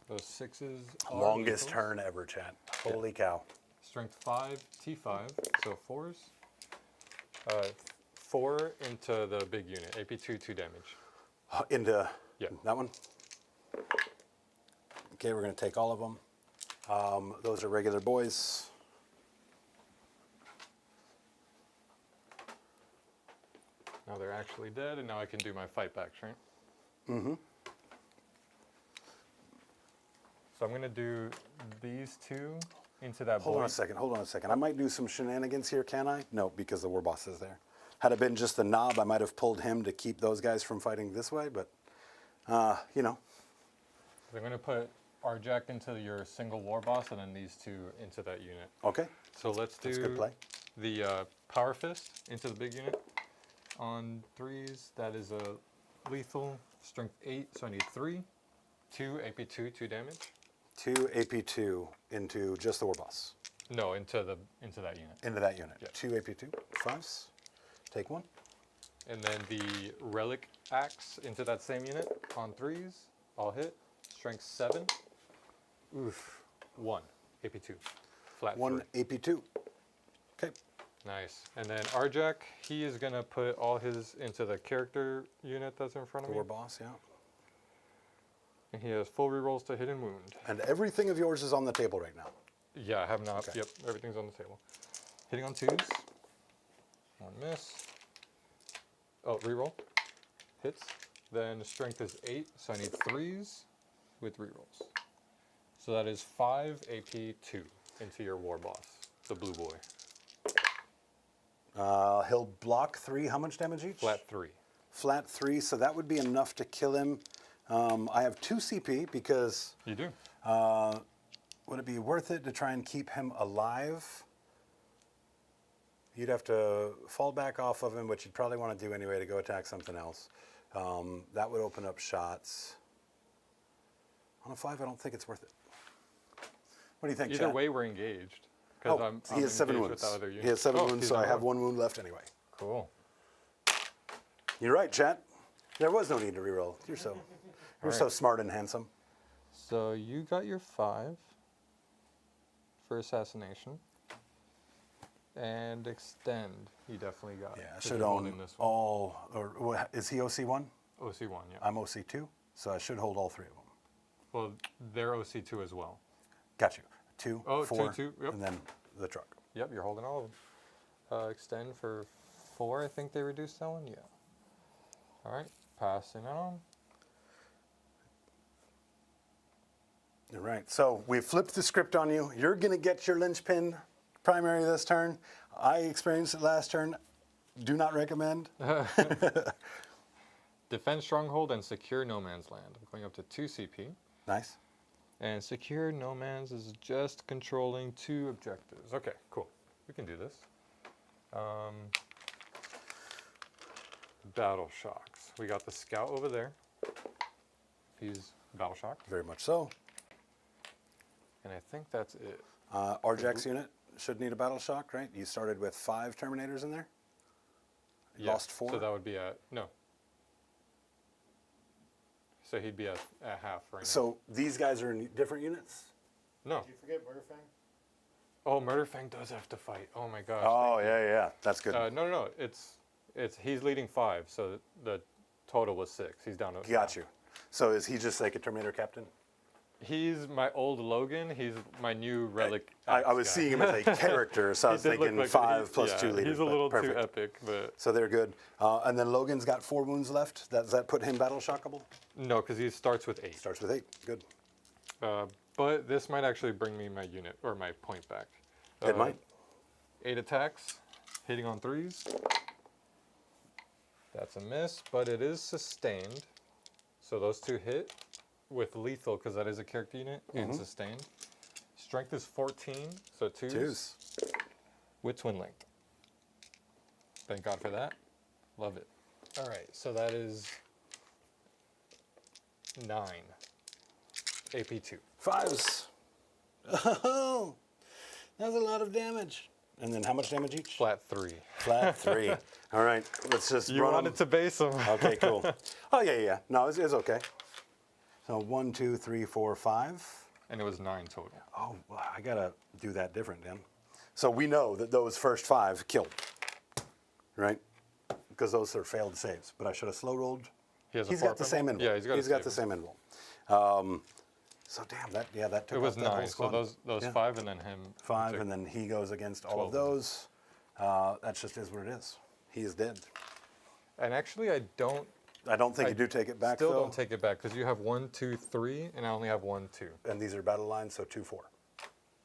Those sixes. are Longest lethals. turn ever, chat. Holy cow. Strength 5, T5, so 4s. 4 into the big unit, AP2, 2 damage. Into Yeah. that one? Okay, we're going to take all of them. Those are regular boys. Now they're actually dead, and now I can do my fight backs, right? Mm-hmm. So I'm going to do these two into that Hold boy. on a second. Hold on a second. I might do some shenanigans here, can I? No, because the war boss is there. Had it been just the knob, I might have pulled him to keep those guys from fighting this way, but, you know. I'm going to put our jack into your single war boss, and then these two into that unit. Okay. So let's do That's good play. the power fist into the big unit. On threes, that is a lethal, strength 8, so I need 3. 2 AP2, 2 damage. 2 AP2 into just the war boss. No, into that unit. Into that unit. Yeah. 2 AP2. 5s. Take 1. And then the relic axe into that same unit on threes. I'll hit. Strength 7. Oof. 1 AP2. Flat 1 3. AP2. Okay. Nice. And then Arjak, he is going to put all his into the character unit that's in front The of war me. boss, yeah. And he has full rerolls to hit and wound. And everything of yours is on the table right now. Yeah, I have not. Okay. Yep, everything's on the table. Hitting on 2s. 1 miss. Oh, reroll. Hits. Then strength is 8, so I need 3s with rerolls. So that is 5 AP2 into your war boss, the blue boy. He'll block 3. How much damage each? Flat 3. Flat 3, so that would be enough to kill him. I have 2 CP because You do. would it be worth it to try and keep him alive? You'd have to fall back off of him, which you'd probably want to do anyway to go attack something else. That would open up shots. On a 5, I don't think it's worth it. What do you think, Either chat? way, we're engaged. Oh, I'm he has 7 engaged with wounds. that other unit. He has 7 Oh, wounds, he's so I on have one. 1 wound left anyway. Cool. You're right, chat. There was no need to reroll. You're so smart and handsome. So you got your 5 for assassination. And extend, you definitely got. Yeah, I 'cause should you're own holding this one. all. Or is he OC1? OC1, yeah. I'm OC2, so I should hold all 3 of them. Well, they're OC2 as well. Got you. 2, Oh, 4, 2, yep. and then the truck. Yep, you're holding all of them. Extend for 4, I think they reduced that one? Yeah. All right, passing on. All right, so we flipped the script on you. You're going to get your linchpin primary this turn. I experienced it last turn. Do not recommend. Defend Stronghold and Secure No Man's Land. I'm going up to 2 CP. Nice. And Secure No Man's is just controlling 2 objectives. Okay, cool. We can do this. Battle Shocks. We got the Scout over there. He's Battle Shocked. Very much so. And I think that's it. Arjack's unit should need a battle shock, right? You started with 5 Terminators in there? You Yeah, lost 4? So that would be at, no. So he'd be at half right now. So these guys are in different units? No. Did you forget Murderfang? Oh, Murderfang does have to fight. Oh my gosh. Oh, yeah. That's good. No. He's leading 5, so the total was 6. He's down to Got you. So is he just like a Terminator captain? He's my old Logan. He's my new relic. I was guy. seeing him as a character, so I He was did look thinking like- 5 plus 2 leaders. He's a but little perfect. too epic, but So they're good. And then Logan's got 4 wounds left. Does that put him battle shockable? no, because he starts with 8. Starts with 8. Good. But this might actually bring me my unit or my point back. It might. 8 attacks, hitting on 3s. That's a miss, but it is sustained. So those 2 hit with lethal, because that is a character unit, and sustained. Strength is 14, so 2s. 2s. With twin length. Thank God for that. Love it. All right, so that is 9. AP 2. 5s. Oh, that's a lot of damage. And then how much damage each? Flat 3. Flat 3. All right, let's just You run wanted to base them. Okay, cool. Oh, yeah. No, it's okay. So 1, 2, 3, 4, 5. And it was 9 total. Oh, well, I got to do that different then. So we know that those first 5 killed, right? Because those are failed saves. But I should have slow rolled. He's got the same end roll. Yeah, he's got the same end roll. So damn, that took It was off that whole 9, so squad. those Yeah. 5 and then him. 5, took- and then he goes against all 12 of those. That just is what it is. He is dead. And actually, I don't think you do take it back, still though. don't take it back, because you have 1, 2, 3, and I only have 1, 2. And these are battle lines, so 2, 4.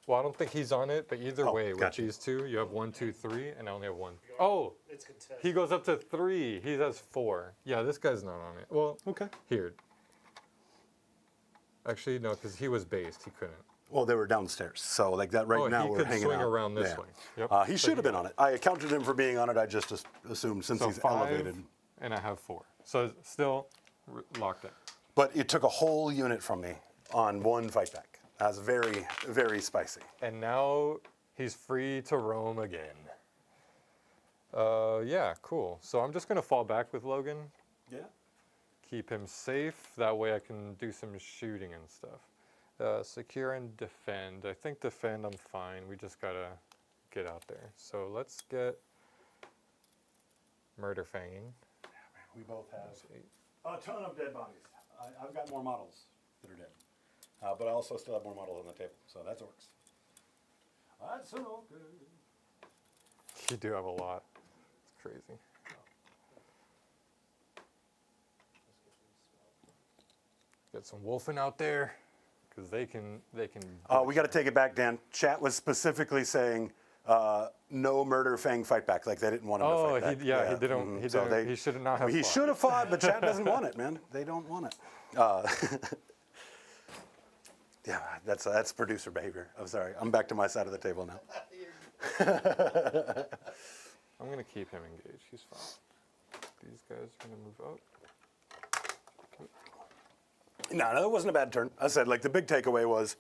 Well, I don't think he's on it, but either Oh, way, with gotcha. these 2, you have 1, 2, 3, and I only have 1. Oh, It's contested. he goes up to 3. He has 4. Yeah, this guy's not on it. Well, Okay. here. Actually, no, because he was based. He couldn't. Well, they were downstairs, so like that right Oh, now he we're could hanging swing out. around this Yeah. way. Yep. He So should have been on it. I counted him for being on it. I just assumed since So he's 5, elevated. and I have 4. So still locked in. But it took a whole unit from me on one fight back. That's very, very spicy. And now he's free to roam again. Yeah, cool. So I'm just going to fall back with Logan. Yeah. Keep him safe. That way I can do some shooting and stuff. Secure and defend. I think defend I'm fine. We just got to get out there. So let's get murder fanging. We both have That's 8. a ton of dead bodies. I've got more models that are dead. But I also still have more models on the table, so that's Orcs. That's okay. You do have a lot. It's crazy. Get some wolfing out there, because they can. We got to take it back, Dan. Chat was specifically saying no murder fang fight back. Like they didn't want him to fight back. he didn't. He So didn't. He should not have. He fought. should have fought, but chat doesn't want it, man. They don't want it. Yeah, that's producer behavior. I'm sorry. I'm back to my side of the table now. I'm gonna keep him engaged. He's fine. These guys are gonna move up. No, that wasn't a bad turn. I said, like, the big takeaway was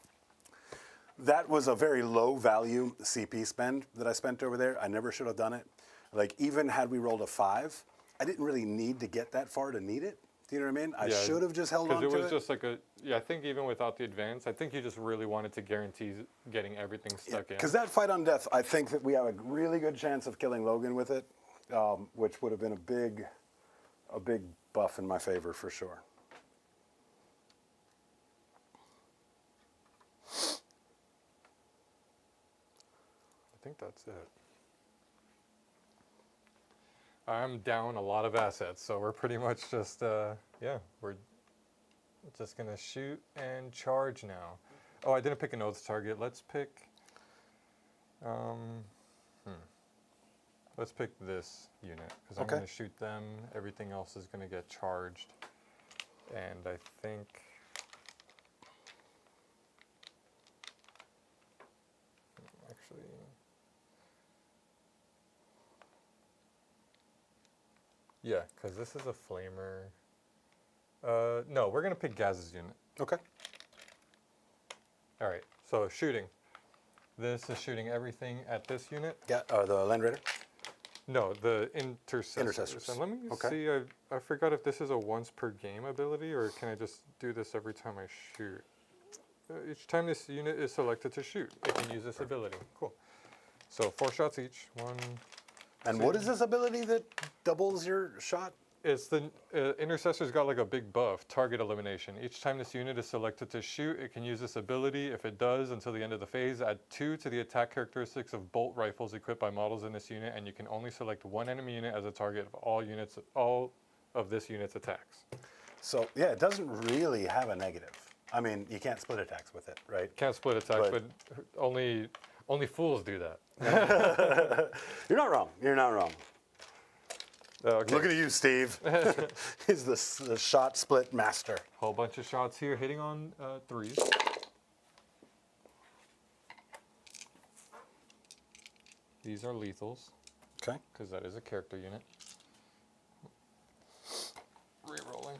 that was a very low value CP spend that I spent over there. I never should have done it. Like, even had we rolled a 5, I didn't really need to get that far to need it. Do you know what I mean? I should have just held on to it. Because it was just like I think even without the advance, I think you just really wanted to guarantee getting everything stuck in. Because that fight on death, I think that we have a really good chance of killing Logan with it, which would have been a big buff in my favor for sure. I think that's it. I'm down a lot of assets, so we're pretty much just, yeah, we're just gonna shoot and charge now. Oh, I didn't pick an oath target. Let's pick, let's pick this unit, because I'm Okay. gonna shoot them. Everything else is gonna get charged. And I think, actually, yeah, because this is a flamer. No, we're going to pick Gaz's unit. Okay. All right, so shooting. This is shooting everything at this unit. The Land Raider? No, the intercessors. Intercessors. And let me Okay. see, I forgot if this is a once per game ability, or can I just do this every time I shoot? Each time this unit is selected to shoot, it can use this ability. Cool. So 4 shots each. 1. And what is this ability that doubles your shot? It's the Intercessor's got like a big buff, target elimination. Each time this unit is selected to shoot, it can use this ability. If it does, until the end of the phase, add 2 to the attack characteristics of bolt rifles equipped by models in this unit, and you can only select 1 enemy unit as a target of all of this unit's attacks. So, yeah, it doesn't really have a negative. I mean, you can't split attacks with it, right? Can't split attacks, But- but only fools do that. You're not wrong. You're not wrong. Okay. Look at you, Steve. He's the shot split master. Whole bunch of shots here, hitting on 3s. These are lethals, Okay. because that is a character unit. Rerolling.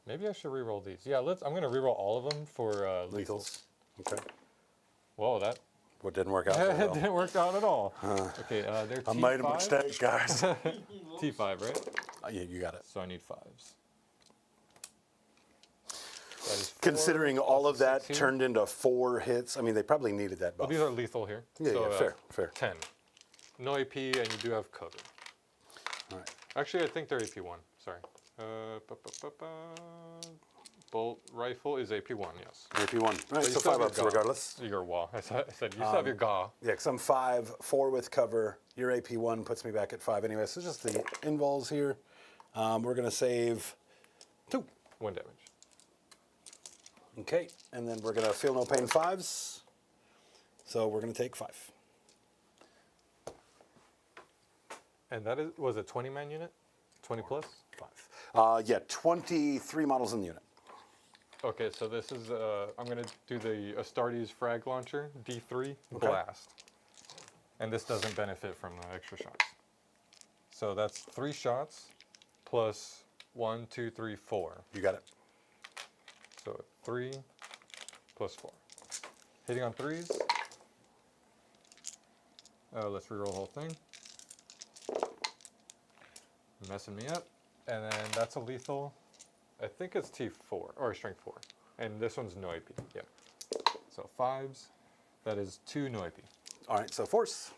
Maybe I should reroll these. Yeah, I'm going to reroll all of them for lethals. Lethals. Okay. Whoa, that What didn't work out very it well. didn't work out at all. Okay, they're T5. I made a mistake, guys. T5, right? Yeah, you got it. So I need 5s. That is 4 Considering all plus of a that 6 here. turned into 4 hits, I mean, they probably needed that Well, buff. these are lethal here. Yeah, so, yeah, fair. 10. No AP, and you do have cover. All right. Actually, I think they're AP1. Sorry. Bolt rifle is AP1, yes. AP1. All right, But you so still 5 have ups your GA. regardless. Your wall. I said you still have your GA. Yeah, because I'm 5, 4 with cover. Your AP1 puts me back at 5 anyway. So just the invols here. We're going to save 2. 1 damage. Okay, and then we're going to feel no pain 5s. So we're going to take 5. And that was a 20-man unit? 20 plus? 5. Yeah, 23 models in the unit. Okay, so this is, I'm going to do the Astartes frag launcher, D3, blast. And this doesn't benefit from the extra shots. So that's 3 shots plus 1, 2, 3, 4. You got it. So 3 plus 4. Hitting on 3s. Let's reroll the whole thing. Messing me up. And then that's a lethal. I think it's T4, or strength 4. And this one's no AP. Yep. So 5s. That is 2 no AP. All right, so force.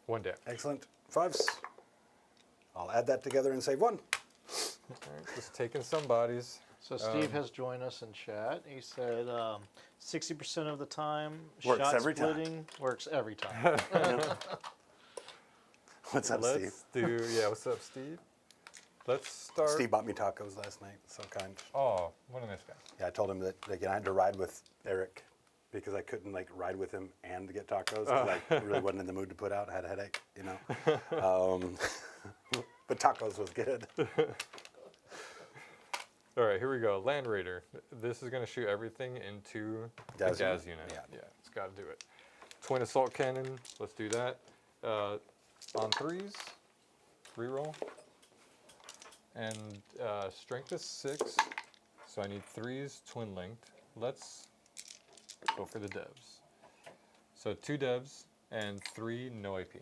1 damage. Excellent. 5s. I'll add that together and save 1. All right, just taking some bodies. So Steve has joined us in chat. He said 60% of the time, Works shot every time. splitting works every time. What's up, Steve? Let's do, yeah, what's up, Steve? Let's start. Steve bought me tacos last night. So kind. Oh, what a nice guy. Yeah, I told him that I had to ride with Eric because I couldn't like ride with him and get tacos. 'Cause I really wasn't in the mood to put out. I had a headache, you know. But tacos was good. All right, here we go. Land Raider. This is going to shoot everything into the Gas gas unit? unit. Yeah. It's got to do it. Twin assault cannon. Let's do that. On 3s, reroll. And strength is 6, so I need 3s twin linked. Let's go for the devs. So 2 devs and 3 no AP.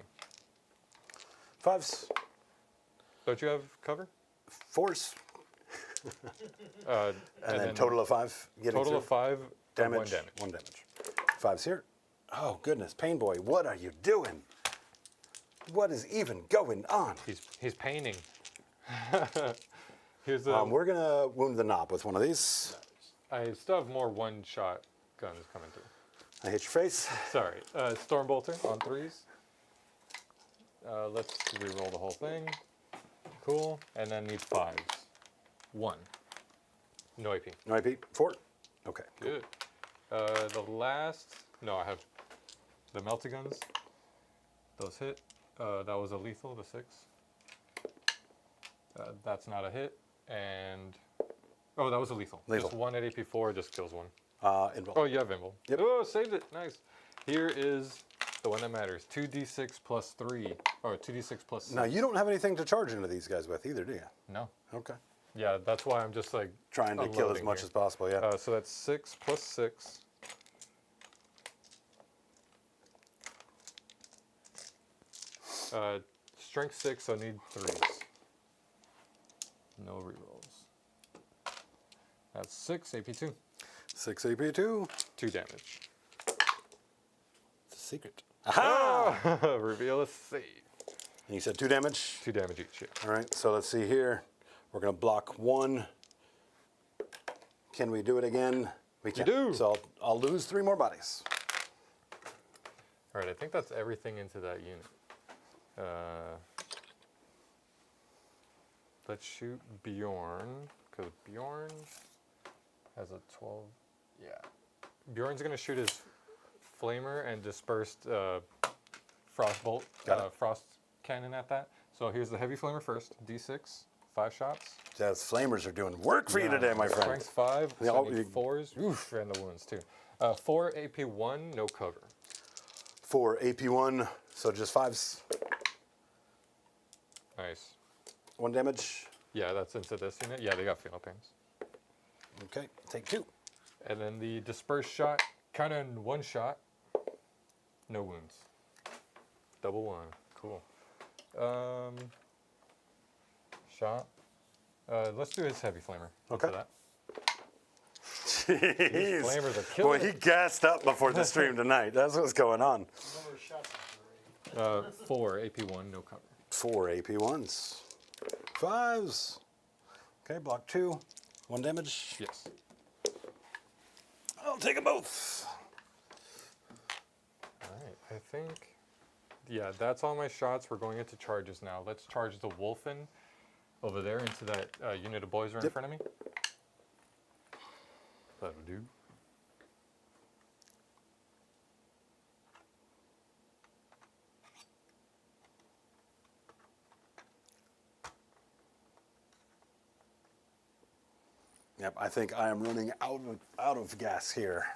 5s. Don't you have cover? Force. And And then total of 5. Getting total through. of 5 damage. 1 damage. 1 damage. 5s here. Oh, goodness. Pain boy, what are you doing? What is even going on? He's painting. Here's the. We're going to wound the knob with one of these. I still have more 1-shot guns coming through. I hit your face. Sorry. Stormbolter on 3s. Let's re-roll the whole thing. Cool. And then need 5s. 1. No AP. No IP. 4. Okay. Good. The last. No, I have the melty guns. Those hit. That was a lethal, the 6. That's not a hit. And. Oh, that was a lethal. Lethal. Just 1 at AP4 just kills 1. Invul. Oh, you have invul. Yep. Oh, saved it. Nice. Here is the one that matters. 2d6 plus 3. Or 2d6 plus 6. Now, you don't have anything to charge into these guys with either, do you? No. Okay. Yeah, that's why I'm just like Trying to kill as unloading much here. as possible, yeah. So that's 6 plus 6. Strength 6, so I need 3s. No rerolls. That's 6, AP2. 6 AP2. 2 damage. It's a secret. Aha! Reveal a save. And you said 2 damage? 2 damage each, yeah. All right, so let's see here. We're going to block 1. Can we do it again? We can. do. So I'll lose 3 more bodies. All right, I think that's everything into that unit. Let's shoot Bjorn, because Bjorn has a 12. Yeah. Bjorn's going to shoot his flamer and dispersed frostbolt, Got it. frost cannon at that. So here's the heavy flamer first. D6, 5 shots. Those flamers are doing work for you today, my friend. Strength 5, Yeah, so I you- need 4s. Oof, and the wounds too. 4 AP1, no cover. 4 AP1, so just 5s. Nice. 1 damage. Yeah, that's into this unit. Yeah, they got fatal pains. Okay, take 2. And then the dispersed shot, kind of in 1 shot. No wounds. Double 1. Cool. Shot. Let's do his heavy flamer. Okay. That. Jeez. Flamers are Boy, killing he it. gassed up before the stream tonight. That's what's going on. Number of shots is great. 4 AP1, no cover. 4 AP1s. 5s. Okay, block 2. 1 damage. Yes. I'll take them both. All right. I think. Yeah, that's all my shots. We're going into charges now. Let's charge the Wolfen over there into that unit of boys right in Yep. front of me. That'll do. Yep, I think I am running out of gas here.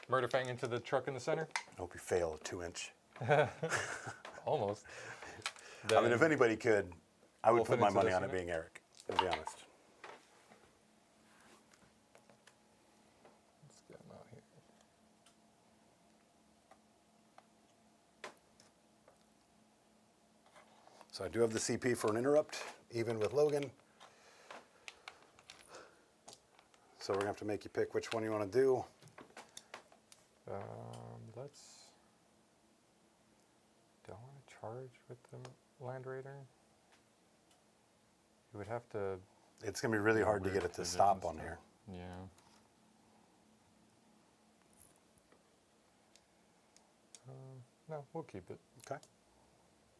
Murderfang into the truck in the center. Hope you fail a 2-inch. Almost. I mean, if anybody could, I would Wolf put it my into money this on it unit? being Eric, to be honest. Let's get him out here. So I do have the CP for an interrupt, even with Logan. So we're going to have to make you pick which one you want to do. Let's. Do I want to charge with the Land Raider? You would have to. It's going to be really hard to weird get it to physics stop and on stuff. here. Yeah. No, we'll keep it. Okay.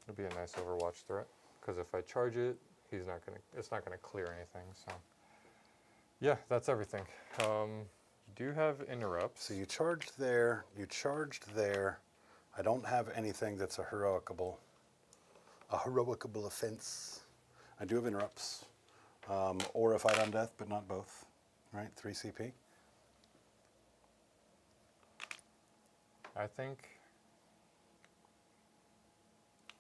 It'll be a nice Overwatch threat. Because if I charge it, he's not gonna. It's not gonna clear anything. So. Yeah, that's everything. You do have interrupts. So you charged there, you charged there. I don't have anything that's a heroicable offense. I do have interrupts. Or a fight on death, but not both. Right? 3 CP. I think.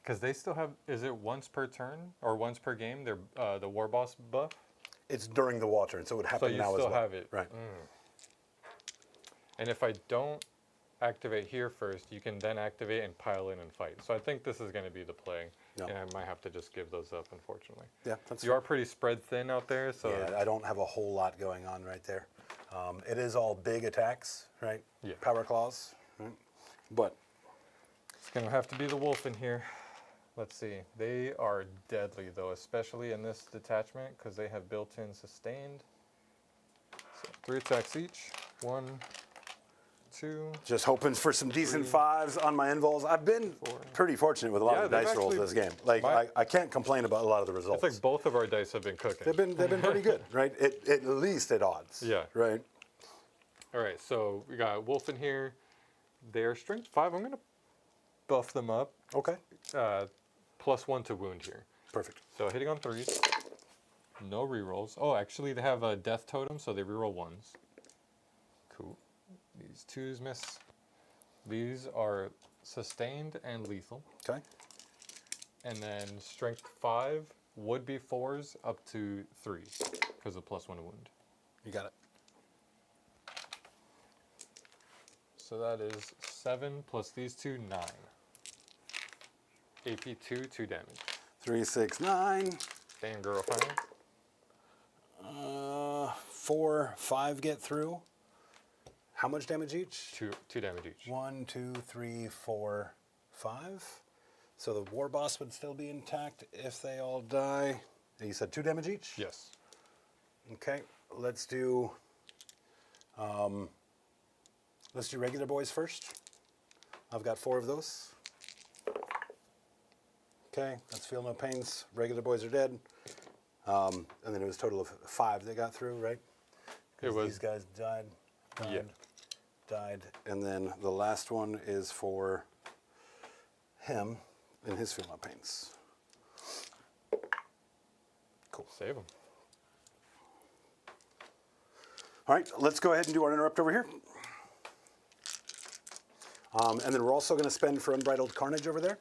Because they still have. Is it once per turn or once per game? They're the War Boss buff. It's during the water, and so it would So happen you now still as well. have it. Right. And if I don't activate here first, you can then activate and pile in and fight. So I think this is going to be the play. Yeah. And I might have to just give those up, unfortunately. Yeah, that's You are pretty spread thin out there, so Yeah, I don't have a whole lot going on right there. It is all big attacks, right? Yeah. Power claws, right? But it's going to have to be the wolf in here. Let's see. They are deadly, though, especially in this detachment, because they have built-in sustained. So 3 attacks each. 1, 2. just hoping for some decent 5s on my invols. I've been pretty fortunate with a lot Yeah, of the dice they've rolls actually- this game. Like I can't complain about a lot of the results. It's like both of our dice have been cooking. They've been pretty good, right? At least at odds. Yeah. Right. All right, so we got wolf in here. They're strength 5. I'm going to buff them up. Okay. +1 to wound here. Perfect. So hitting on 3s. No rerolls. Oh, actually they have a death totem, so they reroll 1s. Cool. These 2s miss. These are sustained and lethal. Okay. And then strength 5 would be 4s up to 3s because of +1 to wound. You got it. So that is 7 plus these 2, 9. AP2, 2 damage. 3, 6, 9. Damn girl, fire. 4, 5 get through. How much damage each? 2 damage each. 1, 2, 3, 4, 5. So the war boss would still be intact if they all die. You said 2 damage each? Yes. Okay, let's do regular boys first. I've got 4 of those. Okay, that's feel no pains. Regular boys are dead. And then it was a total of 5 that got through, right? 'Cause It was- these guys died. Yeah. died. And then the last one is for him and his female paints. Cool. Save them. All right, let's go ahead and do our interrupt over here. And then we're also going to spend for Unbridled Carnage over there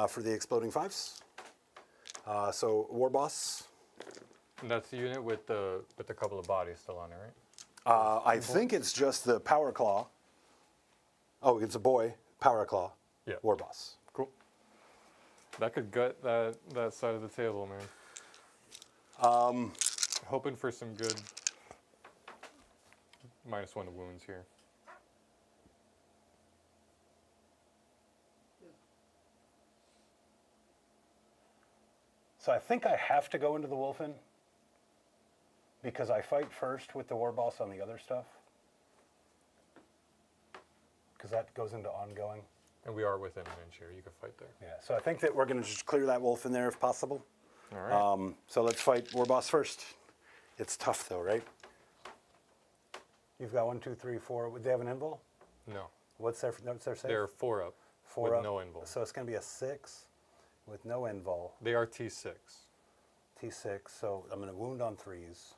for the Exploding Fives. So War Boss. And that's the unit with the couple of bodies still on it, right? I think it's just the Power Claw. Oh, it's a boy. Power Claw. Yeah. War Boss. Cool. That could gut that side of the table, man. Hoping for some good -1 to wounds here. So I think I have to go into the Wolfen because I fight first with the War Boss on the other stuff. Because that goes into ongoing. And we are within an inch here. You can fight there. Yeah, so I think that we're going to just clear that wolf in there if possible. All right. So let's fight War Boss first. It's tough though, right? You've got 1, 2, 3, 4. Would they have an invul? No. What's their save? They're 4 up. 4 with up. no invul. So it's going to be a 6 with no invul. They are T6. T6. So I'm going to wound on 3s.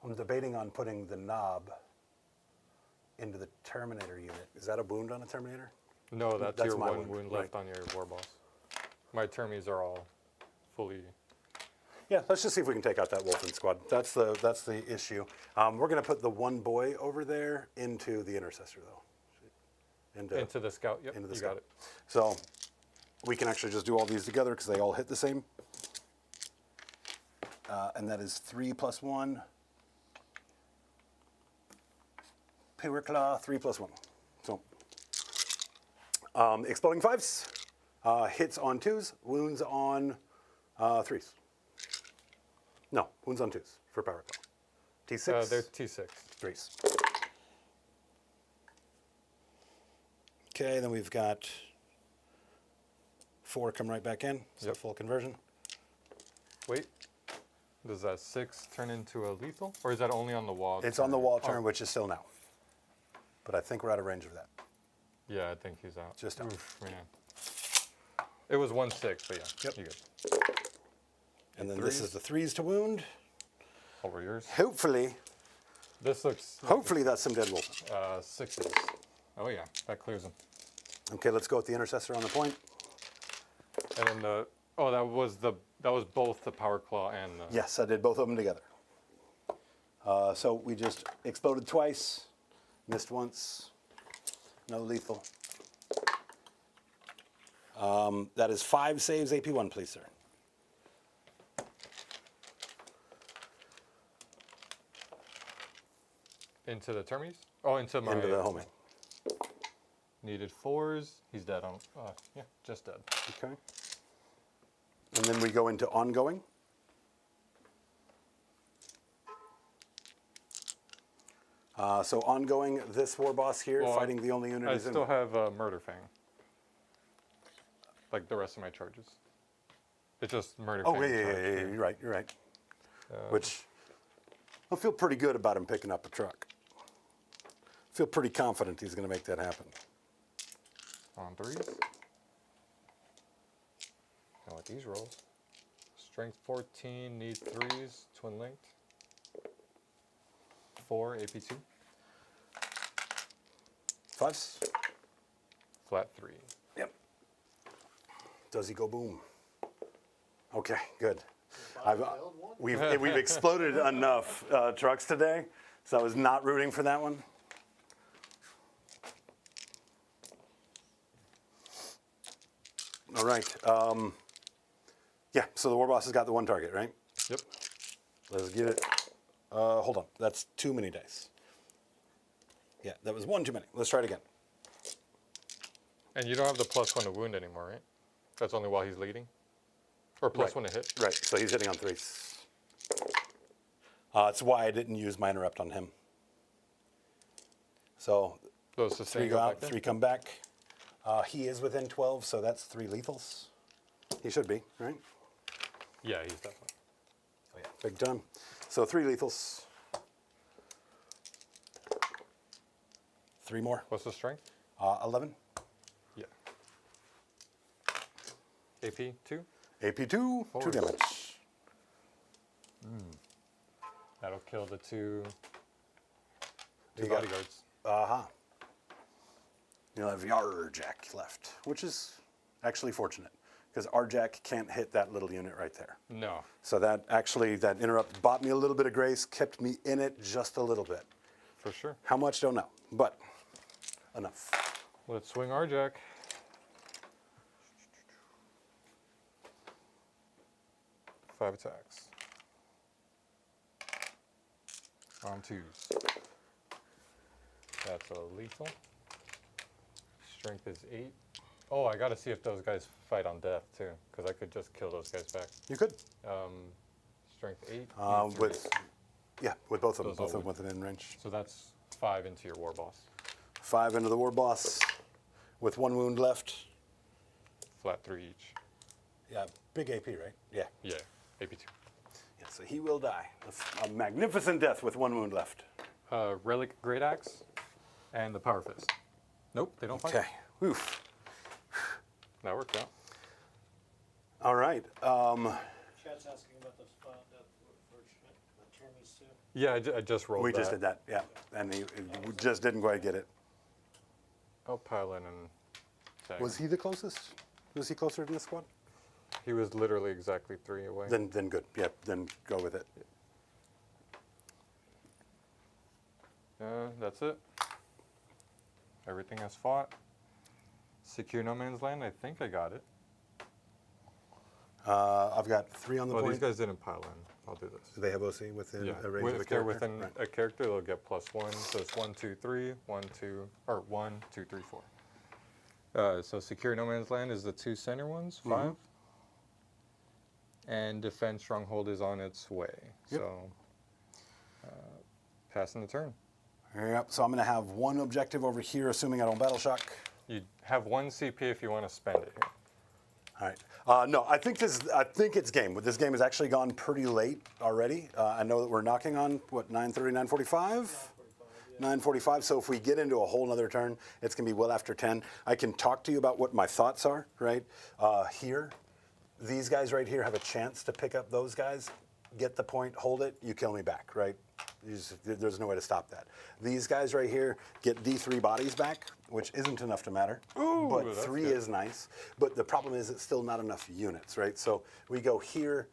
I'm debating on putting the knob into the Terminator unit. Is that a wound on a Terminator? No, that's That's your my one wound, wound right. left on your War Boss. My termies are all fully... Yeah, let's just see if we can take out that Wolfen squad. That's the issue. We're going to put the one boy over there into the Intercessor, though. Into the Scout, yep, into the you scout. got it. So we can actually just do all these together because they all hit the same. And that is 3 + 1. Power Claw, 3 + 1. So Exploding Fives. Hits on 2s, wounds on 3s. No, wounds on 2s for Power Claw. T6? They're T6. 3s. Okay, then we've got 4 come right back in, so Yep. full conversion. Wait, does that 6 turn into a lethal? Or is that only on the wall? It's on the wall turn, Oh, which is still now. But I think we're out of range of that. yeah, I think he's out. Just out. Oof, man. It was 1-6, but yeah, Yep. you good. And then this is the 3s to wound. Over yours. Hopefully This looks that's some dead wolf. 6s. Oh yeah, that clears them. Okay, let's go with the Intercessor on the point. And then that was both the Power Claw and the... Yes, I did both of them together. So we just exploded twice, missed once, no lethal. That is 5 saves, AP1, please, sir. Into the termies? Oh, into my... Into the homing. Needed 4s. He's dead on... yeah, just dead. Okay. And then we go into ongoing. So ongoing, this War Boss here, Well, fighting the only unit I he's in. still have Murder Fang. Like the rest of my charges. It's just Murder Oh, Fang. yeah, charge here. you're right, you're right. Which, I feel pretty good about him picking up a truck. Feel pretty confident he's going to make that happen. On 3s. Now with these rolls. Strength 14, need 3s, twin linked. 4, AP2. 5s? Flat 3. Yep. Does he go boom? Okay, good. We've exploded enough trucks today, so I was not rooting for that one. All right. Yeah, so the War Boss has got the one target, right? Yep. Let's get it. Hold on. That's too many dice. Yeah, that was one too many. Let's try it again. And you don't have the +1 to wound anymore, right? That's only while he's leading? Or +1 to hit? Right, so he's hitting on 3s. That's why I didn't use my interrupt on him. So Those 3 sustain go go out, back then? 3 come back. He is within 12, so that's 3 lethals. He should be, right? Yeah, he's definitely. Oh yeah, big time. So 3 lethals. 3 more. What's the strength? 11. Yeah. AP 2. AP 2, 2 damage. That'll kill the two You got- bodyguards. You'll have Yarjack left, which is actually fortunate because Arjack can't hit that little unit right there. No. So that interrupt bought me a little bit of grace, kept me in it just a little bit. For sure. How much, don't know, but enough. Let's swing our jack. Five attacks. On 2s. That's a lethal. Strength is 8. Oh, I gotta see if those guys fight on death too, because I could just kill those guys back. You could. Strength 8. With both of them, Those all both of them would- within range. So that's 5 into your war boss. 5 into the war boss with 1 wound left. Flat 3 each. Yeah, big AP, right? Yeah. Yeah, AP2. Yeah, so he will die. A magnificent death with 1 wound left. Relic Great Axe and the Power Fist. Nope, they don't fight. Okay. Oof. That worked out. All right. Chat's asking about the spot for attorneys too. Yeah, I just rolled We that. just did that, yeah. And he just didn't quite get it. I'll pile in and tag Was him. he the closest? Was he closer in this squad? He was literally exactly 3 away. Then good. Yeah, then go with it. That's it. Everything has fought. Secure no man's land. I think I got it. I've got 3 on the Well, point. these guys didn't pile in. I'll do this. Do they have OC within Yeah, a range of a if they're character? within Right. a character, they'll get +1. So it's 1, 2, 3, 1, 2, or 1, 2, 3, 4. So secure no man's land is the 2 center ones, 5. And defend stronghold is on its way. Yep. So passing the turn. Yep, so I'm going to have 1 objective over here, assuming I don't battle shock. You have 1 CP if you want to spend it here. All right. No, I think it's game. This game has actually gone pretty late already. I know that we're knocking on, what, 9:30, 9:45? 9:45, so if we get into a whole nother turn, it's going to be well after 10. I can talk to you about what my thoughts are, right? Here, these guys right here have a chance to pick up those guys, get the point, hold it, you kill me back, right? There's no way to stop that. These guys right here get D3 bodies back, which isn't enough to matter, but that's 3 good. is nice. But the problem is it's still not enough units, right? So we go here,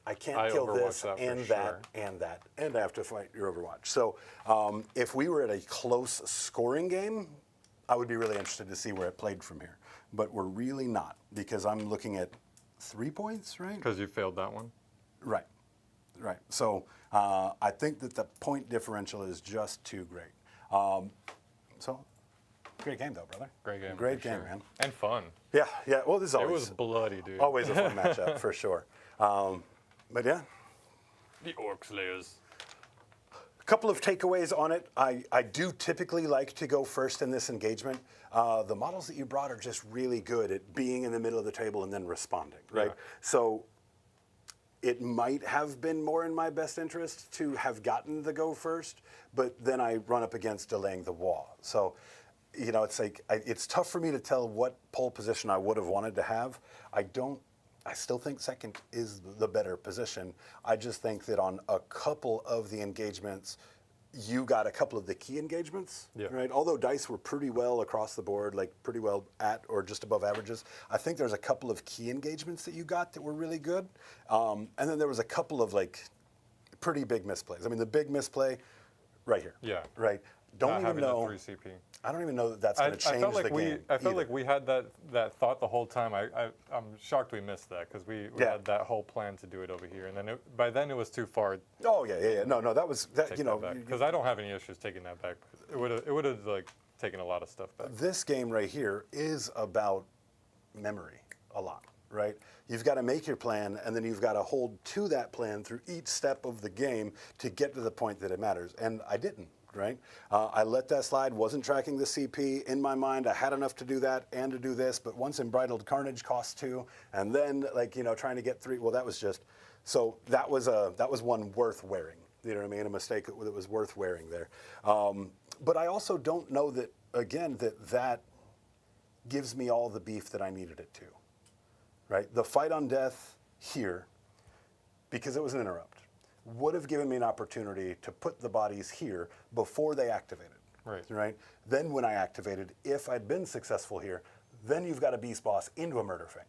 I can't I kill Overwatch this that for and sure. that and that, and I have to fight your Overwatch. So if we were at a close scoring game, I would be really interested to see where it played from here. But we're really not, because I'm looking at 3 points, right? Because you failed that one. Right. So I think that the point differential is just too great. So great game, though, brother. Great game. Great for game, sure. man. And fun. Yeah. Well, this is It always was bloody, dude. always a fun matchup for sure. But yeah, The Orc Slayers. a couple of takeaways on it. I do typically like to go first in this engagement. The models that you brought are just really good at being in the middle of the table and then responding, right? Yeah. So it might have been more in my best interest to have gotten the go first, but then I run up against delaying the wall. So, you know, it's like, it's tough for me to tell what pole position I would have wanted to have. I still think second is the better position. I just think that on a couple of the engagements, you got a couple of the key engagements, Yeah. right? Although dice were pretty well across the board, like pretty well at or just above averages, I think there's a couple of key engagements that you got that were really good. And then there was a couple of like pretty big misplays. I mean, the big misplay right here. Yeah. Right. Not Don't even having know. the 3 CP. I don't even know that that's going to change felt like the game. I felt either. like we had that thought the whole time. I'm shocked we missed that because we Yeah. had that whole plan to do it over here, and then by then it was too far. To Oh yeah. No, that was that. You know, because I don't have any issues taking that back. It would have like taken a lot of stuff back. this game right here is about memory a lot, right? You've got to make your plan, and then you've got to hold to that plan through each step of the game to get to the point that it matters. And I didn't, right? I let that slide, wasn't tracking the CP. In my mind, I had enough to do that and to do this, but once Embridled Carnage cost 2, and then like, you know, trying to get 3, well, that was just, so that was one worth wearing. You know what I mean? A mistake that was worth wearing there. But I also don't know that again, that gives me all the beef that I needed it to, right? The fight on death here, because it was an interrupt, would have given me an opportunity to put the bodies here before they activated. Right. Then when I activated, if I'd been successful here, then you've got a beast boss into a murder thing.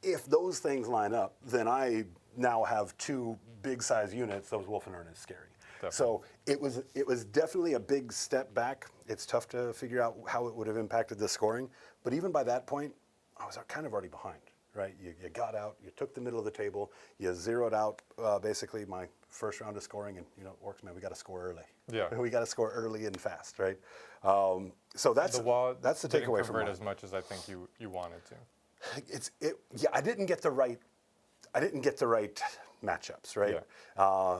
If those things line up, then I now have 2 big size units. Those Wolfenern is scary. Definitely. So it was definitely a big step back. It's tough to figure out how it would have impacted the scoring, but even by that point, I was kind of already behind. Right, you got out, you took the middle of the table, you zeroed out basically my first round of scoring, and Orcs, man, we got to score early. Yeah, we got to score early and fast, right? So that's the takeaway from it. As much as I think you wanted to. Yeah, I didn't get the right matchups, right? Yeah.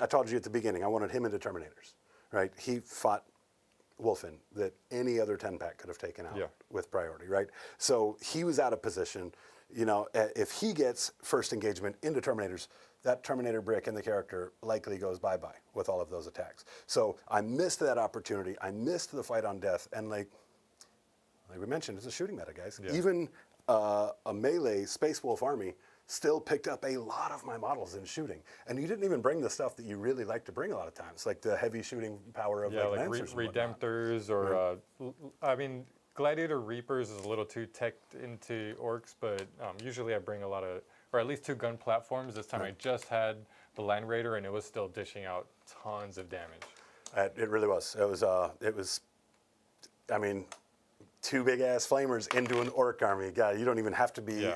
I told you at the beginning, I wanted him into Terminators, right? He fought Wolfen that any other 10-pack could have taken out with priority, right? So he was out of position. If he gets first engagement into Terminators, that Terminator brick in the character likely goes bye-bye with all of those attacks. So I missed that opportunity. I missed the fight on death. And like we mentioned, it's a shooting meta, guys. Yeah. Even a melee Space Wolf army still picked up a lot of my models in shooting. And you didn't even bring the stuff that you really like to bring a lot of times, like the heavy shooting power of like Lancers Redemptors or, I mean, Gladiator Reapers is a little too teched into Orcs, but usually I bring a lot of, or at least 2 gun platforms. This time I just had the Land Raider and it was still dishing out tons of damage. It really was. It was, I mean, 2 big-ass flamers into an Orc army. God, you don't even have to be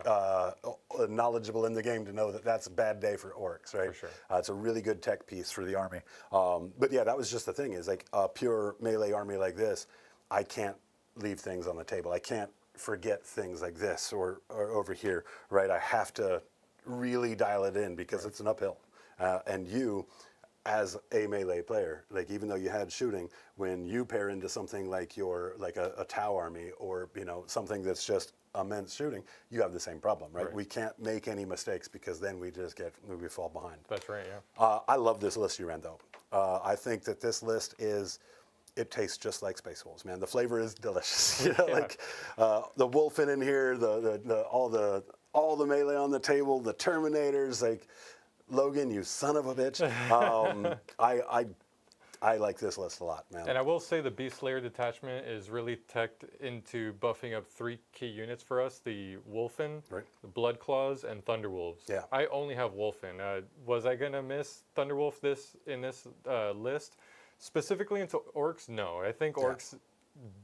knowledgeable in the game to know that that's a bad day for Orcs, right? For sure. It's a really good tech piece for the army. But yeah, that was just the thing, is like a pure melee army like this, I can't leave things on the table. I can't forget things like this or over here, right? I have to really dial it in because it's an uphill. And you, as a melee player, like even though you had shooting, when you pair into something like a Tau army or something that's just immense shooting, you have the same problem, right? We can't make any mistakes because then we fall behind. That's right, yeah. I love this list you ran though. I think that this list it tastes just like Space Wolves, man. The flavor is delicious. Like the Wolfen in here, all the melee on the table, the Terminators, like. Logan, you son of a bitch. I like this list a lot, man. And I will say the Beast Slayer detachment is really teched into buffing up 3 key units for us: the Wolfen, the Blood Claws, and Thunderwolves. Yeah. I only have Wolfen. Was I gonna miss Thunderwolf in this list? Specifically into Orcs, no. I think Orcs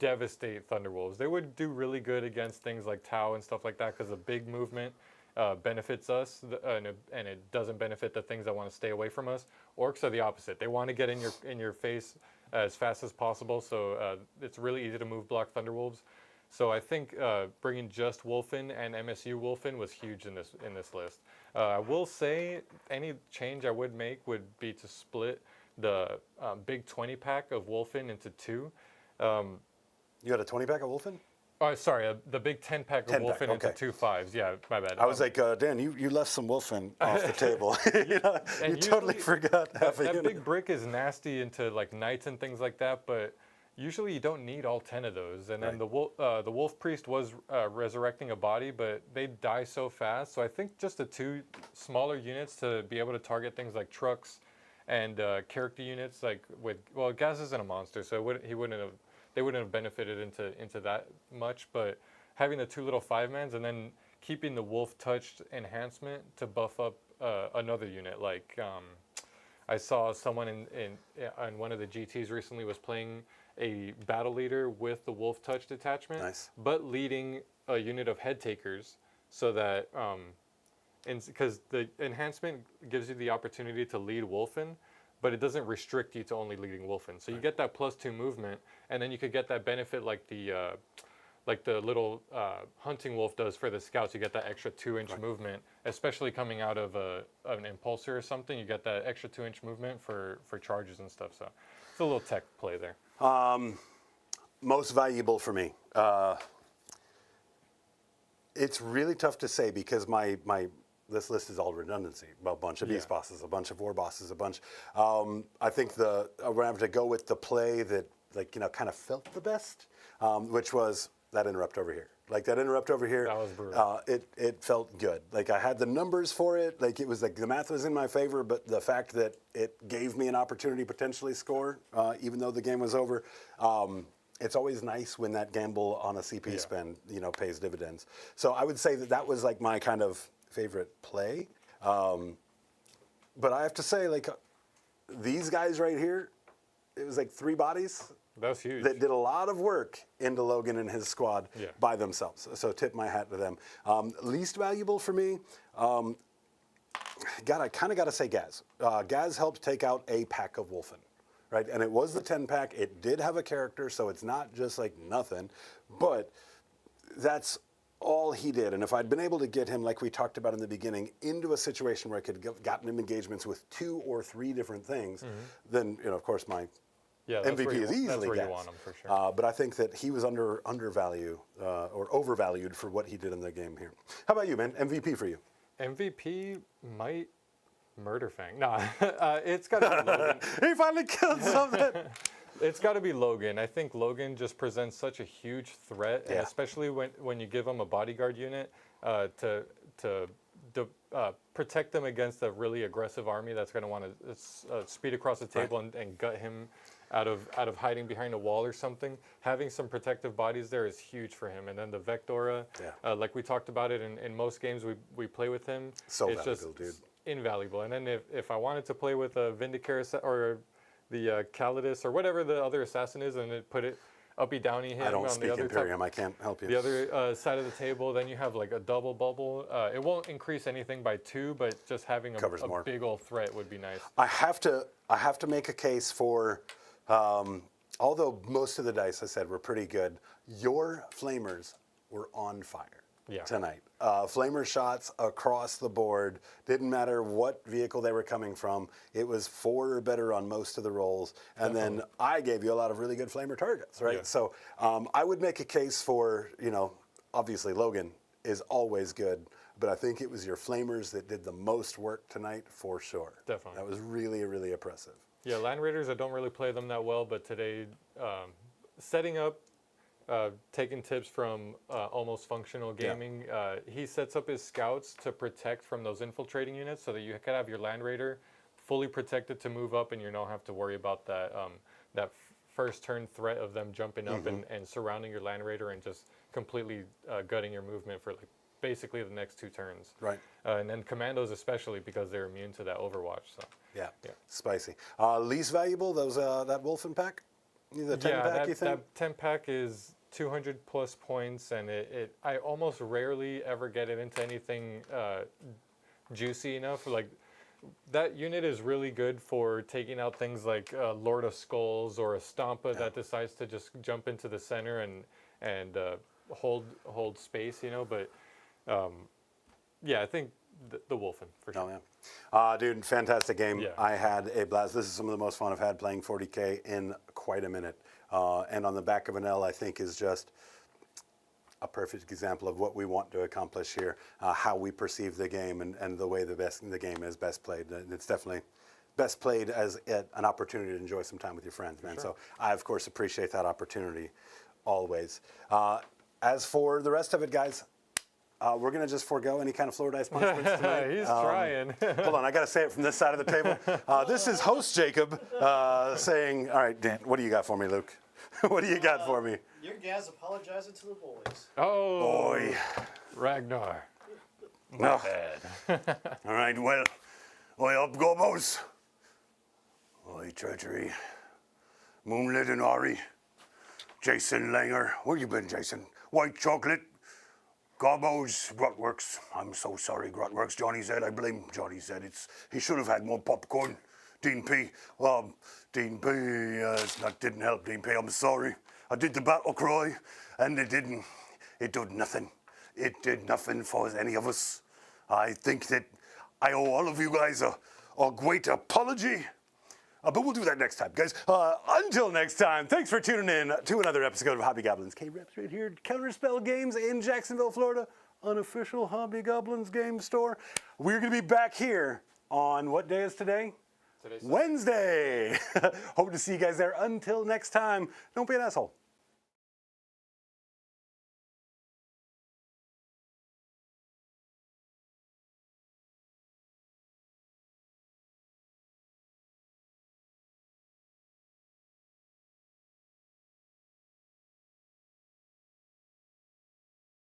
devastate Thunderwolves. They would do really good against things like Tau and stuff like that because the big movement benefits us, and it doesn't benefit the things that want to stay away from us. Orcs are the opposite. They want to get in your face as fast as possible, so it's really easy to move block Thunderwolves. So I think bringing just Wolfen and MSU Wolfen was huge in this list. I will say any change I would make would be to split the big 20-pack of Wolfen into 2. You got a 20-pack of Wolfen? Oh, sorry, the big 10-pack of Wolfen into 2 5s. Yeah, my bad. I was like, Dan, you left some Wolfen off the table. you totally forgot half a unit. That big brick is nasty into like Knights and things like that, but usually you don't need all 10 of those. And then the Wolf Priest was resurrecting a body, but they die so fast. So I think just the 2 smaller units to be able to target things like trucks and character units, like Gaz isn't a monster, so they wouldn't have benefited into that much, but having the 2 little 5-mans and then keeping the Wolf Touched enhancement to buff up another unit. Like I saw someone on one of the GTs recently was playing a battle leader with the Wolf Touched attachment, but leading a unit of head takers, so that because the enhancement gives you the opportunity to lead Wolfen, but it doesn't restrict you to only leading Wolfen. So you get that +2 movement, and then you could get that benefit like the little hunting wolf does for the scouts. You get that extra 2-inch movement, especially coming out of an impulsor or something. You get that extra 2-inch movement for charges and stuff. So it's a little tech play there. Most valuable for me. It's really tough to say because this list is all redundancy. A bunch of beast bosses, a bunch of war bosses, a bunch. I think I'm going to have to go with the play that like, kind of felt the best, which was that interrupt over here. Like that interrupt over here, That was brutal. it felt good. Like I had the numbers for it. Like it was like the math was in my favor, but the fact that it gave me an opportunity to potentially score, even though the game was over, it's always nice when that gamble on a CP spend, pays dividends. So I would say that was like my kind of favorite play. But I have to say, like these guys right here, it was like 3 bodies. That's huge. That did a lot of work into Logan and his squad Yeah. by themselves. So tip my hat to them. Least valuable for me, I kind of got to say Gaz. Gaz helped take out a pack of Wolfen, right? And it was the 10 pack. It did have a character, so it's not just like nothing. But that's all he did. And if I'd been able to get him, like we talked about in the beginning, into a situation where I could have gotten him engagements with 2 or 3 different things, then, of course, my Yeah, that's MVP where you, is easily that's where you Gaz. want him for sure. But I think that he was undervalued or overvalued for what he did in the game here. How about you, man? MVP for you? MVP might Murderfang. Nah, it's got to be Logan. He finally killed something. It's got to be Logan. I think Logan just presents such a huge threat, and Yeah. especially when you give him a bodyguard unit to protect them against a really aggressive army that's going to want to speed across the table and gut him out of hiding behind a wall or something. Having some protective bodies there is huge for him. And then the Vectora, like we talked about it in most games we play with him, So it's valuable, just dude. invaluable. And then if I wanted to play with a Vindicator or the Calidus or whatever the other assassin is, and it put it uppy downy him I don't on speak the other Imperium. I can't help you. the other side of the table, then you have like a double bubble. It won't increase anything by 2, but just having Covers a more. big old threat would be nice. I have to make a case for, although most of the dice I said were pretty good, your flamers were on fire tonight. Flamer shots across the board. Didn't matter what vehicle they were coming from. It was 4 or better on most of the rolls. And then I gave you a lot of really good flamer targets, right? Yeah. So I would make a case for, obviously Logan is always good, but I think it was your flamers that did the most work tonight for sure. Definitely. That was really, really impressive. Yeah, Land Raiders, I don't really play them that well, but today, setting up, taking tips from Almost Functional Gaming, he sets up his scouts to protect from those infiltrating units so that you can have your Land Raider fully protected to move up and you don't have to worry about that first turn threat of them jumping up and surrounding your Land Raider and just completely gutting your movement for like basically the next 2 turns. Right. And then Commandos especially because they're immune to that Overwatch. So. Yeah. Spicy. Least valuable, those that Wolfen pack? The 10 pack, you think? That 10 pack is 200 plus points, and I almost rarely ever get it into anything juicy enough. Like that unit is really good for taking out things like Lord of Skulls or a Stompa that decides to just jump into the center and hold space, But I think the Wolfen for sure. Oh, yeah. Dude, fantastic game. Yeah. I had a blast. This is some of the most fun I've had playing 40K in quite a minute. And on the back of an L, I think, is just a perfect example of what we want to accomplish here, how we perceive the game and the way the game is best played. And it's definitely best played as an opportunity to enjoy some time with your friends, man. So I, of course, appreciate that opportunity always. As for the rest of it, guys, we're going to just forego any kind of floor dice punishments tonight. He's trying. Hold on, I got to say it from this side of the table. This is host Jacob saying, all right, Dan, what do you got for me, Luke? What do you got for me? Your guys apologizing to the boys. Oh, Boy. Ragnar. No. Bad. All right, well, oi up, gobos. Oi, treachery. Moonlit and Ari. Jason Langer. Where you been, Jason? White chocolate. Gobos, Grotworks. I'm so sorry, Grotworks. Johnny said, I blame Johnny said he should have had more popcorn. Dean P. Dean P. Didn't help, Dean P. I'm sorry. I did the battle cry, and it didn't. It did nothing. It did nothing for any of us. I think that I owe all of you guys a great apology. But we'll do that next time, guys. Until next time, thanks for tuning in to another episode of Hobby Goblins K-Reps right here at Counterspell Games in Jacksonville, Florida. Unofficial Hobby Goblins game store. We're going to be back here on what day is today? Today's Wednesday. Hope to see you guys there. Until next time, don't be an asshole.